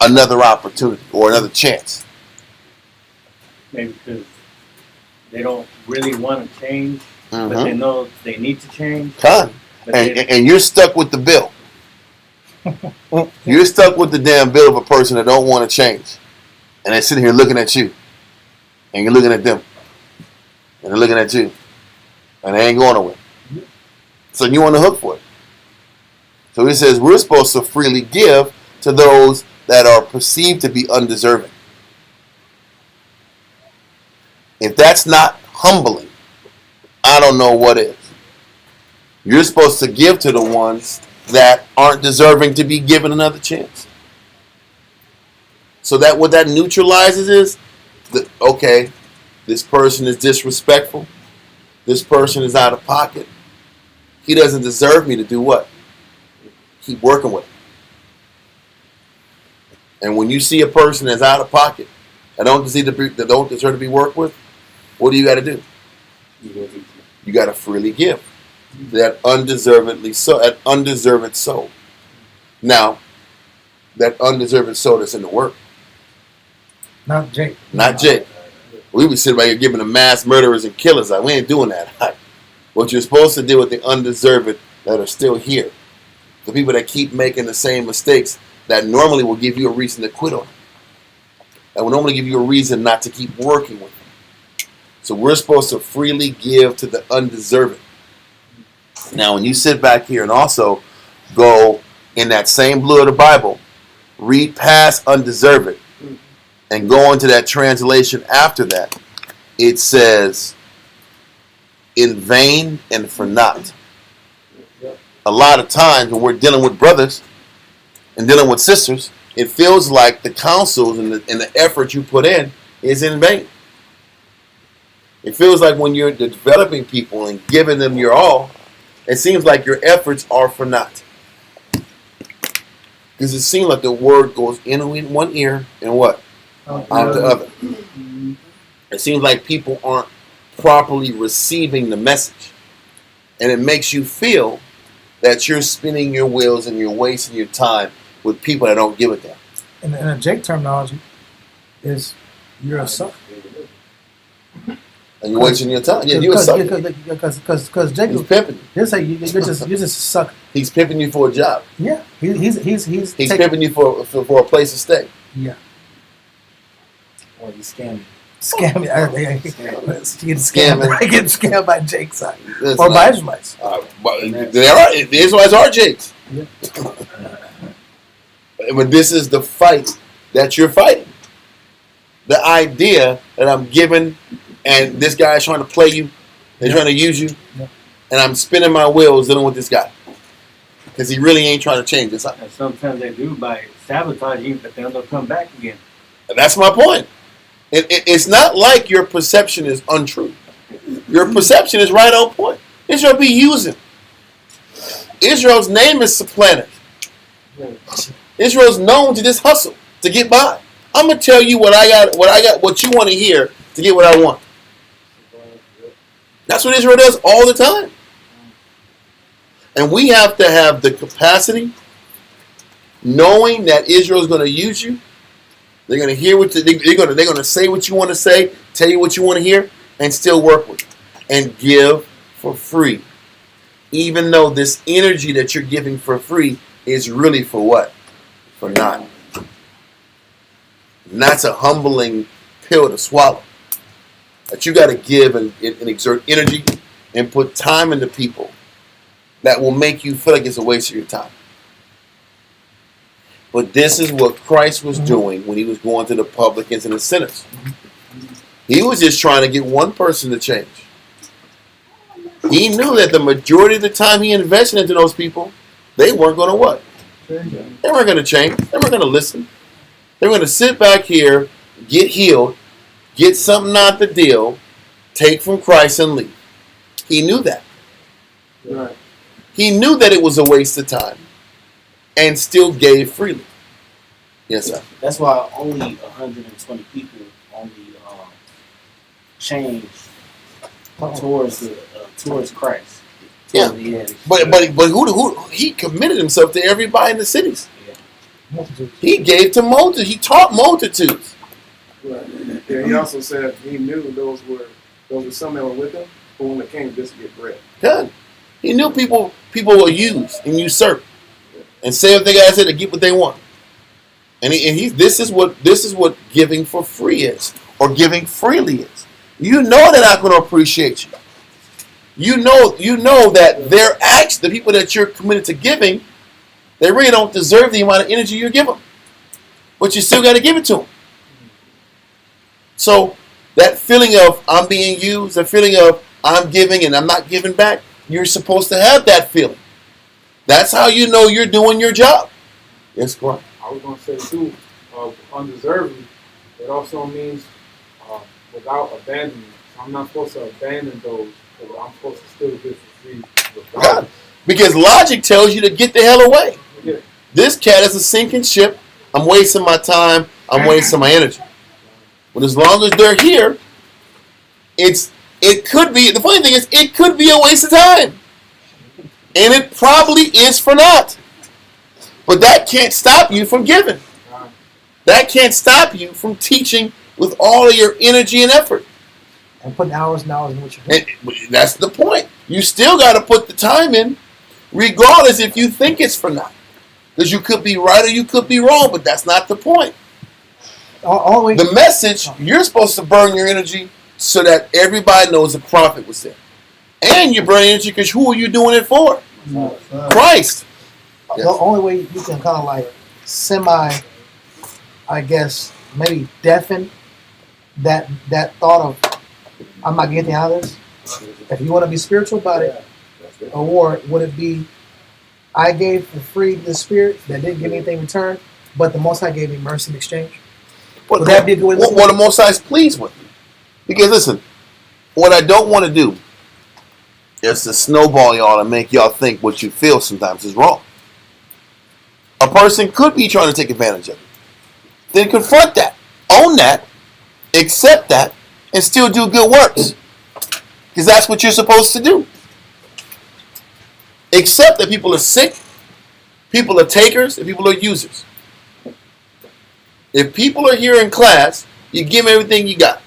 another opportunity or another chance? Maybe because they don't really want to change, Mm-hmm. but they know they need to change. Con. And you're stuck with the bill. You're stuck with the damn bill of a person that don't want to change. And they're sitting here looking at you. And you're looking at them. And they're looking at you. And they ain't going nowhere. So you on the hook for it. So he says we're supposed to freely give to those that are perceived to be undeserving. If that's not humbling, I don't know what is. You're supposed to give to the ones that aren't deserving to be given another chance. So that what that neutralizes is, okay, this person is disrespectful. This person is out of pocket. He doesn't deserve me to do what? Keep working with him. And when you see a person that's out of pocket, that don't deserve to be worked with, what do you got to do? You got to freely give that undeserved soul. Now, that undeserved soul that's in the work. Not Jake. Not Jake. We would sit right here giving the mass murderers and killers. We ain't doing that. What you're supposed to do with the undeserved that are still here. The people that keep making the same mistakes that normally will give you a reason to quit on them. That will normally give you a reason not to keep working with them. So we're supposed to freely give to the undeserving. Now, when you sit back here and also go in that same blue of the Bible, read past undeserved, and go into that translation after that, it says, in vain and for naught. A lot of times when we're dealing with brothers and dealing with sisters, it feels like the counsels and the effort you put in is in vain. It feels like when you're developing people and giving them your all, it seems like your efforts are for naught. Because it seems like the word goes in one ear and what? Out the other. It seems like people aren't properly receiving the message. And it makes you feel that you're spinning your wheels and you're wasting your time with people that don't give a damn. In a Jake terminology, is you're a sucker. And you're wasting your time. Yeah, you're a sucker. Because Jake He's pimping you. You're just a sucker. He's pimping you for a job. Yeah, he's pimping you for a place to stay. Yeah. Or he's scamming. Scamming. I get scammed by Jake's side. Or by Israelites. The Israelites are Jakes. Yeah. But this is the fight that you're fighting. The idea that I'm giving and this guy is trying to play you, they're trying to use you, and I'm spinning my wheels dealing with this guy. Because he really ain't trying to change this. And sometimes they do by sabotaging you, but then they'll come back again. And that's my point. It's not like your perception is untrue. Your perception is right on point. Israel be using. Israel's name is supplanted. Israel's known to just hustle to get by. I'm gonna tell you what I got, what you want to hear to get what I want. That's what Israel does all the time. And we have to have the capacity, knowing that Israel is going to use you. They're going to hear they're going to say what you want to say, tell you what you want to hear, and still work with you and give for free. Even though this energy that you're giving for free is really for what? For naught. And that's a humbling pill to swallow. That you got to give and exert energy and put time into people that will make you feel like it's a waste of your time. But this is what Christ was doing when he was going to the publicans and the sinners. He was just trying to get one person to change. He knew that the majority of the time he invested into those people, they weren't going to what? They weren't going to change. They weren't going to listen. They were going to sit back here, get healed, get something out the deal, take from Christ and leave. He knew that. Right. He knew that it was a waste of time and still gave freely. Yes, sir. That's why only 120 people only changed towards Christ. Yeah, but who he committed himself to everybody in the cities. Yeah. He gave to multitudes. He taught multitudes. Right. Yeah, he also said he knew those were some that were with him who only came just to get bread. Good. He knew people will use and usurp and say what they gotta say to get what they want. And this is what giving for free is, or giving freely is. You know they're not going to appreciate you. You know that the people that you're committed to giving, they really don't deserve the amount of energy you give them. But you still got to give it to them. So that feeling of I'm being used, that feeling of I'm giving and I'm not giving back, you're supposed to have that feeling. That's how you know you're doing your job. Yes, go on. I was going to say too, undeserving. It also means without abandoning. So I'm not supposed to abandon those. But I'm supposed to still get for free. God. Because logic tells you to get the hell away. Yeah. This cat is a sinking ship. I'm wasting my time. I'm wasting my energy. But as long as they're here, it could be. The funny thing is, it could be a waste of time, and it probably is for naught. But that can't stop you from giving. That can't stop you from teaching with all of your energy and effort. And putting hours and hours in what you're doing. And that's the point. You still got to put the time in, regardless if you think it's for naught. Because you could be right or you could be wrong, but that's not the point. The message, you're supposed to burn your energy so that everybody knows the prophet was there. And you burn energy because who are you doing it for? Christ. The only way you can kind of like I guess, maybe deafen that thought of, I'm not getting out of this. If you want to be spiritual about it, or would it be, I gave for free the Spirit that didn't give me anything in return, but the Most High gave me mercy in exchange? Would that be a good way to look at it? Well, the Most High is pleased with you. Because listen, what I don't want to do is to snowball y'all and make y'all think what you feel sometimes is wrong. A person could be trying to take advantage of it. Then confront that, own that, accept that, and still do good works. Because that's what you're supposed to do. Accept that people are sick, people are takers, and people are users. If people are here in class, you give them everything you got.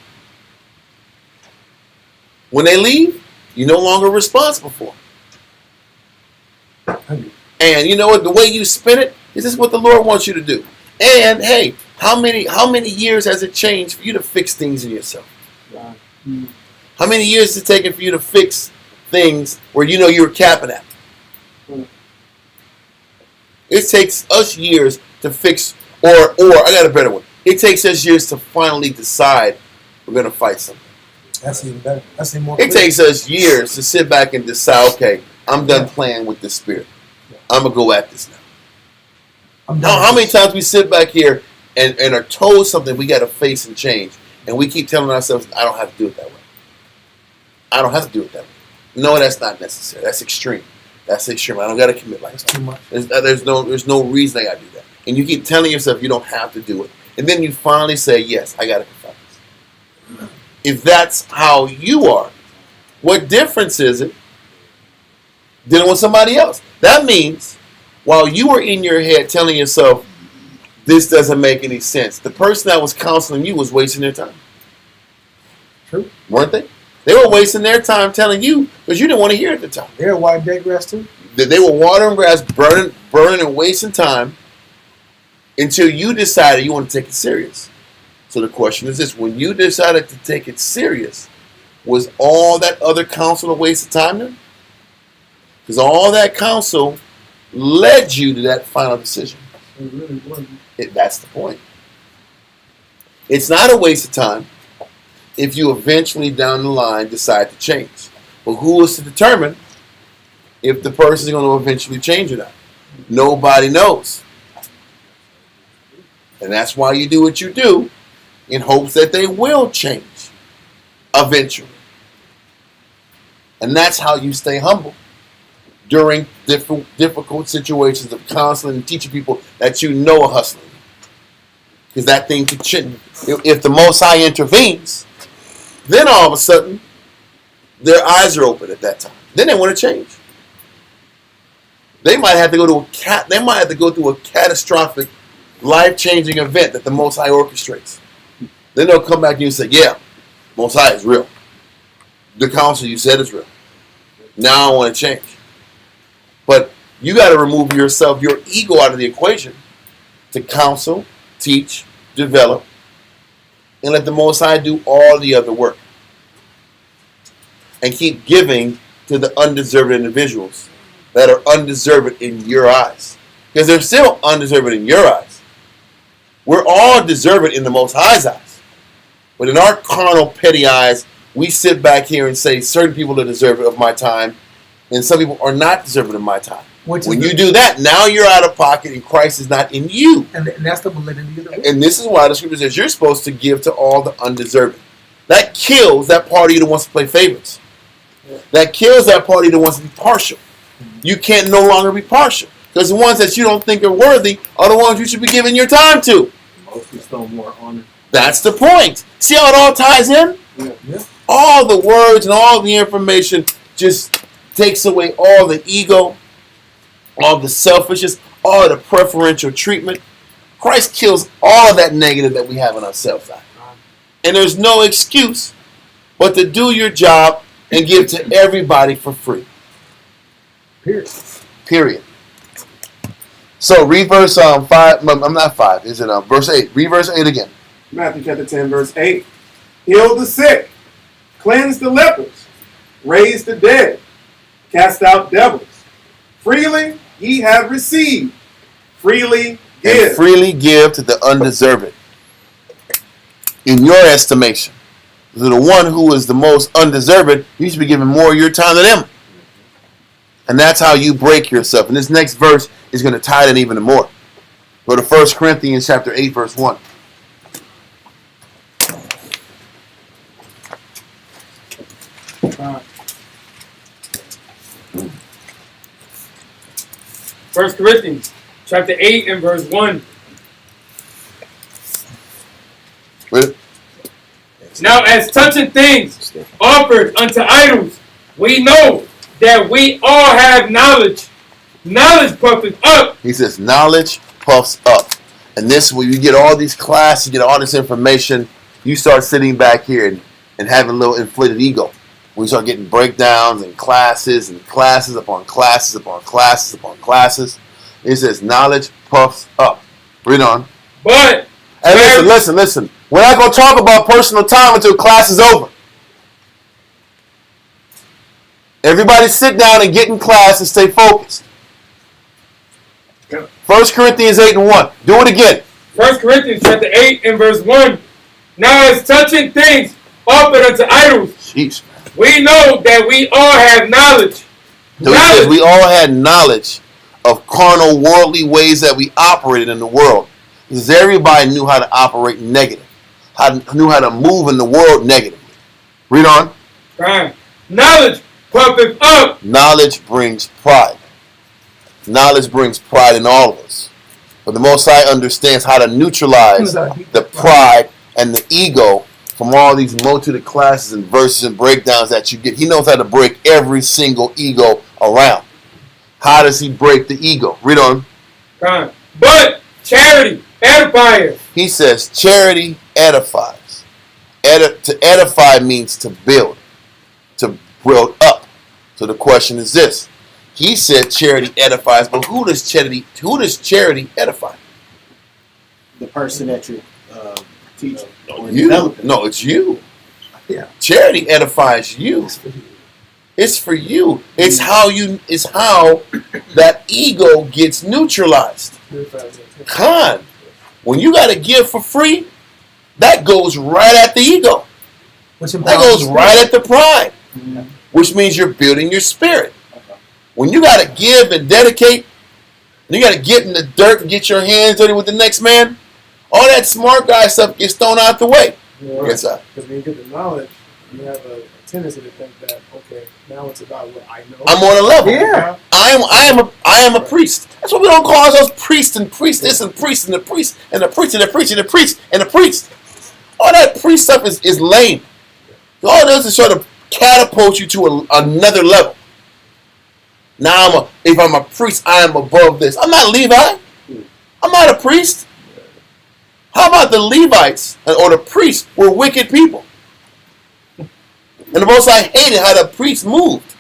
When they leave, you're no longer responsible for them. And you know what? The way you spin it, this is what the Lord wants you to do. And hey, how many years has it changed for you to fix things in yourself? How many years has it taken for you to fix things where you know you were capping at? It takes us years to fix, or I got a better one. It takes us years to finally decide we're going to fight something. That's even better. That's even more. It takes us years to sit back and decide, okay, I'm done playing with this spirit. I'm going to go at this now. How many times we sit back here and are told something we got to face and change, and we keep telling ourselves, I don't have to do it that way. I don't have to do it that way. No, that's not necessary. That's extreme. That's extreme. I don't got to commit like that. Too much. There's no reason I got to do that. And you keep telling yourself you don't have to do it. And then you finally say, yes, I got to confront this. If that's how you are, what difference is it dealing with somebody else? That means while you were in your head telling yourself, this doesn't make any sense, the person that was counseling you was wasting their time. True. Weren't they? They were wasting their time telling you because you didn't want to hear it at the time. They were watering dead grass too. They were watering grass, burning and wasting time until you decided you want to take it serious. So the question is this: when you decided to take it serious, was all that other counsel a waste of time then? Because all that counsel led you to that final decision. It really wasn't. That's the point. It's not a waste of time if you eventually down the line decide to change. But who is to determine if the person is going to eventually change or not? Nobody knows. And that's why you do what you do, in hopes that they will change eventually. And that's how you stay humble during difficult situations of counseling and teaching people that you know are hustling. Because that thing could change. If the Most High intervenes, then all of a sudden, their eyes are open at that time. Then they want to change. They might have to go through a catastrophic, life-changing event that the Most High orchestrates. Then they'll come back to you and say, yeah, Most High is real. The counsel you said is real. Now I want to change. But you got to remove your ego out of the equation to counsel, teach, develop, and let the Most High do all the other work. And keep giving to the undeserved individuals that are undeserved in your eyes. Because they're still undeserved in your eyes. We're all deserved in the Most High's eyes. But in our carnal, petty eyes, we sit back here and say certain people are deserving of my time and some people are not deserving of my time. Which When is you do that, now you're out of pocket and Christ is not in you. and that's the validity of the word. And this is why the scripture says you're supposed to give to all the undeserving. That kills that part of you that wants to play favorites. That kills that part of you that wants to be partial. You can't no longer be partial. Because the ones that you don't think are worthy are the ones you should be giving your time to. Mostly still more honor. That's the point. See how it all ties in? Yeah. All the words and all the information just takes away all the ego, all the selfishness, all the preferential treatment. Christ kills all of that negative that we have in ourselves. And there's no excuse but to do your job and give to everybody for free. Period. So read verse 5. I'm not 5. Is it verse 8? Read verse 8 again. Matthew chapter 10, verse 8. Heal the sick, cleanse the lepers, raise the dead, cast out devils. Freely ye have received, freely give. And freely give to the undeserving. In your estimation, to the one who is the most undeserving, you should be giving more of your time to them. And that's how you break yourself. And this next verse is going to tie it in even more. Go to 1 Corinthians chapter 8, verse 1. First Corinthians chapter 8 and verse 1. Read it. Now as touching things offered unto idols, we know that we all have knowledge. Knowledge puffeth up. He says, knowledge puffs up. And this is where you get all these classes, you get all this information. You start sitting back here and having a little inflated ego. We start getting breakdowns and classes upon classes upon classes upon classes. It says, knowledge puffs up. Read on. But, and listen. We're not going to talk about personal time until class is over. Everybody sit down and get in class and stay focused. 1 Corinthians 8 and 1. Do it again. 1 Corinthians chapter 8 and verse 1. Now as touching things offered unto idols, Jeez. we know that we all have knowledge. Because we all had knowledge of carnal, worldly ways that we operated in the world. Because everybody knew how to operate negative. Knew how to move in the world negatively. Read on. Right. Knowledge puffeth up. Knowledge brings pride. Knowledge brings pride in all of us. But the Most High understands how to neutralize the pride and the ego from all these multitude of classes and verses and breakdowns that you get. He knows how to break every single ego around. How does he break the ego? Read on. Right. But charity edifies. He says charity edifies. To edify means to build up. So the question is this. He said charity edifies, but who does charity edify? The person that you're teaching or You. developing. No, it's you. Yeah. Charity edifies you. It's for you. It's how that ego gets neutralized. When you got to give for free, that goes right at the ego. That goes right at the pride. Mm-hmm. Which means you're building your spirit. When you got to give and dedicate, and you got to get in the dirt and get your hands dirty with the next man, all that smart guy stuff gets thrown out the way. Yeah. Yes, sir. Because when you get the knowledge, you have a tendency to think that, okay, now it's about what I know. I'm on a level. Yeah. I am a priest. That's why we don't call ourselves priests and priestess and priest and the priest and the priest and the priest and the priest and the priest. All that priest stuff is lame. All it does is sort of catapult you to another level. Now if I'm a priest, I am above this. I'm not Levi. I'm not a priest. How about the Levites or the priests were wicked people? And the Most High hated how the priests moved.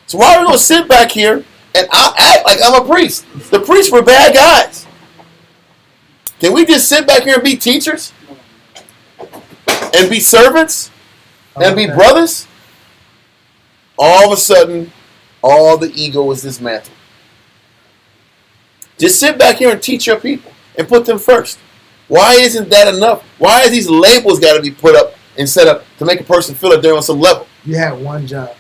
So why are we going to sit back here and I'll act like I'm a priest? The priests were bad guys. Can we just sit back here and be teachers? And be servants? And be brothers? All of a sudden, all the ego is dismantled. Just sit back here and teach your people and put them first. Why isn't that enough? Why is these labels got to be put up and set up to make a person feel that they're on some level? You had one job.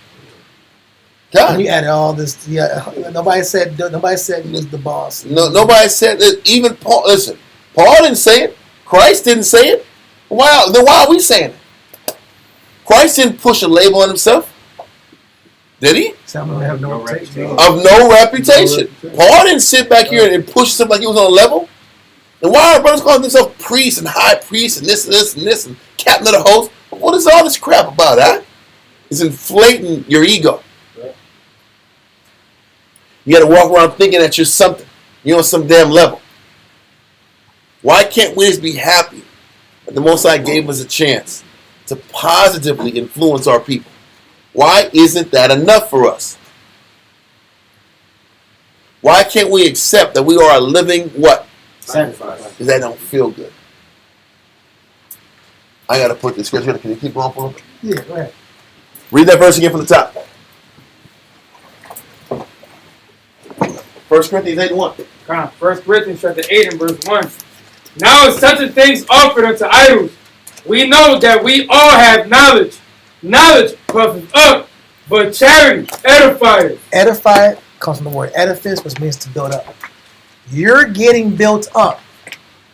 God. And you added all this. Yeah, nobody said he was the boss. No, nobody said that. Even Paul. Listen, Paul didn't say it. Christ didn't say it. Then why are we saying it? Christ didn't push a label on himself, did he? Some of them have no reputation. Of no reputation. Paul didn't sit back here and push himself like he was on a level. And why are brothers calling themselves priests and high priests and this and this and this and captain of the host? What is all this crap about, huh? It's inflating your ego. You got to walk around thinking that you're something. You're on some damn level. Why can't we just be happy that the Most High gave us a chance to positively influence our people? Why isn't that enough for us? Why can't we accept that we are a living what? Sacrifice. Because that don't feel good. I got to put this scripture. Can you keep going for a little bit? Yeah, go ahead. Read that verse again from the top. 1 Corinthians 8:1. 1 Corinthians chapter 8 and verse 1. Now if such a things offered unto idols, we know that we all have knowledge. Knowledge puffeth up, but charity edifieth. Edify comes from the word edifice, which means to build up. You're getting built up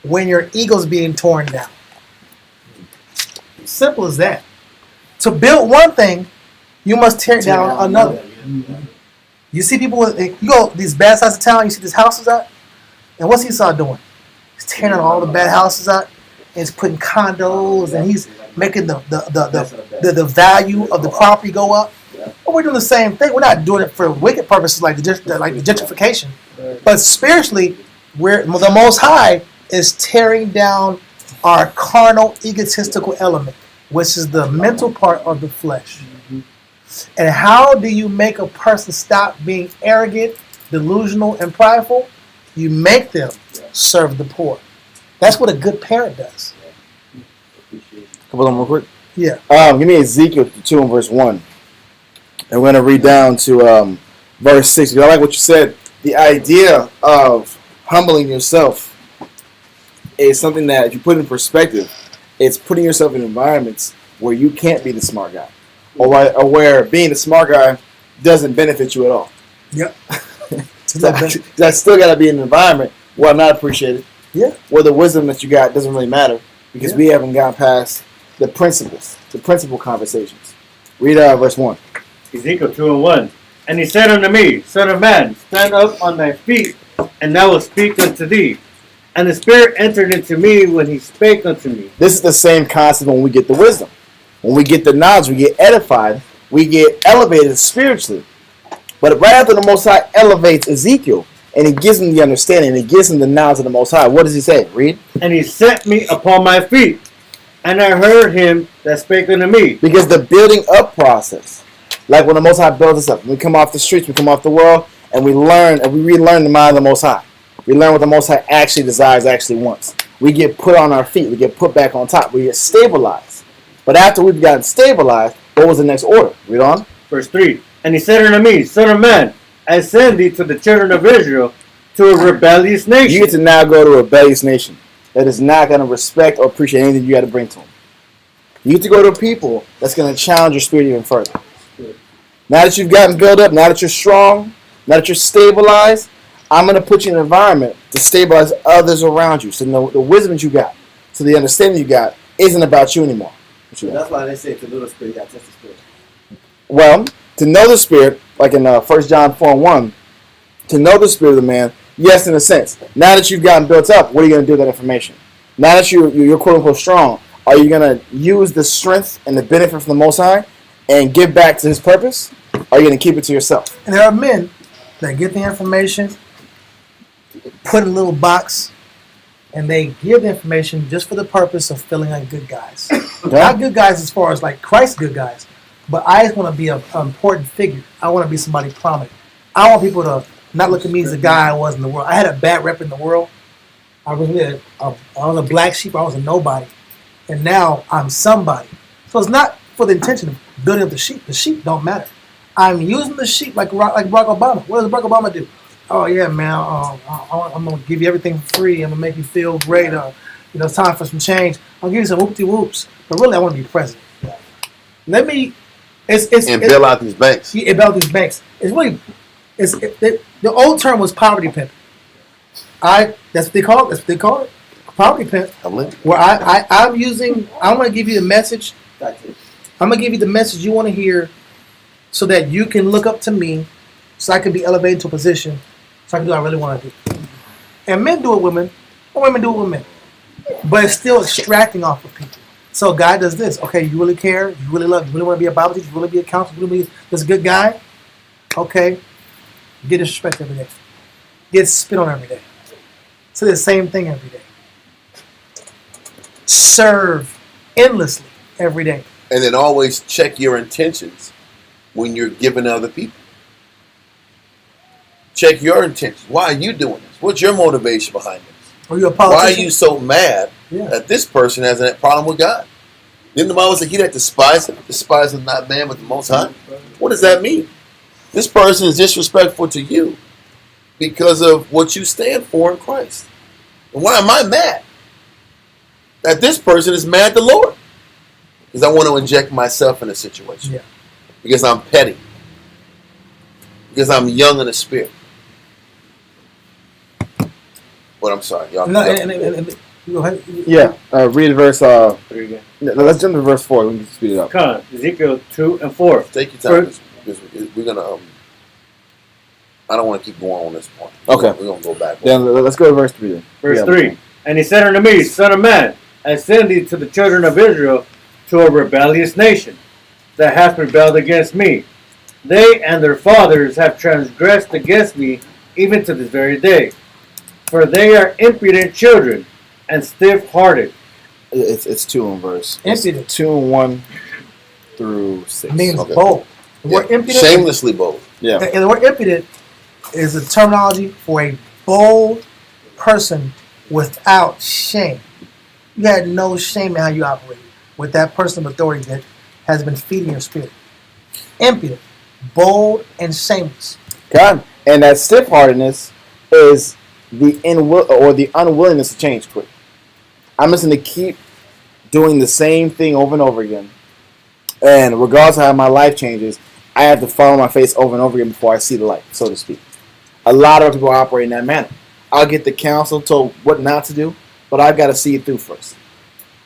when your ego's being torn down. Simple as that. To build one thing, you must tear down another. You see people with, you go these bad sides of town, you see these houses out, and what's Esau doing? He's tearing down all the bad houses out, and he's putting condos, and he's making the value of the property go up. But we're doing the same thing. We're not doing it for wicked purposes like the gentrification, but spiritually, the Most High is tearing down our carnal, egotistical element, which is the mental part of the flesh. And how do you make a person stop being arrogant, delusional, and prideful? You make them serve the poor. That's what a good parent does. Couple of them real quick. Yeah. Give me Ezekiel 2 and verse 1. And we're going to read down to verse 6. I like what you said. The idea of humbling yourself is something that, if you put in perspective, it's putting yourself in environments where you can't be the smart guy. Or where being the smart guy doesn't benefit you at all. Yep. I still got to be in an environment where I'm not appreciated. Yeah. Where the wisdom that you got doesn't really matter because we haven't gone past the principle conversations. Read verse 1. Ezekiel 2 and 1. And he said unto me, Son of man, stand up on thy feet, and I will speak unto thee. And the Spirit entered into me when he spake unto me. This is the same concept when we get the wisdom. When we get the knowledge, we get edified, we get elevated spiritually. But right after the Most High elevates Ezekiel, and he gives him the understanding, and he gives him the knowledge of the Most High, what does he say? Read. And he set me upon my feet, and I heard him that spake unto me. Because the building up process, like when the Most High builds us up, we come off the streets, we come off the world, and we learn, and we relearn the mind of the Most High. We learn what the Most High actually desires, actually wants. We get put on our feet, we get put back on top, we get stabilized. But after we've gotten stabilized, what was the next order? Read on. Verse 3. And he said unto me, Son of man, I send thee to the children of Israel, to a rebellious nation. You get to now go to a rebellious nation that is not going to respect or appreciate anything you got to bring to them. You get to go to a people that's going to challenge your spirit even further. Now that you've gotten built up, now that you're strong, now that you're stabilized, I'm going to put you in an environment to stabilize others around you. So the wisdom that you got, so the understanding you got, isn't about you anymore. That's why they say to know the spirit, you got to test the spirit. Well, to know the spirit, like in 1 John 4 and 1, to know the spirit of the man, yes, in a sense. Now that you've gotten built up, what are you going to do with that information? Now that you're quote unquote strong, are you going to use the strength and the benefit from the Most High and give back to his purpose? Or are you going to keep it to yourself? And there are men that get the information, put in a little box, and they give the information just for the purpose of feeling like good guys. Not good guys as far as like Christ's good guys, but I just want to be an important figure. I want to be somebody prominent. I want people to not look at me as the guy I was in the world. I had a bad rep in the world. I was a black sheep. I was a nobody. And now I'm somebody. So it's not for the intention of building up the sheep. The sheep don't matter. I'm using the sheep like Barack Obama. What does Barack Obama do? Oh, yeah, man, I'm going to give you everything for free. I'm going to make you feel great. It's time for some change. I'll give you some whoop-de-whoops. But really, I want to be president. Let me and bail out these banks. It bail out these banks. It's really, the old term was poverty pimp. That's what they call it. That's what they call it. Poverty pimp. Where I'm going to give you the message. I'm going to give you the message you want to hear so that you can look up to me so I can be elevated to a position so I can do what I really want to do. And men do it with women, or women do it with men. But it's still extracting off of people. So God does this. Okay, you really care, you really love, you really want to be a Bible teacher, you really be a counselor, you really be this good guy. Okay, get disrespect every day. Get spit on every day. So the same thing every day. Serve endlessly every day. And then always check your intentions when you're giving to other people. Check your intentions. Why are you doing this? What's your motivation behind this? Are you a politician? Why are you so mad that this person has a problem with God? Didn't the Bible say he that despiseth not man but the Most High? What does that mean? This person is disrespectful to you because of what you stand for in Christ. And why am I mad? That this person is mad at the Lord. Because I want to inject myself in a situation. Yeah. Because I'm petty. Because I'm young in the spirit. But I'm sorry, y'all. Go ahead. Yeah, read verse. Let's jump to verse 4. We can speed it up. Come on, Ezekiel 2 and 4. Take your time. Because we're gonna. I don't want to keep going on this point. Okay. We're gonna go back. Then let's go to verse 3. Then. Verse 3. And he said unto me, Son of man, I send thee to the children of Israel, to a rebellious nation that hath rebelled against me. They and their fathers have transgressed against me, even to this very day. For they are impudent children and stiff-hearted. It's 2 in verse. Impudent. 2 and 1 through 6. Means bold. The word impudent. Shamelessly bold. Yeah. And the word impudent is a terminology for a bold person without shame. You had no shame in how you operated with that person of authority that has been feeding your spirit. Impudent, bold, and shameless. God, and that stiff-heartedness is the unwillingness to change quick. I'm just going to keep doing the same thing over and over again. And regardless of how my life changes, I have to follow my face over and over again before I see the light, so to speak. A lot of people operate in that manner. I'll get the counsel told what not to do, but I've got to see it through first.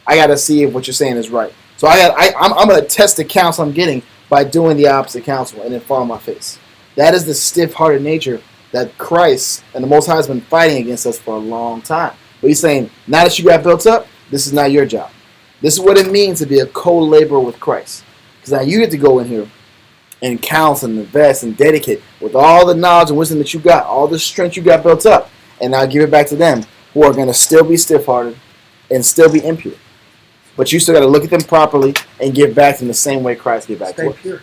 I got to see if what you're saying is right. So I'm going to test the counsel I'm getting by doing the opposite counsel and then follow my face. That is the stiff-hearted nature that Christ and the Most High has been fighting against us for a long time. But he's saying, now that you got built up, this is not your job. This is what it means to be a co-laborer with Christ. Because now you get to go in here and counsel and invest and dedicate with all the knowledge and wisdom that you got, all the strength you got built up, and now give it back to them who are going to still be stiff-hearted and still be impure. But you still got to look at them properly and give back to them the same way Christ gave back to us. Pure.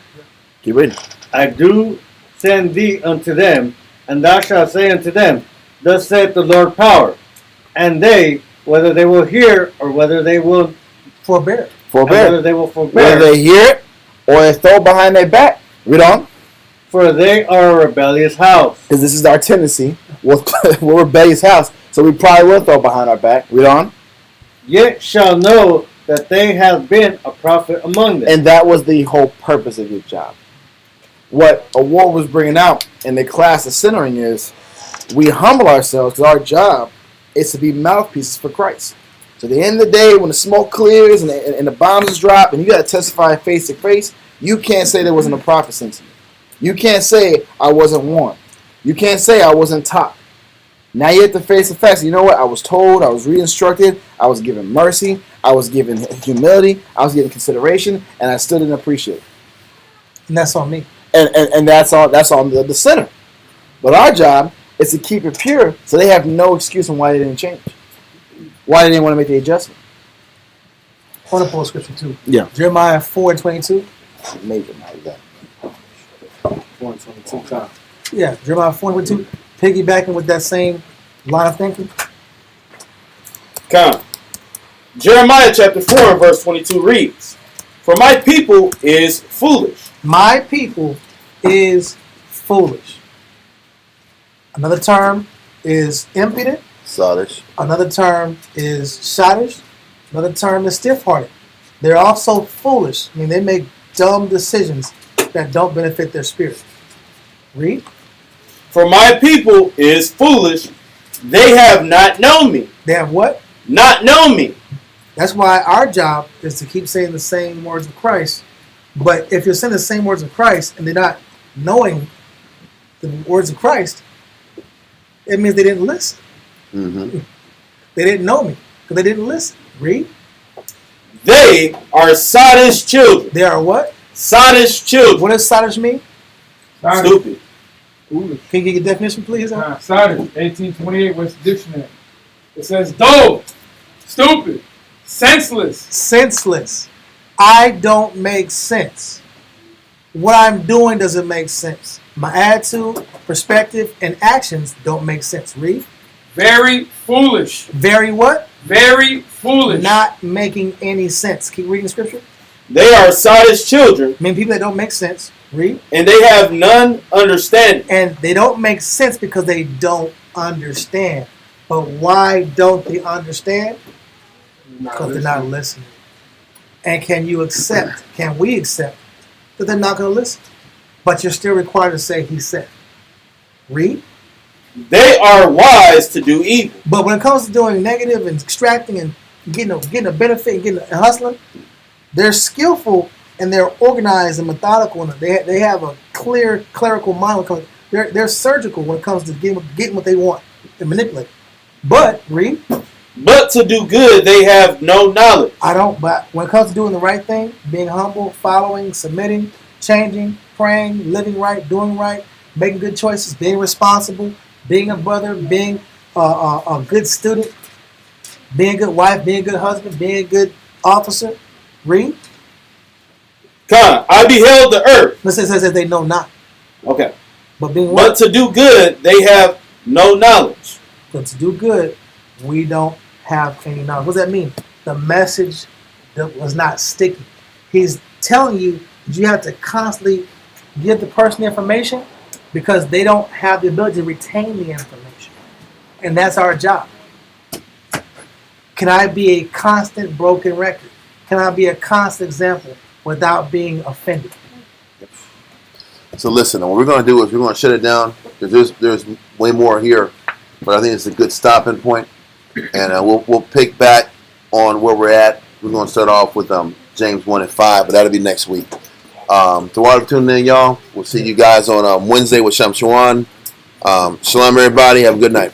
Keep reading. I do send thee unto them, and thou shalt say unto them, Thus saith the Lord power. And they, whether they will hear or whether they will forbear. Whether they will forbear. Whether they hear it or they throw it behind their back. Read on. For they are a rebellious house. Because this is our tendency. We're a rebellious house, so we probably will throw behind our back. Read on. Yet shall know that they have been a prophet among them. And that was the whole purpose of your job. What Award was bringing out in the class of centering is we humble ourselves because our job is to be mouthpieces for Christ. So at the end of the day, when the smoke clears and the bombs drop and you got to testify face to face, you can't say there wasn't a prophet sent to you. You can't say I wasn't warned. You can't say I wasn't taught. Now you have to face the facts. You know what? I was told, I was re-instructed, I was given mercy, I was given humility, I was given consideration, and I still didn't appreciate it. And that's on me. And that's on the sinner. But our job is to keep it pure so they have no excuse on why they didn't change. Why they didn't want to make the adjustment. I want to pull a scripture too. Yeah. Jeremiah 4:22. Major like that. 4:22 time. Yeah, Jeremiah 4:22. Piggybacking with that same line of thinking. Come. Jeremiah chapter 4 and verse 22 reads, For my people is foolish. My people is foolish. Another term is impudent. Sottish. Another term is sottish. Another term is stiff-hearted. They're also foolish. I mean, they make dumb decisions that don't benefit their spirit. Read. For my people is foolish. They have not known me. They have what? Not known me. That's why our job is to keep saying the same words of Christ. But if you're saying the same words of Christ and they're not knowing the words of Christ, it means they didn't listen. Mm-hmm. They didn't know me because they didn't listen. Read. They are sottish children. They are what? Sottish children. What does sottish mean? Sodom. Stupid. Foolish. Can you get a definition, please? Sodom, 1828 West Dictionary. It says dull, stupid, senseless. Senseless. I don't make sense. What I'm doing doesn't make sense. My attitude, perspective, and actions don't make sense. Read. Very foolish. Very what? Very foolish. Not making any sense. Keep reading the scripture. They are sottish children. I mean, people that don't make sense. Read. And they have none understanding. And they don't make sense because they don't understand. But why don't they understand? Because they're not listening. And can we accept that they're not going to listen? But you're still required to say, he said. Read. They are wise to do evil. But when it comes to doing negative and extracting and getting a benefit and hustling, they're skillful and they're organized and methodical. And they have a clear clerical mind. They're surgical when it comes to getting what they want and manipulate. But, read. But to do good, they have no knowledge. But when it comes to doing the right thing, being humble, following, submitting, changing, praying, living right, doing right, making good choices, being responsible, being a brother, being a good student, being a good wife, being a good husband, being a good officer. Read. I beheld the earth. Listen, it says they know not. Okay. But being what? But to do good, they have no knowledge. But to do good, we don't have any knowledge. What does that mean? The message that was not sticky. He's telling you that you have to constantly give the person the information because they don't have the ability to retain the information. And that's our job. Can I be a constant broken record? Can I be a constant example without being offended? So listen, what we're going to do is we're going to shut it down because there's way more here, but I think it's a good stopping point, and we'll pick back on where we're at. We're going to start off with James 1:5, but that'll be next week. To all for tuning in, y'all. We'll see you guys on Wednesday with Sham Shawan. Shalom, everybody. Have a good night.